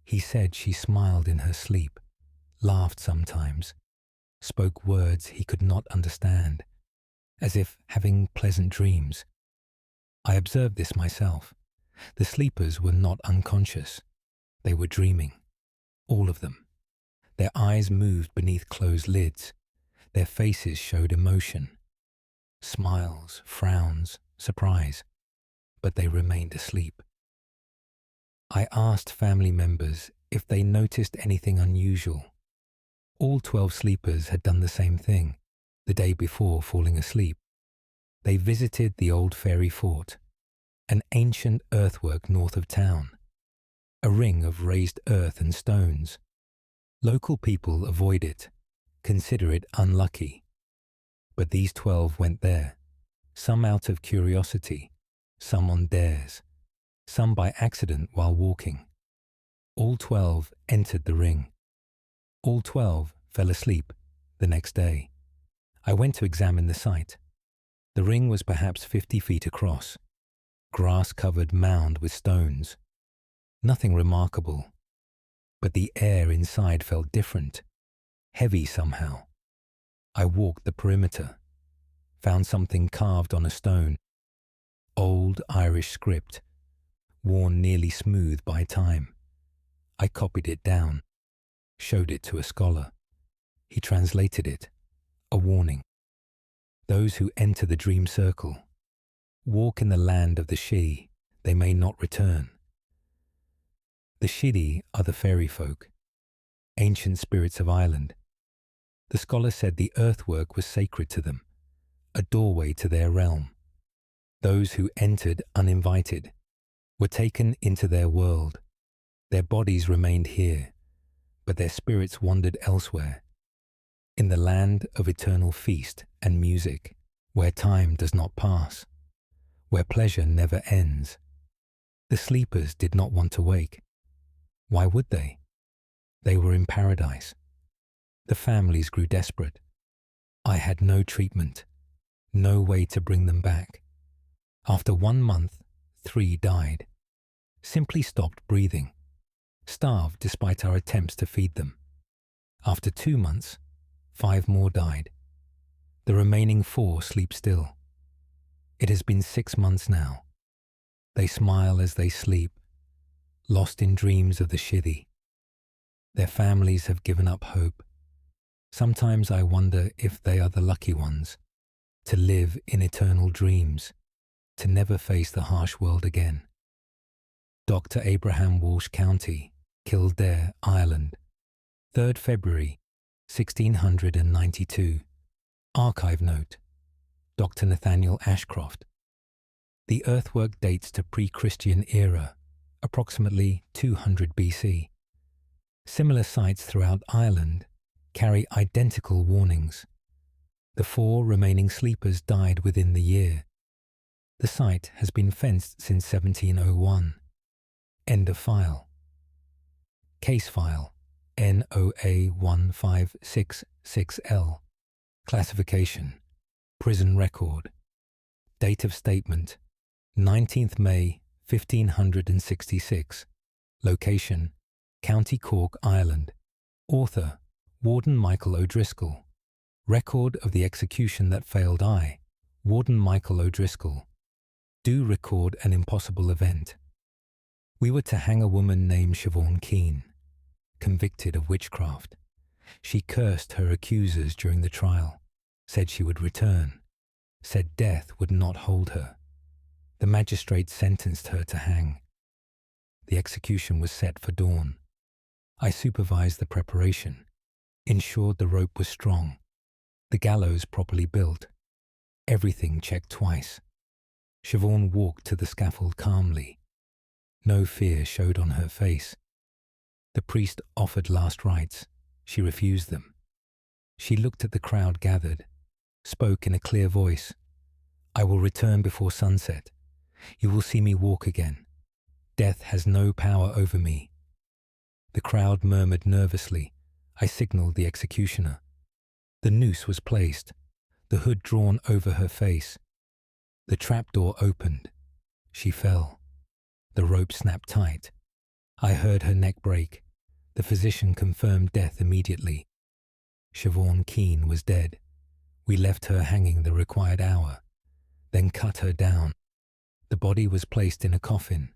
He said she smiled in her sleep, laughed sometimes, spoke words he could not understand, as if having pleasant dreams. I observed this myself. The sleepers were not unconscious. They were dreaming, all of them. Their eyes moved beneath closed lids. Their faces showed emotion, smiles, frowns, surprise, but they remained asleep. I asked family members if they noticed anything unusual. All 12 sleepers had done the same thing the day before falling asleep. They visited the old fairy fort, an ancient earthwork north of town, a ring of raised earth and stones. Local people avoid it, consider it unlucky. But these 12 went there, some out of curiosity, some on dares, some by accident while walking. All 12 entered the ring. All 12 fell asleep the next day. I went to examine the site. The ring was perhaps 50 feet across, grass-covered mound with stones. Nothing remarkable, but the air inside felt different, heavy somehow. I walked the perimeter, found something carved on a stone, old Irish script, worn nearly smooth by time. I copied it down, showed it to a scholar. He translated it, a warning. Those who enter the dream circle walk in the land of the Sidhe, they may not return. The Sidhe are the fairy folk, ancient spirits of Ireland. The scholar said the earthwork was sacred to them, a doorway to their realm. Those who entered uninvited were taken into their world. Their bodies remained here, but their spirits wandered elsewhere, in the land of eternal feast and music. where time does not pass, where pleasure never ends. The sleepers did not want to wake. Why would they? They were in paradise. The families grew desperate. I had no treatment, no way to bring them back. After 1 month, 3 died. Simply stopped breathing, starved despite our attempts to feed them. After 2 months, 5 more died. The remaining 4 sleep still. It has been 6 months now. They smile as they sleep, lost in dreams of the Shidhi. Their families have given up hope. Sometimes I wonder if they are the lucky ones, to live in eternal dreams, to never face the harsh world again. Dr. Abraham Walsh County, Kildare, Ireland, 3rd February, 1692. Archive note, Dr. Nathaniel Ashcroft. The earthwork dates to pre-Christian era, approximately 200 BC. Similar sites throughout Ireland carry identical warnings. The 4 remaining sleepers died within the year. The site has been fenced since 1701. End of file. Case file NOA 1566L. Classification Prison record. Date of statement 19th May 1566. Location County Cork, Ireland. Author Warden Michael O'Driscoll. Record of the execution that failed I. Warden Michael O'Driscoll. Do record an impossible event. We were to hang a woman named Siobhan Keane, convicted of witchcraft. She cursed her accusers during the trial, said she would return, said death would not hold her. The magistrate sentenced her to hang. The execution was set for dawn. I supervised the preparation, ensured the rope was strong, the gallows properly built, everything checked twice. Siobhan walked to the scaffold calmly. No fear showed on her face. The priest offered last rites. She refused them. She looked at the crowd gathered, spoke in a clear voice. I will return before sunset. You will see me walk again. Death has no power over me. The crowd murmured nervously. I signaled the executioner. The noose was placed, the hood drawn over her face. The trapdoor opened. She fell. The rope snapped tight. I heard her neck break. The physician confirmed death immediately. Siobhan Keane was dead. We left her hanging the required hour, then cut her down. The body was placed in a coffin,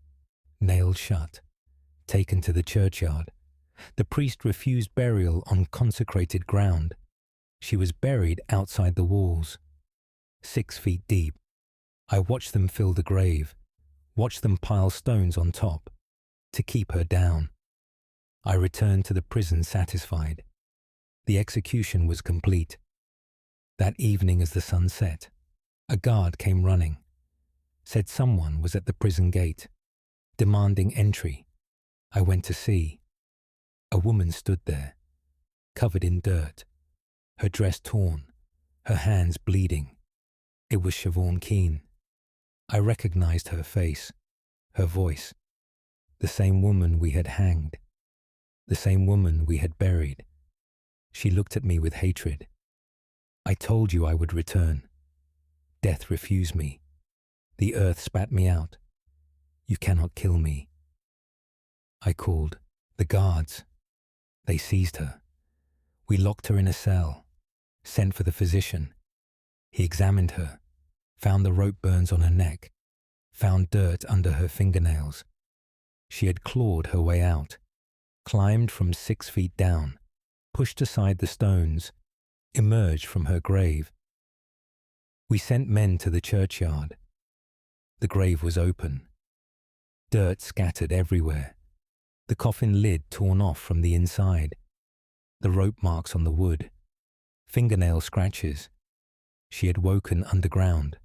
nailed shut, taken to the churchyard. The priest refused burial on consecrated ground. She was buried outside the walls, 6 feet deep. I watched them fill the grave, watched them pile stones on top, to keep her down. I returned to the prison satisfied. The execution was complete. That evening as the sun set, a guard came running, said someone was at the prison gate, demanding entry. I went to see. A woman stood there, covered in dirt, her dress torn, her hands bleeding. It was Siobhan Keane. I recognized her face, her voice, the same woman we had hanged, the same woman we had buried. She looked at me with hatred. I told you I would return. Death refused me. The earth spat me out. You cannot kill me. I called. The guards. They seized her. We locked her in a cell, sent for the physician. He examined her, found the rope burns on her neck, found dirt under her fingernails. She had clawed her way out, climbed from 6 feet down, pushed aside the stones, emerged from her grave. We sent men to the churchyard. The grave was open. Dirt scattered everywhere. The coffin lid torn off from the inside. The rope marks on the wood. Fingernail scratches. She had woken underground,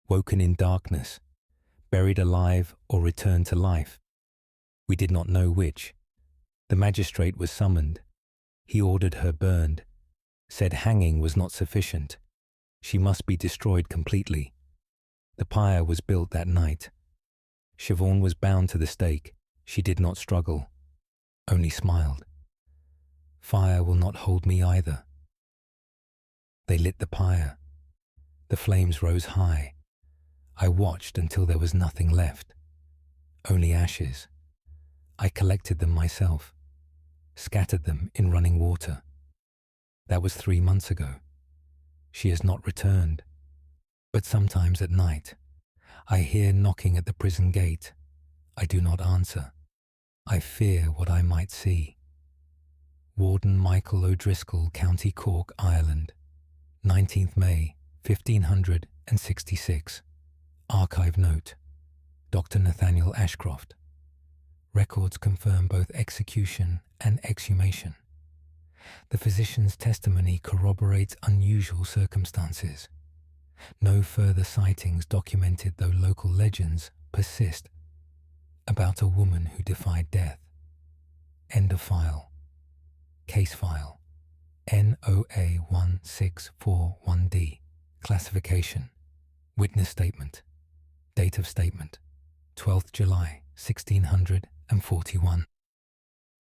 woken in darkness, buried alive or returned to life. We did not know which. The magistrate was summoned. He ordered her burned, said hanging was not sufficient. She must be destroyed completely. The pyre was built that night. Siobhan was bound to the stake. She did not struggle, only smiled. Fire will not hold me either. They lit the pyre. The flames rose high. I watched until there was nothing left, only ashes. I collected them myself, scattered them in running water. That was 3 months ago. She has not returned. But sometimes at night, I hear knocking at the prison gate. I do not answer. I fear what I might see. Warden Michael O'Driscoll, County Cork, Ireland, 19th May, 1566. Archive note. Dr. Nathaniel Ashcroft. Records confirm both execution and exhumation. The physician's testimony corroborates unusual circumstances. No further sightings documented, though local legends persist about a woman who defied death. End of file. Case file. NOA 1641D. Classification. Witness statement. Date of statement. 12th July 1641.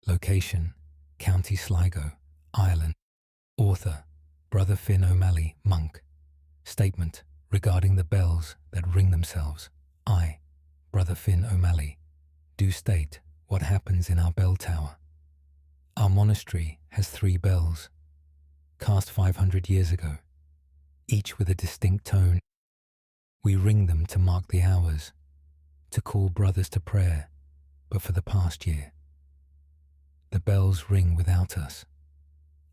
Location. County Sligo, Ireland. Author. Brother Finn O'Malley, monk. Statement regarding the bells that ring themselves. I, Brother Finn O'Malley, do state what happens in our bell tower. Our monastery has 3 bells, cast 500 years ago, each with a distinct tone. We ring them to mark the hours, to call brothers to prayer, but for the past year, the bells ring without us,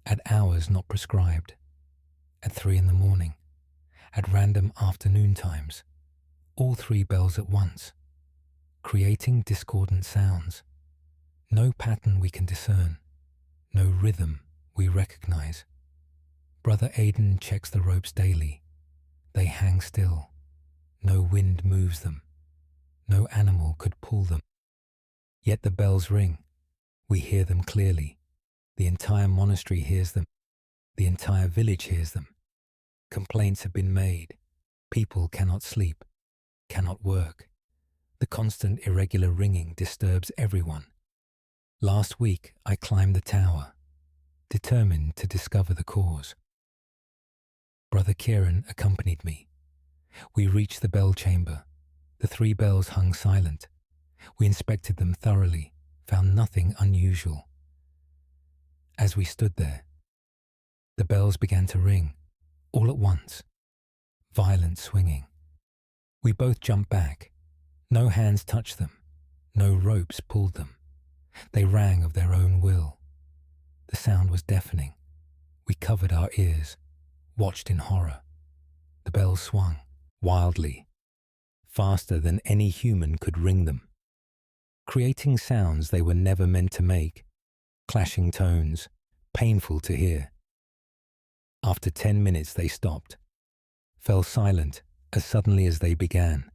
at hours not prescribed, at 3 in the morning, at random afternoon times, all 3 bells at once, creating discordant sounds. No pattern we can discern, no rhythm we recognize. Brother Aidan checks the ropes daily. They hang still. No wind moves them. No animal could pull them. Yet the bells ring. We hear them clearly. The entire monastery hears them. The entire village hears them. Complaints have been made. People cannot sleep, cannot work. The constant irregular ringing disturbs everyone. Last week I climbed the tower, determined to discover the cause. Brother Kieran accompanied me. We reached the bell chamber. The 3 bells hung silent. We inspected them thoroughly, found nothing unusual. As we stood there, the bells began to ring, all at once, violent swinging. We both jumped back. No hands touched them. No ropes pulled them. They rang of their own will. The sound was deafening. We covered our ears, watched in horror. The bells swung, wildly, faster than any human could ring them, creating sounds they were never meant to make, clashing tones, painful to hear. After 10 minutes they stopped, fell silent as suddenly as they began.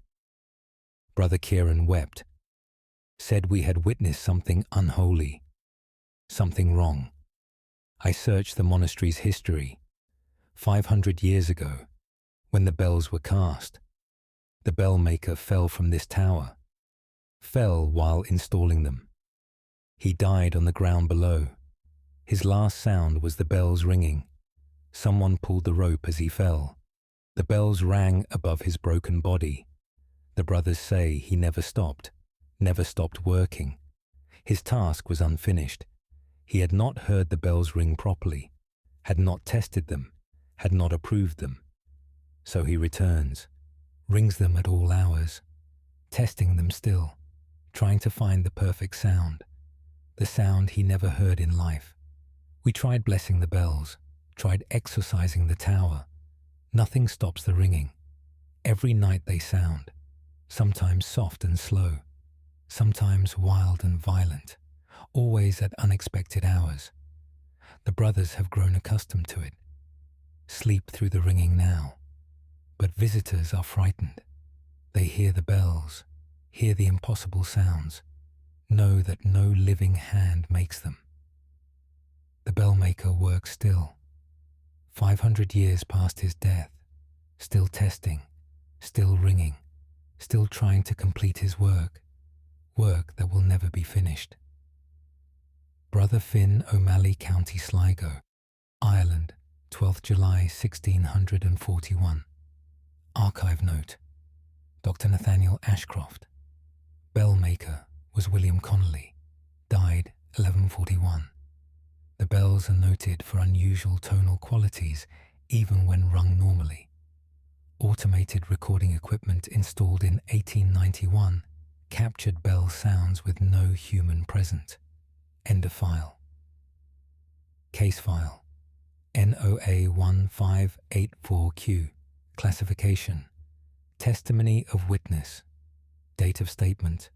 Brother Kieran wept, said we had witnessed something unholy, something wrong. I searched the monastery's history. 500 years ago, when the bells were cast, the bell maker fell from this tower, fell while installing them. He died on the ground below. His last sound was the bells ringing. Someone pulled the rope as he fell. The bells rang above his broken body. The brothers say he never stopped working. His task was unfinished. He had not heard the bells ring properly, had not tested them, had not approved them. So he returns, rings them at all hours, testing them still, trying to find the perfect sound, the sound he never heard in life. We tried blessing the bells, tried exorcising the tower. Nothing stops the ringing. Every night they sound, sometimes soft and slow, sometimes wild and violent, always at unexpected hours. The brothers have grown accustomed to it, sleep through the ringing now. But visitors are frightened. They hear the bells, hear the impossible sounds, know that no living hand makes them. The bell maker works still. 500 years past his death, still testing, still ringing, still trying to complete his work that will never be finished. Brother Finn O'Malley, County Sligo, Ireland, 12th July 1641. Archive note: Dr. Nathaniel Ashcroft. Bellmaker was William Connolly, died 1141. The bells are noted for unusual tonal qualities even when rung normally. Automated recording equipment installed in 1891 captured bell sounds with no human present. End of file. Case file NOA 1584Q. Classification: Testimony of witness. Date of statement: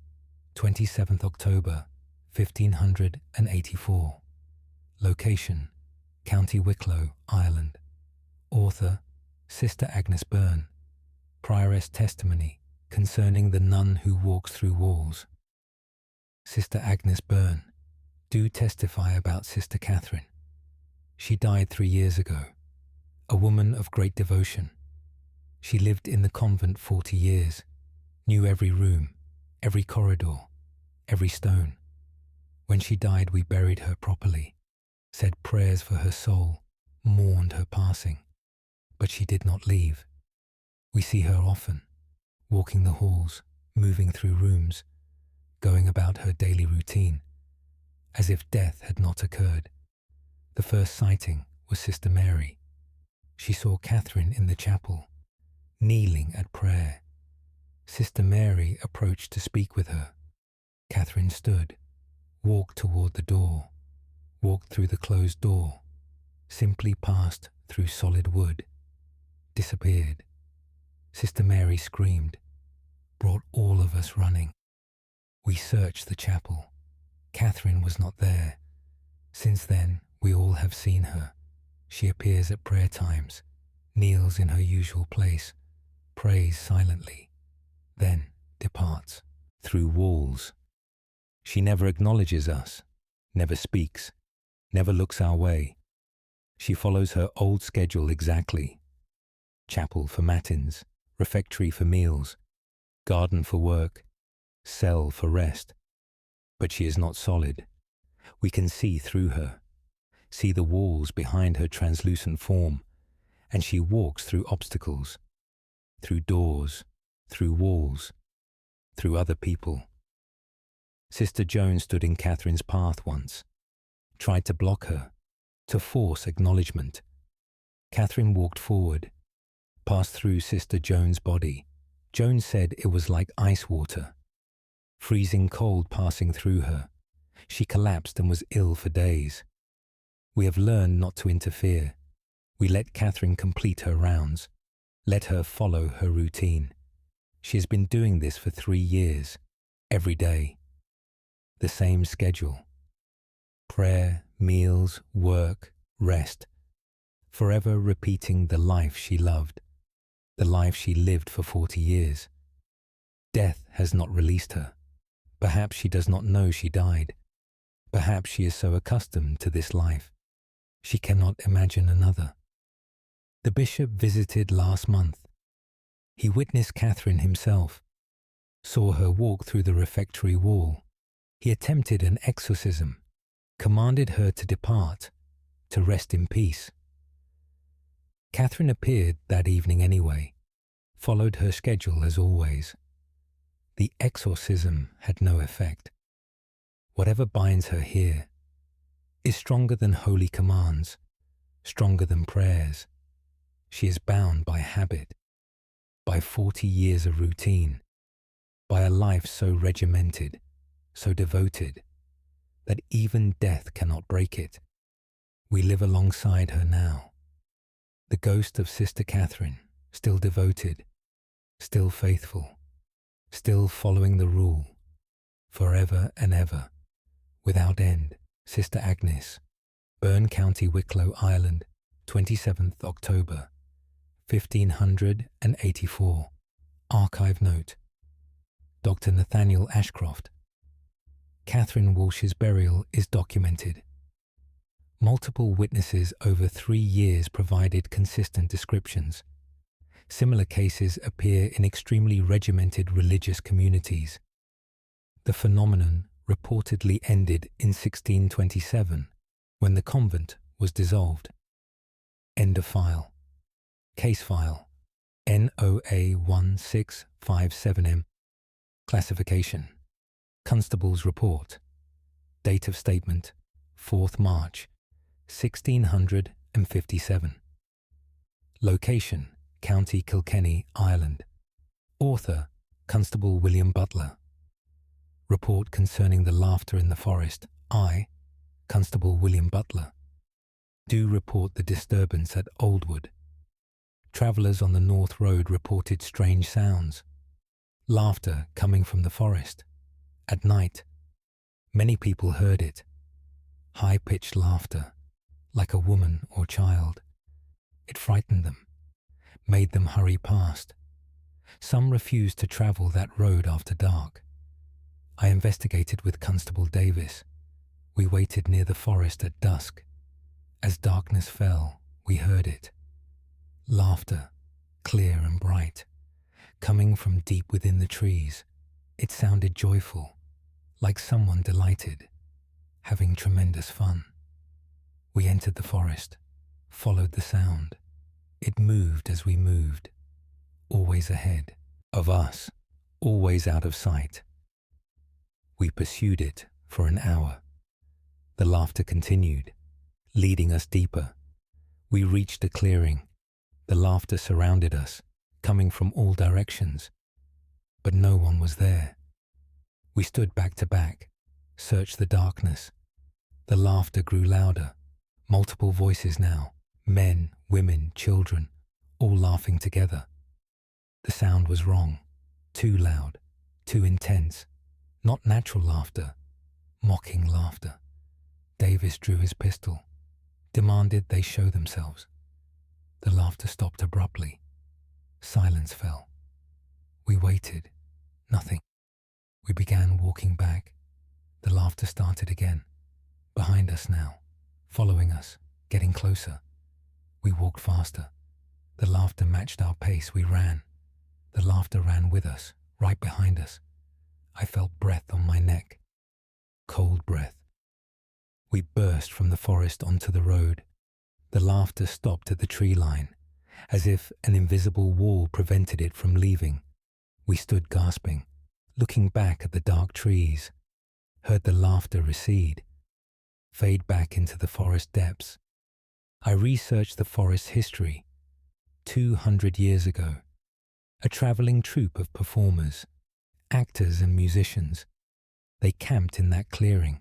27th October 1584. Location: County Wicklow, Ireland. Author: Sister Agnes Byrne. Prioress testimony concerning the nun who walks through walls. Sister Agnes Byrne, do testify about Sister Catherine. She died 3 years ago, a woman of great devotion. She lived in the convent 40 years, knew every room, every corridor, every stone. When she died, we buried her properly, said prayers for her soul, mourned her passing. But she did not leave. We see her often, walking the halls, moving through rooms, going about her daily routine, as if death had not occurred. The first sighting was Sister Mary. She saw Catherine in the chapel, kneeling at prayer. Sister Mary approached to speak with her. Catherine stood, walked toward the door, walked through the closed door, simply passed through solid wood, disappeared. Sister Mary screamed, brought all of us running. We searched the chapel. Catherine was not there. Since then, we all have seen her. She appears at prayer times, kneels in her usual place, prays silently, then departs through walls. She never acknowledges us, never speaks, never looks our way. She follows her old schedule exactly. Chapel for matins, refectory for meals, garden for work, cell for rest. But she is not solid. We can see through her, see the walls behind her translucent form, and she walks through obstacles, through doors, through walls, through other people. Sister Joan stood in Catherine's path once, tried to block her, to force acknowledgement. Catherine walked forward, passed through Sister Joan's body. Joan said it was like ice water, freezing cold passing through her. She collapsed and was ill for days. We have learned not to interfere. We let Catherine complete her rounds, let her follow her routine. She has been doing this for 3 years, every day. The same schedule. Prayer, meals, work, rest. Forever repeating the life she loved, the life she lived for 40 years. Death has not released her. Perhaps she does not know she died. Perhaps she is so accustomed to this life, she cannot imagine another. The bishop visited last month. He witnessed Catherine himself, saw her walk through the refectory wall. He attempted an exorcism, commanded her to depart, to rest in peace. Catherine appeared that evening anyway, followed her schedule as always. The exorcism had no effect. Whatever binds her here is stronger than holy commands, stronger than prayers. She is bound by habit, by 40 years of routine, by a life so regimented, so devoted, that even death cannot break it. We live alongside her now. The ghost of Sister Catherine, still devoted, still faithful, still following the rule, forever and ever, without end. Sister Agnes, Byrne County, Wicklow, Ireland, 27th October, 1584. Archive note: Dr. Nathaniel Ashcroft. Catherine Walsh's burial is documented. Multiple witnesses over 3 years provided consistent descriptions. Similar cases appear in extremely regimented religious communities. The phenomenon reportedly ended in 1627, when the convent was dissolved. End of file. Case file NOA 1657M. Classification: Constable's report. Date of statement: 4th March 1657. Location: County Kilkenny, Ireland. Author: Constable William Butler. Report concerning the laughter in the forest. I, Constable William Butler, do report the disturbance at Oldwood. Travellers on the North Road reported strange sounds. Laughter coming from the forest. At night, many people heard it. High-pitched laughter, like a woman or child. It frightened them, made them hurry past. Some refused to travel that road after dark. I investigated with Constable Davis. We waited near the forest at dusk. As darkness fell, we heard it. Laughter, clear and bright, coming from deep within the trees. It sounded joyful, like someone delighted, having tremendous fun. We entered the forest, followed the sound. It moved as we moved, always ahead of us, always out of sight. We pursued it for an hour. The laughter continued, leading us deeper. We reached a clearing. The laughter surrounded us, coming from all directions, but no one was there. We stood back to back, searched the darkness. The laughter grew louder, multiple voices now, men, women, children, all laughing together. The sound was wrong, too loud, too intense, not natural laughter, mocking laughter. Davis drew his pistol, demanded they show themselves. The laughter stopped abruptly. Silence fell. We waited. Nothing. We began walking back. The laughter started again. Behind us now. Following us. Getting closer. We walked faster. The laughter matched our pace. We ran. The laughter ran with us, right behind us. I felt breath on my neck. Cold breath. We burst from the forest onto the road. The laughter stopped at the tree line, as if an invisible wall prevented it from leaving. We stood gasping, looking back at the dark trees, heard the laughter recede, fade back into the forest depths. I researched the forest's history. 200 years ago, a travelling troupe of performers, actors and musicians, they camped in that clearing.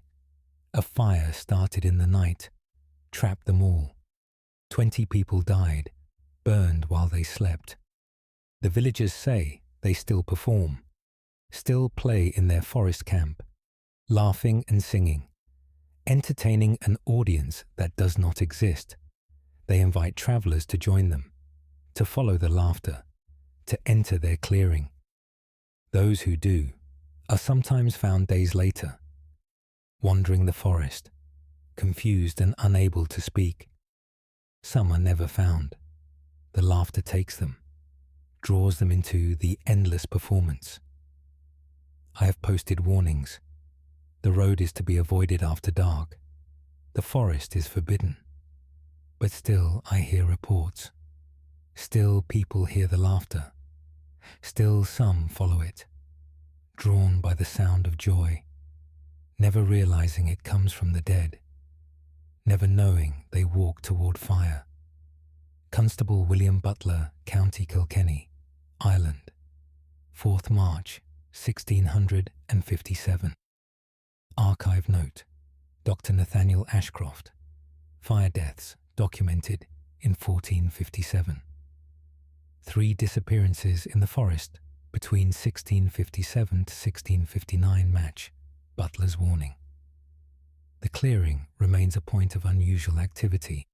A fire started in the night, trapped them all. 20 people died, burned while they slept. The villagers say they still perform, still play in their forest camp, laughing and singing, entertaining an audience that does not exist. They invite travellers to join them, to follow the laughter, to enter their clearing. Those who do are sometimes found days later, wandering the forest, confused and unable to speak. Some are never found. The laughter takes them, draws them into the endless performance. I have posted warnings. The road is to be avoided after dark. The forest is forbidden. But still I hear reports. Still people hear the laughter. Still some follow it, drawn by the sound of joy, never realizing it comes from the dead, never knowing they walk toward fire. Constable William Butler, County Kilkenny, Ireland, 4th March, 1657. Archive note: Dr. Nathaniel Ashcroft. Fire deaths documented in 1457. 3 disappearances in the forest between 1657 to 1659 match Butler's warning. The clearing remains a point of unusual activity.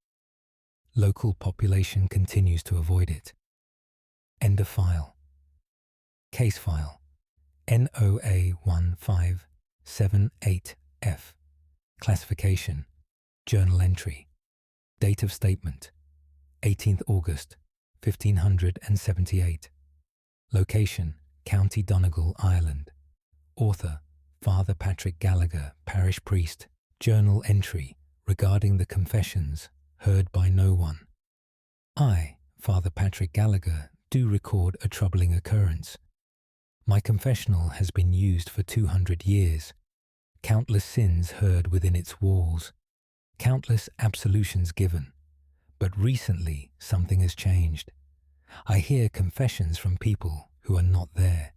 Local population continues to avoid it. End of file. Case file NOA 1578F. Classification: Journal entry. Date of statement: 18th August 1578. Location, County Donegal, Ireland. Author, Father Patrick Gallagher, parish priest. Journal entry regarding the confessions heard by no one. I, Father Patrick Gallagher, do record a troubling occurrence. My confessional has been used for 200 years. Countless sins heard within its walls. Countless absolutions given. But recently something has changed. I hear confessions from people who are not there.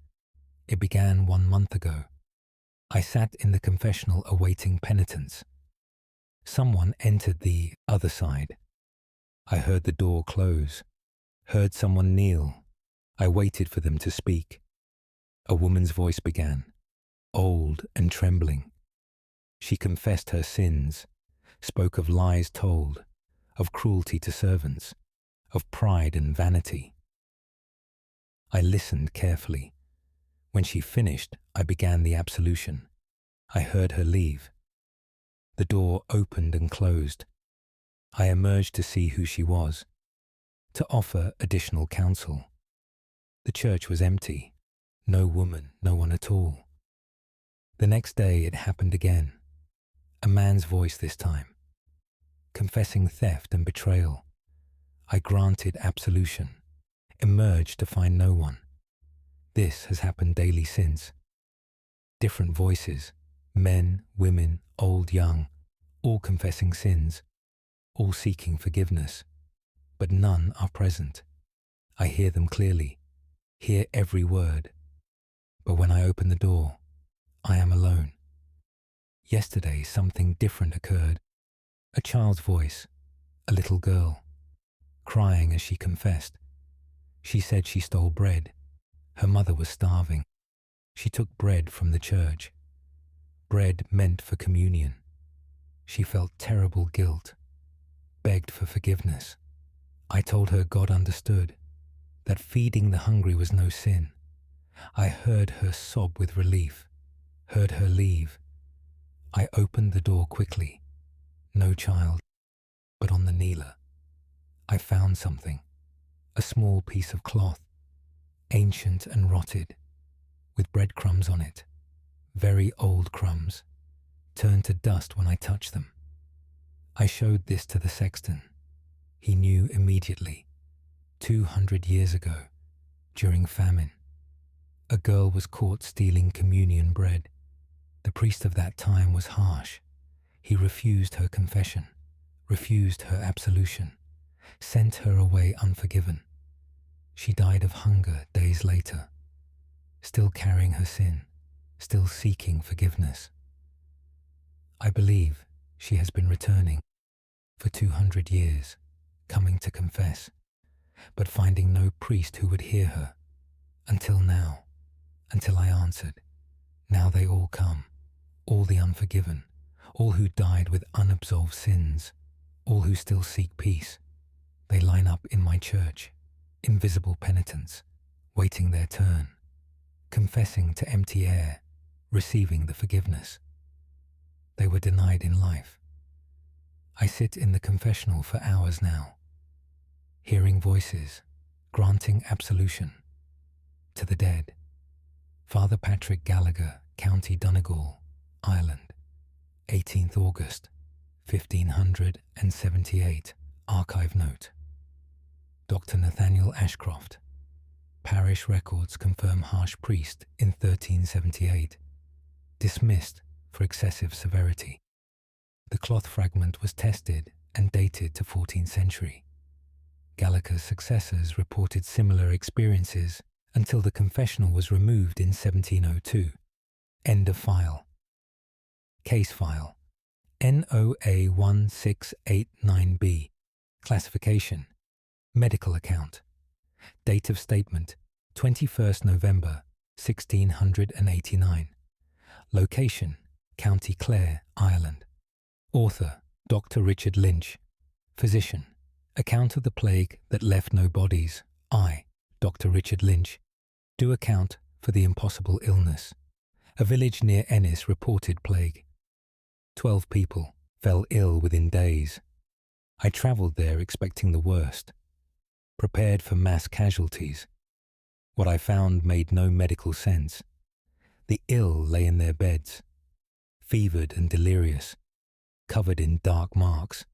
It began 1 month ago. I sat in the confessional awaiting penitence. Someone entered the other side. I heard the door close, heard someone kneel. I waited for them to speak. A woman's voice began, old and trembling. She confessed her sins, spoke of lies told, of cruelty to servants, of pride and vanity. I listened carefully. When she finished, I began the absolution. I heard her leave. The door opened and closed. I emerged to see who she was, to offer additional counsel. The church was empty. No woman, no one at all. The next day it happened again. A man's voice this time, confessing theft and betrayal. I granted absolution, emerged to find no one. This has happened daily since. Different voices, men, women, old, young, all confessing sins, all seeking forgiveness, but none are present. I hear them clearly, hear every word, but when I open the door, I am alone. Yesterday something different occurred. A child's voice, a little girl, crying as she confessed. She said she stole bread. Her mother was starving. She took bread from the church. Bread meant for communion. She felt terrible guilt, begged for forgiveness. I told her God understood, that feeding the hungry was no sin. I heard her sob with relief, heard her leave. I opened the door quickly. No child, but on the kneeler, I found something, a small piece of cloth, ancient and rotted, with breadcrumbs on it, very old crumbs, turned to dust when I touched them. I showed this to the sexton. He knew immediately. 200 years ago, during famine, a girl was caught stealing communion bread. The priest of that time was harsh. He refused her confession, refused her absolution, sent her away unforgiven. She died of hunger days later, still carrying her sin, still seeking forgiveness. I believe she has been returning for 200 years, coming to confess, but finding no priest who would hear her, until now, until I answered. Now they all come, all the unforgiven, all who died with unabsolved sins, all who still seek peace. They line up in my church, invisible penitents, waiting their turn, confessing to empty air, receiving the forgiveness. They were denied in life. I sit in the confessional for hours now, hearing voices, granting absolution to the dead. Father Patrick Gallagher, County Donegal, Ireland. 18th August, 1578, archive note. Dr. Nathaniel Ashcroft. Parish records confirm harsh priest in 1378. Dismissed for excessive severity. The cloth fragment was tested and dated to 14th century. Gallagher's successors reported similar experiences until the confessional was removed in 1702. End of file. Case file NOA 1689B. Classification Medical account. Date of statement 21st November 1689. Location County Clare, Ireland. Author Dr. Richard Lynch. Physician. Account of the plague that left no bodies. I, Dr. Richard Lynch, do account for the impossible illness. A village near Ennis reported plague. 12 people fell ill within days. I travelled there expecting the worst. prepared for mass casualties. What I found made no medical sense. The ill lay in their beds, fevered and delirious, covered in dark marks,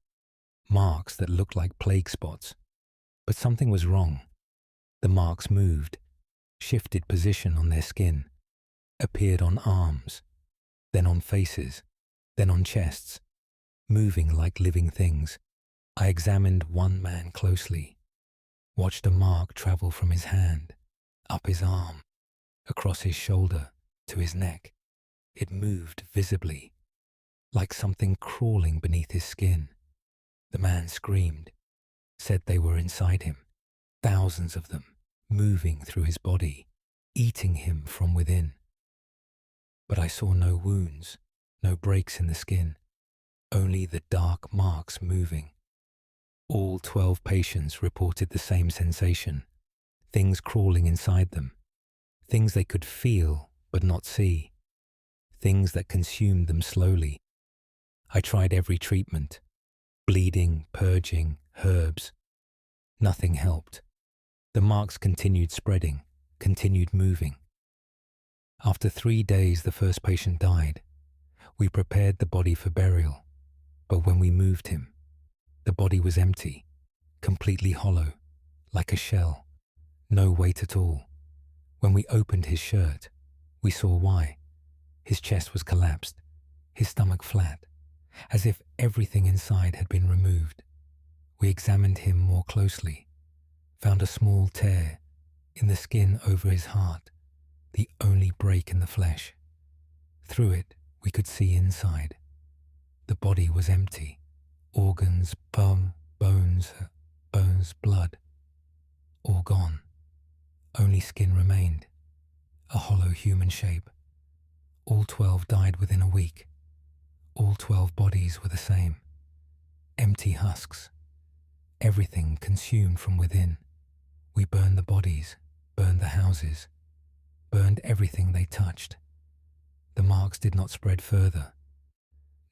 marks that looked like plague spots. But something was wrong. The marks moved, shifted position on their skin, appeared on arms, then on faces, then on chests, moving like living things. I examined one man closely, watched a mark travel from his hand, up his arm, across his shoulder, to his neck. It moved visibly, like something crawling beneath his skin. The man screamed, said they were inside him, thousands of them, moving through his body, eating him from within. But I saw no wounds, no breaks in the skin, only the dark marks moving. All 12 patients reported the same sensation, things crawling inside them, things they could feel but not see, things that consumed them slowly. I tried every treatment, bleeding, purging, herbs. Nothing helped. The marks continued spreading, continued moving. After 3 days, the first patient died. We prepared the body for burial, but when we moved him, the body was empty, completely hollow, like a shell, no weight at all. When we opened his shirt, we saw why. His chest was collapsed, his stomach flat, as if everything inside had been removed. We examined him more closely, found a small tear in the skin over his heart, the only break in the flesh. Through it, we could see inside. The body was empty, organs, bones, blood, all gone. Only skin remained, a hollow human shape. All 12 died within a week. All 12 bodies were the same. Empty husks. Everything consumed from within. We burned the bodies, burned the houses, burned everything they touched. The marks did not spread further.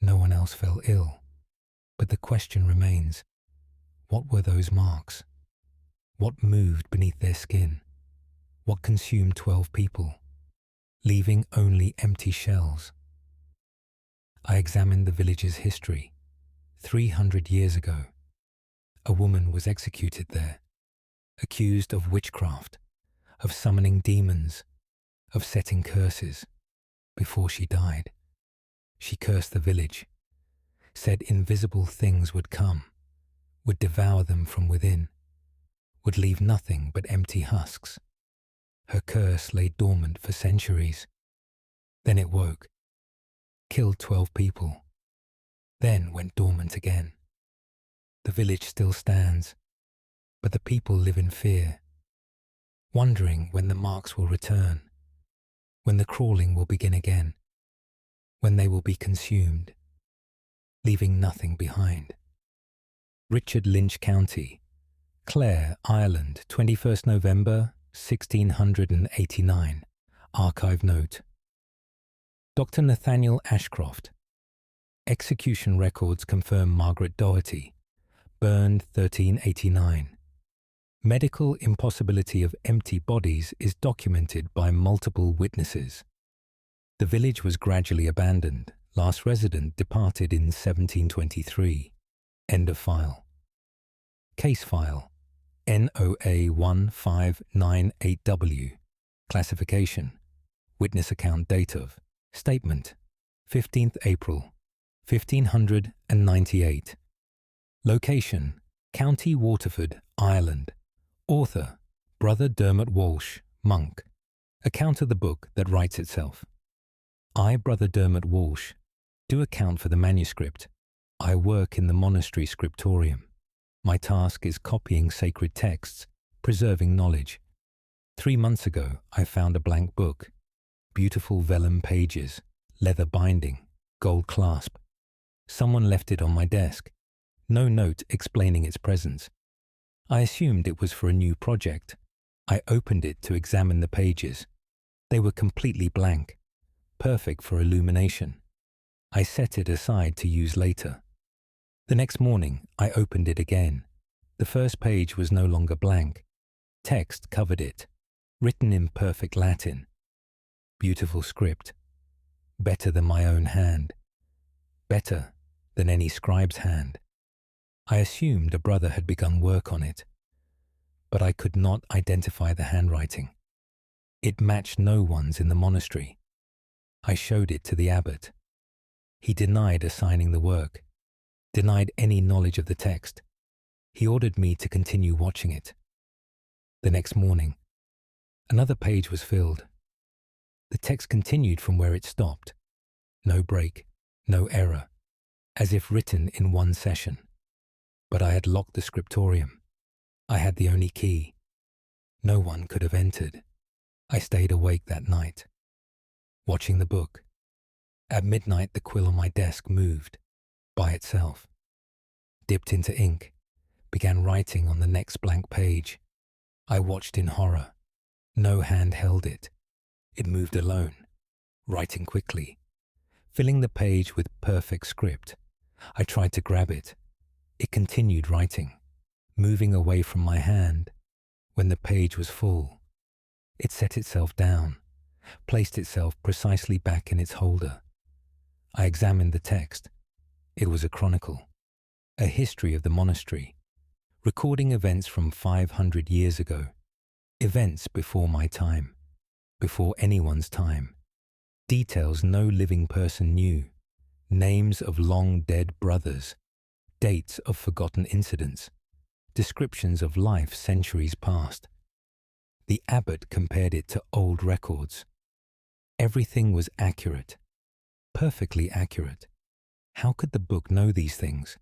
No one else fell ill. But the question remains, what were those marks? What moved beneath their skin? What consumed 12 people, leaving only empty shells? I examined the village's history. 300 years ago, a woman was executed there, accused of witchcraft, of summoning demons, of setting curses. Before she died, she cursed the village, said invisible things would come, would devour them from within, would leave nothing but empty husks. Her curse lay dormant for centuries. Then it woke, killed 12 people, then went dormant again. The village still stands, but the people live in fear, wondering when the marks will return, when the crawling will begin again, when they will be consumed, leaving nothing behind. Richard Lynch County, Clare, Ireland, 21st November 1689. Archive note. Dr. Nathaniel Ashcroft. Execution records confirm Margaret Doherty. Burned 1389. Medical impossibility of empty bodies is documented by multiple witnesses. The village was gradually abandoned. Last resident departed in 1723. End of file. Case file. NOA 1598W. Classification. Witness account date of. Statement. 15th April, 1598. Location. County Waterford, Ireland. Author. Brother Dermot Walsh, monk. Account of the book that writes itself. I, Brother Dermot Walsh, do account for the manuscript. I work in the monastery scriptorium. My task is copying sacred texts, preserving knowledge. 3 months ago, I found a blank book. Beautiful vellum pages, leather binding, gold clasp. Someone left it on my desk. No note explaining its presence. I assumed it was for a new project. I opened it to examine the pages. They were completely blank, perfect for illumination. I set it aside to use later. The next morning, I opened it again. The first page was no longer blank. Text covered it, written in perfect Latin. Beautiful script. Better than my own hand. Better than any scribe's hand. I assumed a brother had begun work on it, but I could not identify the handwriting. It matched no one's in the monastery. I showed it to the abbot. He denied assigning the work, denied any knowledge of the text. He ordered me to continue watching it. The next morning, another page was filled. The text continued from where it stopped. No break, no error, as if written in one session. But I had locked the scriptorium. I had the only key. No one could have entered. I stayed awake that night, watching the book. At midnight, the quill on my desk moved by itself, dipped into ink, began writing on the next blank page. I watched in horror. No hand held it. It moved alone, writing quickly, filling the page with perfect script. I tried to grab it. It continued writing, moving away from my hand. When the page was full, it set itself down, placed itself precisely back in its holder. I examined the text. It was a chronicle, a history of the monastery, recording events from 500 years ago, events before my time, before anyone's time, details no living person knew, names of long-dead brothers, dates of forgotten incidents, descriptions of life centuries past. The abbot compared it to old records. Everything was accurate, perfectly accurate. How could the book know these things?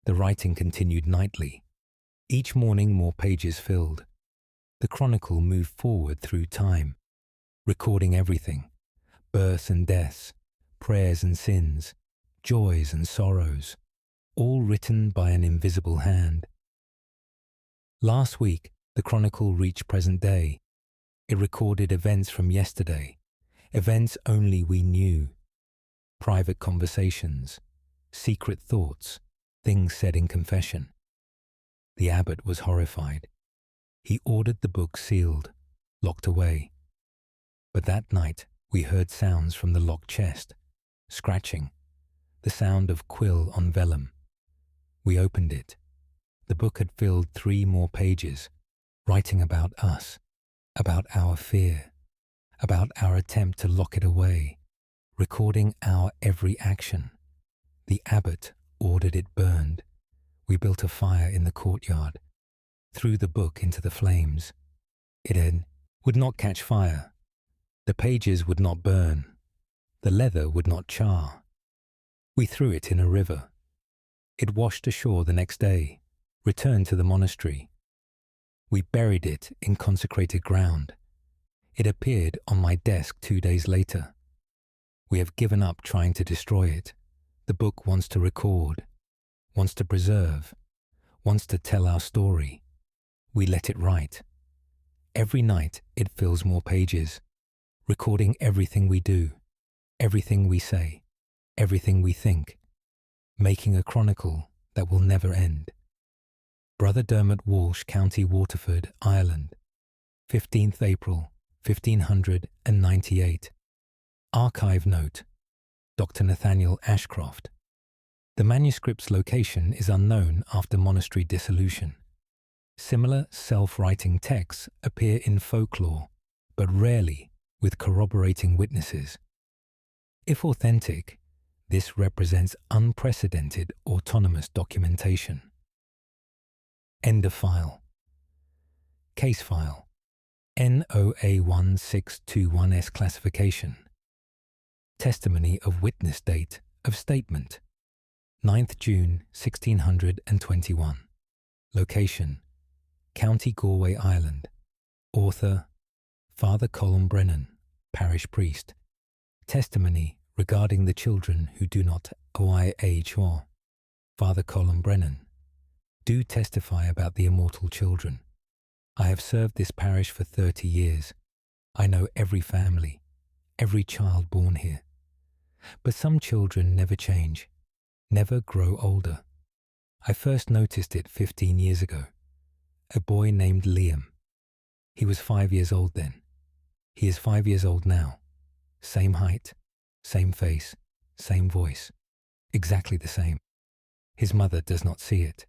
The writing continued nightly. Each morning more pages filled. The chronicle moved forward through time, recording everything, births and deaths, prayers and sins, joys and sorrows, all written by an invisible hand. Last week, the chronicle reached present day. It recorded events from yesterday, events only we knew, private conversations, secret thoughts, things said in confession. The abbot was horrified. He ordered the book sealed, locked away. But that night we heard sounds from the locked chest, scratching, the sound of quill on vellum. We opened it. The book had filled 3 more pages, writing about us, about our fear, about our attempt to lock it away, recording our every action. The abbot ordered it burned. We built a fire in the courtyard, threw the book into the flames. It would not catch fire. The pages would not burn. The leather would not char. We threw it in a river. It washed ashore the next day, returned to the monastery. We buried it in consecrated ground. It appeared on my desk 2 days later. We have given up trying to destroy it. The book wants to record, wants to preserve, wants to tell our story. We let it write. Every night it fills more pages, recording everything we do, everything we say, everything we think, making a chronicle that will never end. Brother Dermot Walsh, County Waterford, Ireland, 15th April, 1598. Archive note, Dr. Nathaniel Ashcroft. The manuscript's location is unknown after monastery dissolution. Similar self-writing texts appear in folklore, but rarely with corroborating witnesses. If authentic, this represents unprecedented autonomous documentation. End of file. Case file. NOA1621S classification. Testimony of witness date of statement. 9th June 1621. Location: County Galway, Ireland. Author: Father Colin Brennan, parish priest. Testimony regarding the children who do not OIH. Father Colin Brennan. Do testify about the immortal children. I have served this parish for 30 years. I know every family, every child born here. But some children never change, never grow older. I first noticed it 15 years ago. A boy named Liam. He was 5 years old then. He is 5 years old now. Same height, same face, same voice. Exactly the same. His mother does not see it.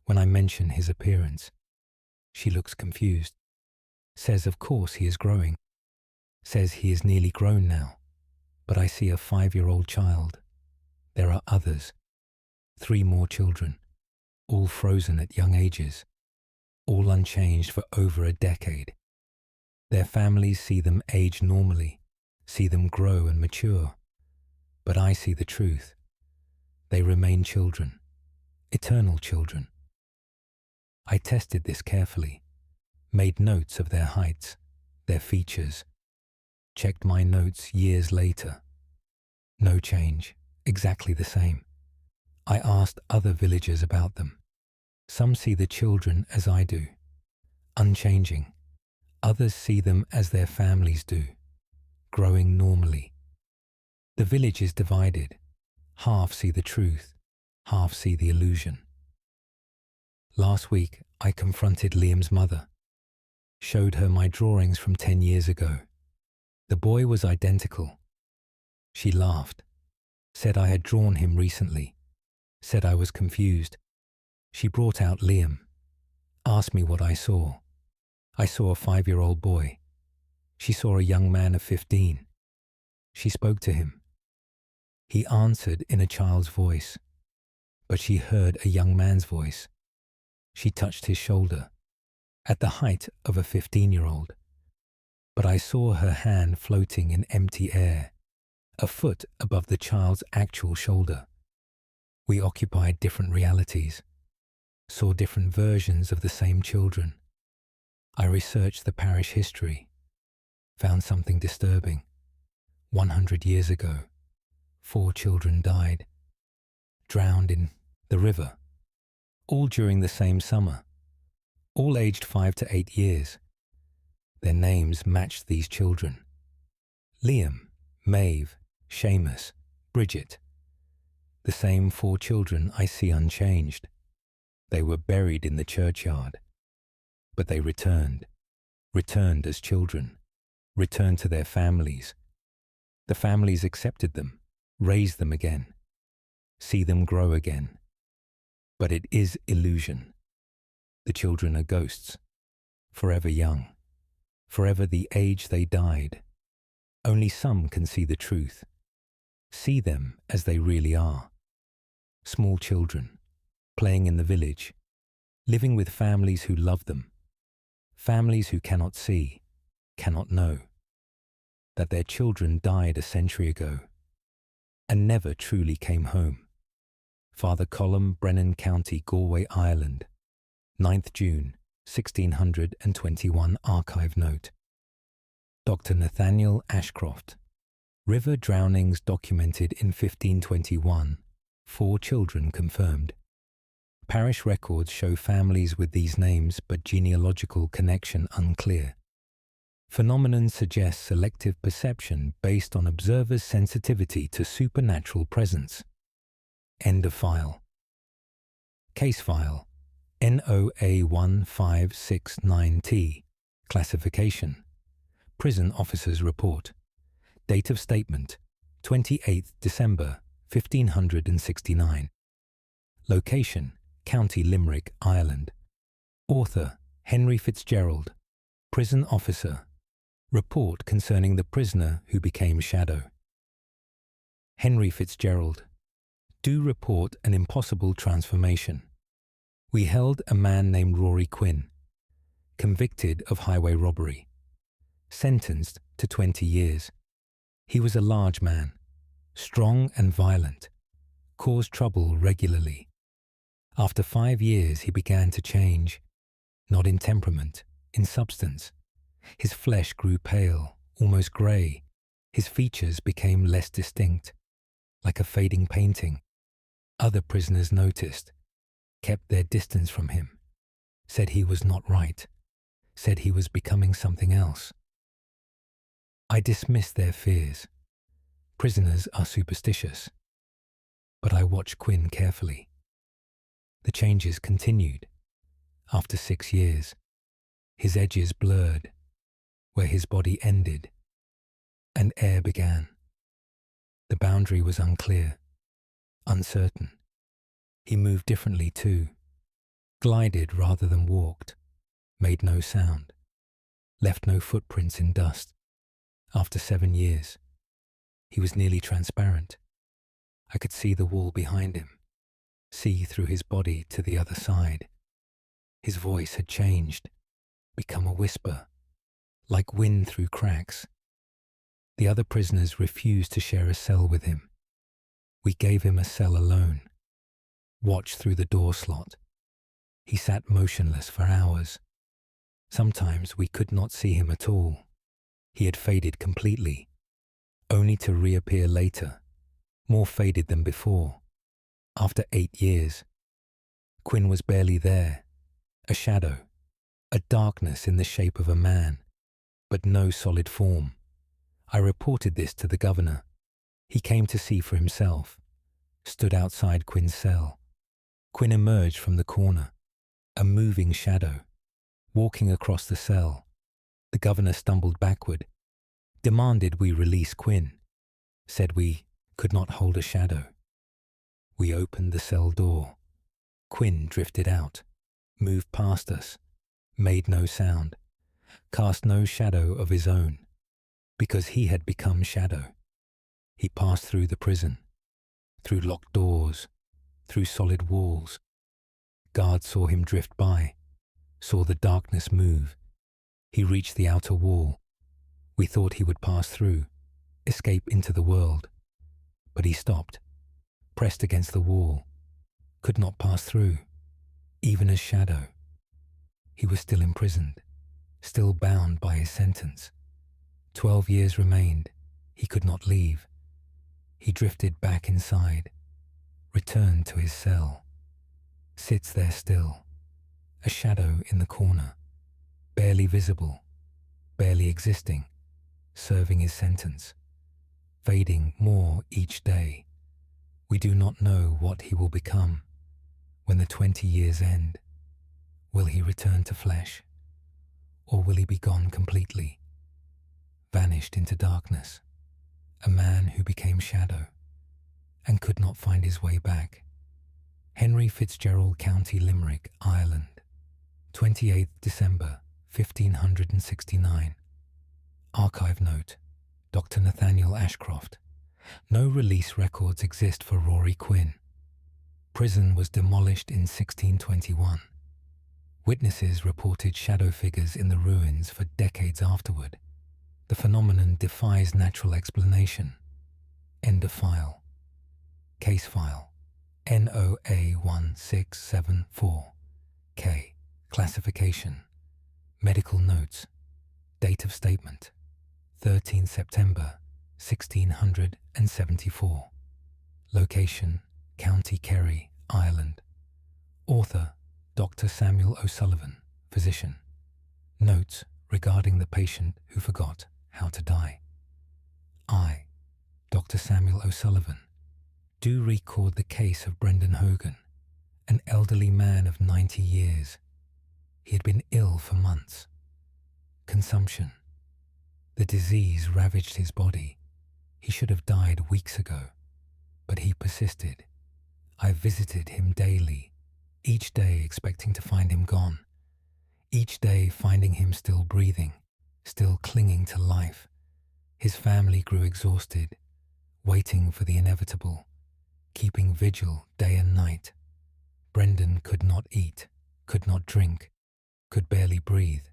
When I mention his appearance, she looks confused. Says of course he is growing. Says he is nearly grown now. But I see a 5-year-old child. There are others. 3 more children. All frozen at young ages. All unchanged for over a decade. Their families see them age normally, see them grow and mature. But I see the truth. They remain children, eternal children. I tested this carefully, made notes of their heights, their features, checked my notes years later. No change, exactly the same. I asked other villagers about them. Some see the children as I do, unchanging. Others see them as their families do, growing normally. The village is divided. Half see the truth, half see the illusion. Last week, I confronted Liam's mother, showed her my drawings from 10 years ago. The boy was identical. She laughed, said I had drawn him recently, said I was confused. She brought out Liam, asked me what I saw. I saw a 5-year-old boy. She saw a young man of 15. She spoke to him. He answered in a child's voice, but she heard a young man's voice. She touched his shoulder, at the height of a 15-year-old. But I saw her hand floating in empty air, a foot above the child's actual shoulder. We occupied different realities, saw different versions of the same children. I researched the parish history, found something disturbing. 100 years ago, 4 children died, drowned in the river, all during the same summer, all aged 5 to 8 years. Their names matched these children. Liam, Maeve, Seamus, Bridget. The same 4 children I see unchanged. They were buried in the churchyard. But they returned as children, returned to their families. The families accepted them, raised them again, see them grow again. But it is illusion. The children are ghosts, forever young, forever the age they died. Only some can see the truth, see them as they really are. Small children, playing in the village, living with families who love them, families who cannot see, cannot know, that their children died a century ago and never truly came home. Father Colum, Brennan County, Galway, Ireland, 9th June, 1621 archive note. Dr. Nathaniel Ashcroft. River drownings documented in 1521, 4 children confirmed. Parish records show families with these names, but genealogical connection unclear. Phenomenon suggests selective perception based on observers' sensitivity to supernatural presence. End of file. Case file NOA1569T. Classification. Prison Officers Report. Date of statement 28th December 1569. Location County Limerick, Ireland. Author Henry Fitzgerald. Prison Officer. Report concerning the prisoner who became shadow. Henry Fitzgerald. Do report an impossible transformation. We held a man named Rory Quinn, convicted of highway robbery, sentenced to 20 years. He was a large man, strong and violent, caused trouble regularly. After 5 years, he began to change, not in temperament, in substance. His flesh grew pale, almost grey. His features became less distinct, like a fading painting. Other prisoners noticed, kept their distance from him, said he was not right, said he was becoming something else. I dismissed their fears. Prisoners are superstitious. But I watched Quinn carefully. The changes continued. After 6 years, his edges blurred, where his body ended, and air began. The boundary was unclear, uncertain. He moved differently too, glided rather than walked, made no sound, left no footprints in dust. After 7 years, he was nearly transparent. I could see the wall behind him, see through his body to the other side. His voice had changed, become a whisper, like wind through cracks. The other prisoners refused to share a cell with him. We gave him a cell alone, watched through the door slot. He sat motionless for hours. Sometimes we could not see him at all. He had faded completely, only to reappear later, more faded than before. After 8 years, Quinn was barely there, a shadow, a darkness in the shape of a man, but no solid form. I reported this to the governor. He came to see for himself, stood outside Quinn's cell. Quinn emerged from the corner, a moving shadow, walking across the cell. The governor stumbled backward, demanded we release Quinn, said we could not hold a shadow. We opened the cell door. Quinn drifted out, moved past us, made no sound, cast no shadow of his own, because he had become shadow. He passed through the prison, through locked doors, through solid walls. Guards saw him drift by, saw the darkness move. He reached the outer wall. We thought he would pass through, escape into the world. But he stopped, pressed against the wall, could not pass through, even as shadow. He was still imprisoned, still bound by his sentence. 12 years remained. He could not leave. He drifted back inside, returned to his cell, sits there still, a shadow in the corner, barely visible, barely existing, serving his sentence, fading more each day. We do not know what he will become when the 20 years end. Will he return to flesh, or will he be gone completely, vanished into darkness, a man who became shadow and could not find his way back? Henry Fitzgerald, County Limerick, Ireland, 28th December 1569. Archive note: Dr. Nathaniel Ashcroft. No release records exist for Rory Quinn. Prison was demolished in 1621. Witnesses reported shadow figures in the ruins for decades afterward. The phenomenon defies natural explanation. End of file. Case file NOA 1674 K. Classification. Medical notes. Date of statement 13th September 1674. Location: County Kerry, Ireland. Author: Dr. Samuel O'Sullivan, physician. Notes regarding the patient who forgot how to die. I, Dr. Samuel O'Sullivan, do record the case of Brendan Hogan, an elderly man of 90 years. He had been ill for months. Consumption. The disease ravaged his body. He should have died weeks ago, but he persisted. I visited him daily, each day expecting to find him gone, each day finding him still breathing, still clinging to life. His family grew exhausted, waiting for the inevitable, keeping vigil day and night. Brendan could not eat, could not drink, could barely breathe,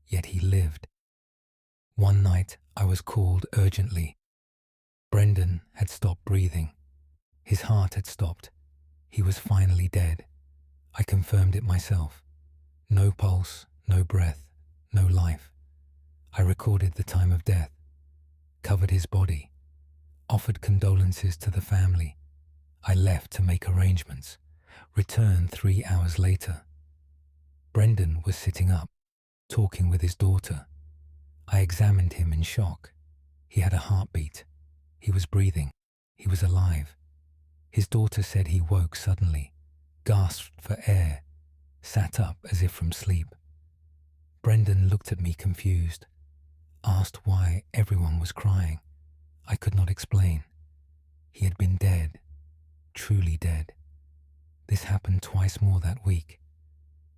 yet he lived. One night I was called urgently. Brendan had stopped breathing. His heart had stopped. He was finally dead. I confirmed it myself. No pulse, no breath, no life. I recorded the time of death, covered his body, offered condolences to the family. I left to make arrangements, returned 3 hours later. Brendan was sitting up, talking with his daughter. I examined him in shock. He had a heartbeat. He was breathing. He was alive. His daughter said he woke suddenly, gasped for air, sat up as if from sleep. Brendan looked at me confused, asked why everyone was crying. I could not explain. He had been dead, truly dead. This happened twice more that week.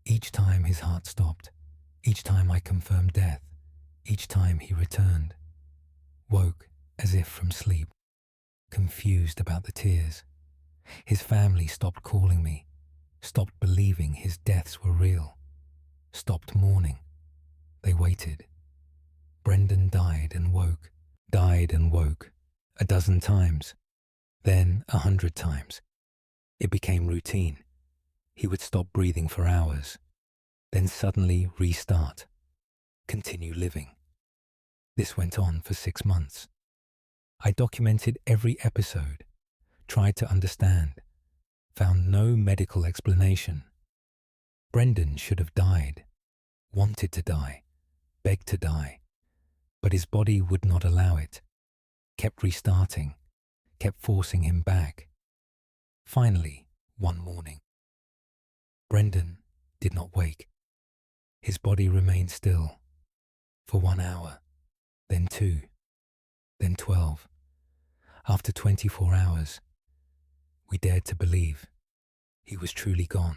Each time his heart stopped, each time I confirmed death, each time he returned. Woke as if from sleep, confused about the tears. His family stopped calling me, stopped believing his deaths were real, stopped mourning. They waited. Brendan died and woke, 12 times, then 100 times. It became routine. He would stop breathing for hours, then suddenly restart, continue living. This went on for 6 months. I documented every episode, tried to understand, found no medical explanation. Brendan should have died, wanted to die, begged to die, but his body would not allow it, kept restarting, kept forcing him back. Finally, one morning, Brendan did not wake. His body remained still for 1 hour, then 2, then 12. After 24 hours, we dared to believe he was truly gone.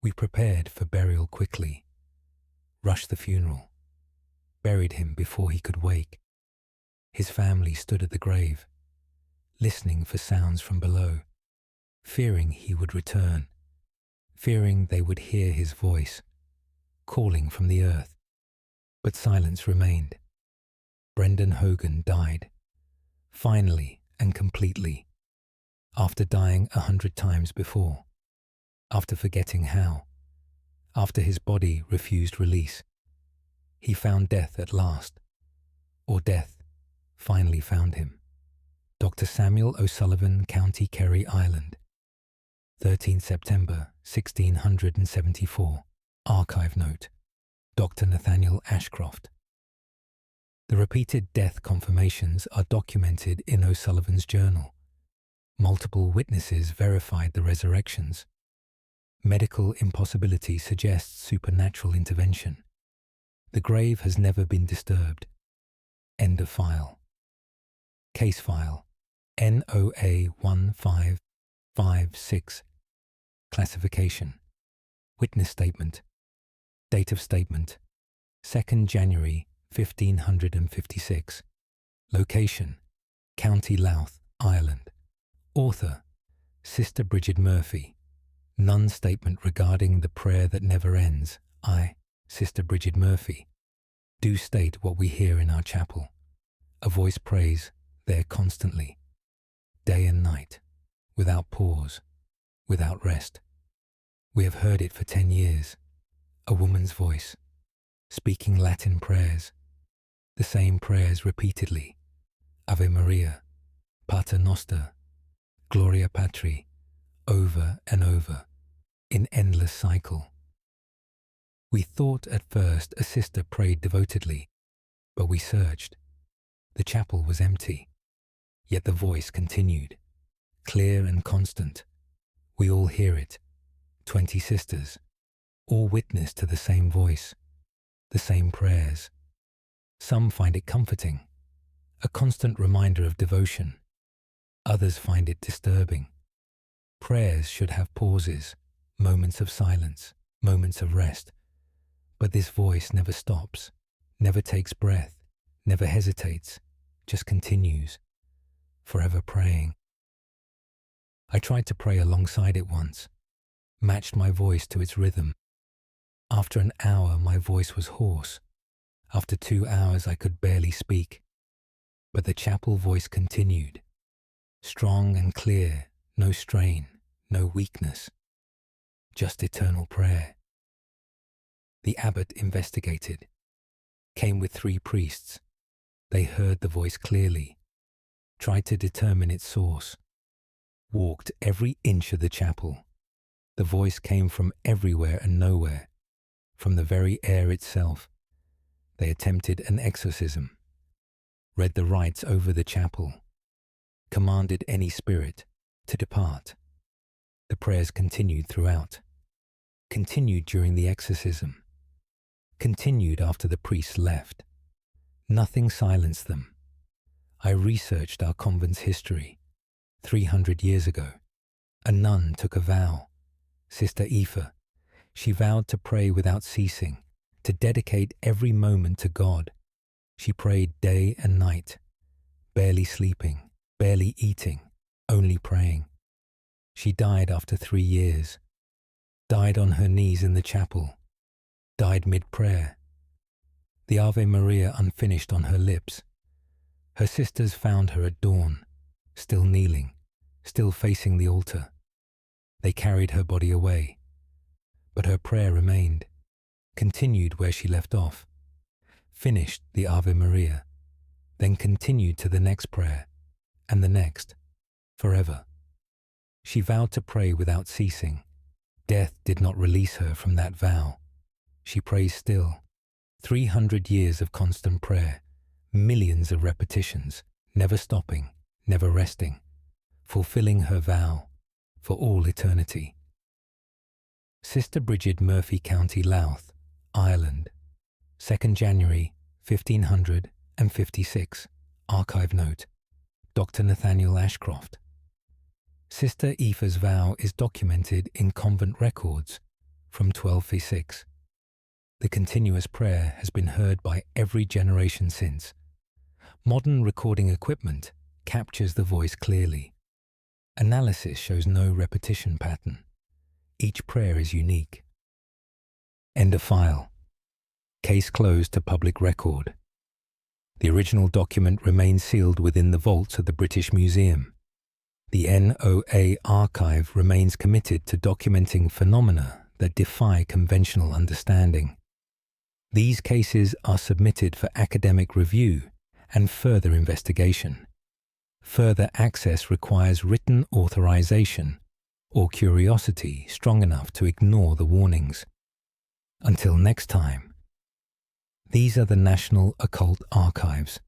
We prepared for burial quickly, rushed the funeral, buried him before he could wake. His family stood at the grave, listening for sounds from below, fearing he would return, fearing they would hear his voice, calling from the earth. But silence remained. Brendan Hogan died, finally and completely, after dying 100 times before, after forgetting how, after his body refused release. He found death at last, or death finally found him. Dr. Samuel O'Sullivan, County Kerry, Ireland, 13 September 1674. Archive note. Dr. Nathaniel Ashcroft. The repeated death confirmations are documented in O'Sullivan's journal. Multiple witnesses verified the resurrections. Medical impossibility suggests supernatural intervention. The grave has never been disturbed. End of file. Case file NOA 1556. Classification. Witness statement. Date of statement 2nd January 1556. Location County Louth, Ireland. Author Sister Bridget Murphy. Nun statement regarding the prayer that never ends. I, Sister Bridget Murphy, do state what we hear in our chapel. A voice prays there constantly, day and night, without pause, without rest. We have heard it for 10 years. A woman's voice, speaking Latin prayers, the same prayers repeatedly. Ave Maria, Pater Noster, Gloria Patri, over and over, in endless cycle. We thought at first a sister prayed devotedly, but we searched. The chapel was empty, yet the voice continued, clear and constant. We all hear it, 20 sisters, all witness to the same voice, the same prayers. Some find it comforting, a constant reminder of devotion. Others find it disturbing. Prayers should have pauses, moments of silence, moments of rest. But this voice never stops, never takes breath, never hesitates, just continues, forever praying. I tried to pray alongside it once, matched my voice to its rhythm. After an hour, my voice was hoarse. After 2 hours, I could barely speak. But the chapel voice continued, strong and clear, no strain, no weakness, just eternal prayer. The abbot investigated, came with 3 priests. They heard the voice clearly, tried to determine its source, walked every inch of the chapel. The voice came from everywhere and nowhere, from the very air itself. They attempted an exorcism, read the rites over the chapel, commanded any spirit to depart. The prayers continued throughout, continued during the exorcism, continued after the priests left. Nothing silenced them. I researched our convent's history. 300 years ago, a nun took a vow. Sister Aoife, she vowed to pray without ceasing, to dedicate every moment to God. She prayed day and night, barely sleeping, barely eating, only praying. She died after 3 years, died on her knees in the chapel, died mid-prayer, the Ave Maria unfinished on her lips. Her sisters found her at dawn, still kneeling, still facing the altar. They carried her body away, but her prayer remained, continued where she left off, finished the Ave Maria, then continued to the next prayer, and the next, forever. She vowed to pray without ceasing. Death did not release her from that vow. She prays still. 300 years of constant prayer, millions of repetitions, never stopping, never resting, fulfilling her vow for all eternity. Sister Bridget Murphy, County Louth, Ireland, 2nd January 1556. Archive note. Dr. Nathaniel Ashcroft. Sister Aoife's vow is documented in convent records from 1256. The continuous prayer has been heard by every generation since. Modern recording equipment captures the voice clearly. Analysis shows no repetition pattern. Each prayer is unique. End of file. Case closed to public record. The original document remains sealed within the vaults of the British Museum. The NOA archive remains committed to documenting phenomena that defy conventional understanding. These cases are submitted for academic review and further investigation. Further access requires written authorization or curiosity strong enough to ignore the warnings. Until next time, these are the National Occult Archives.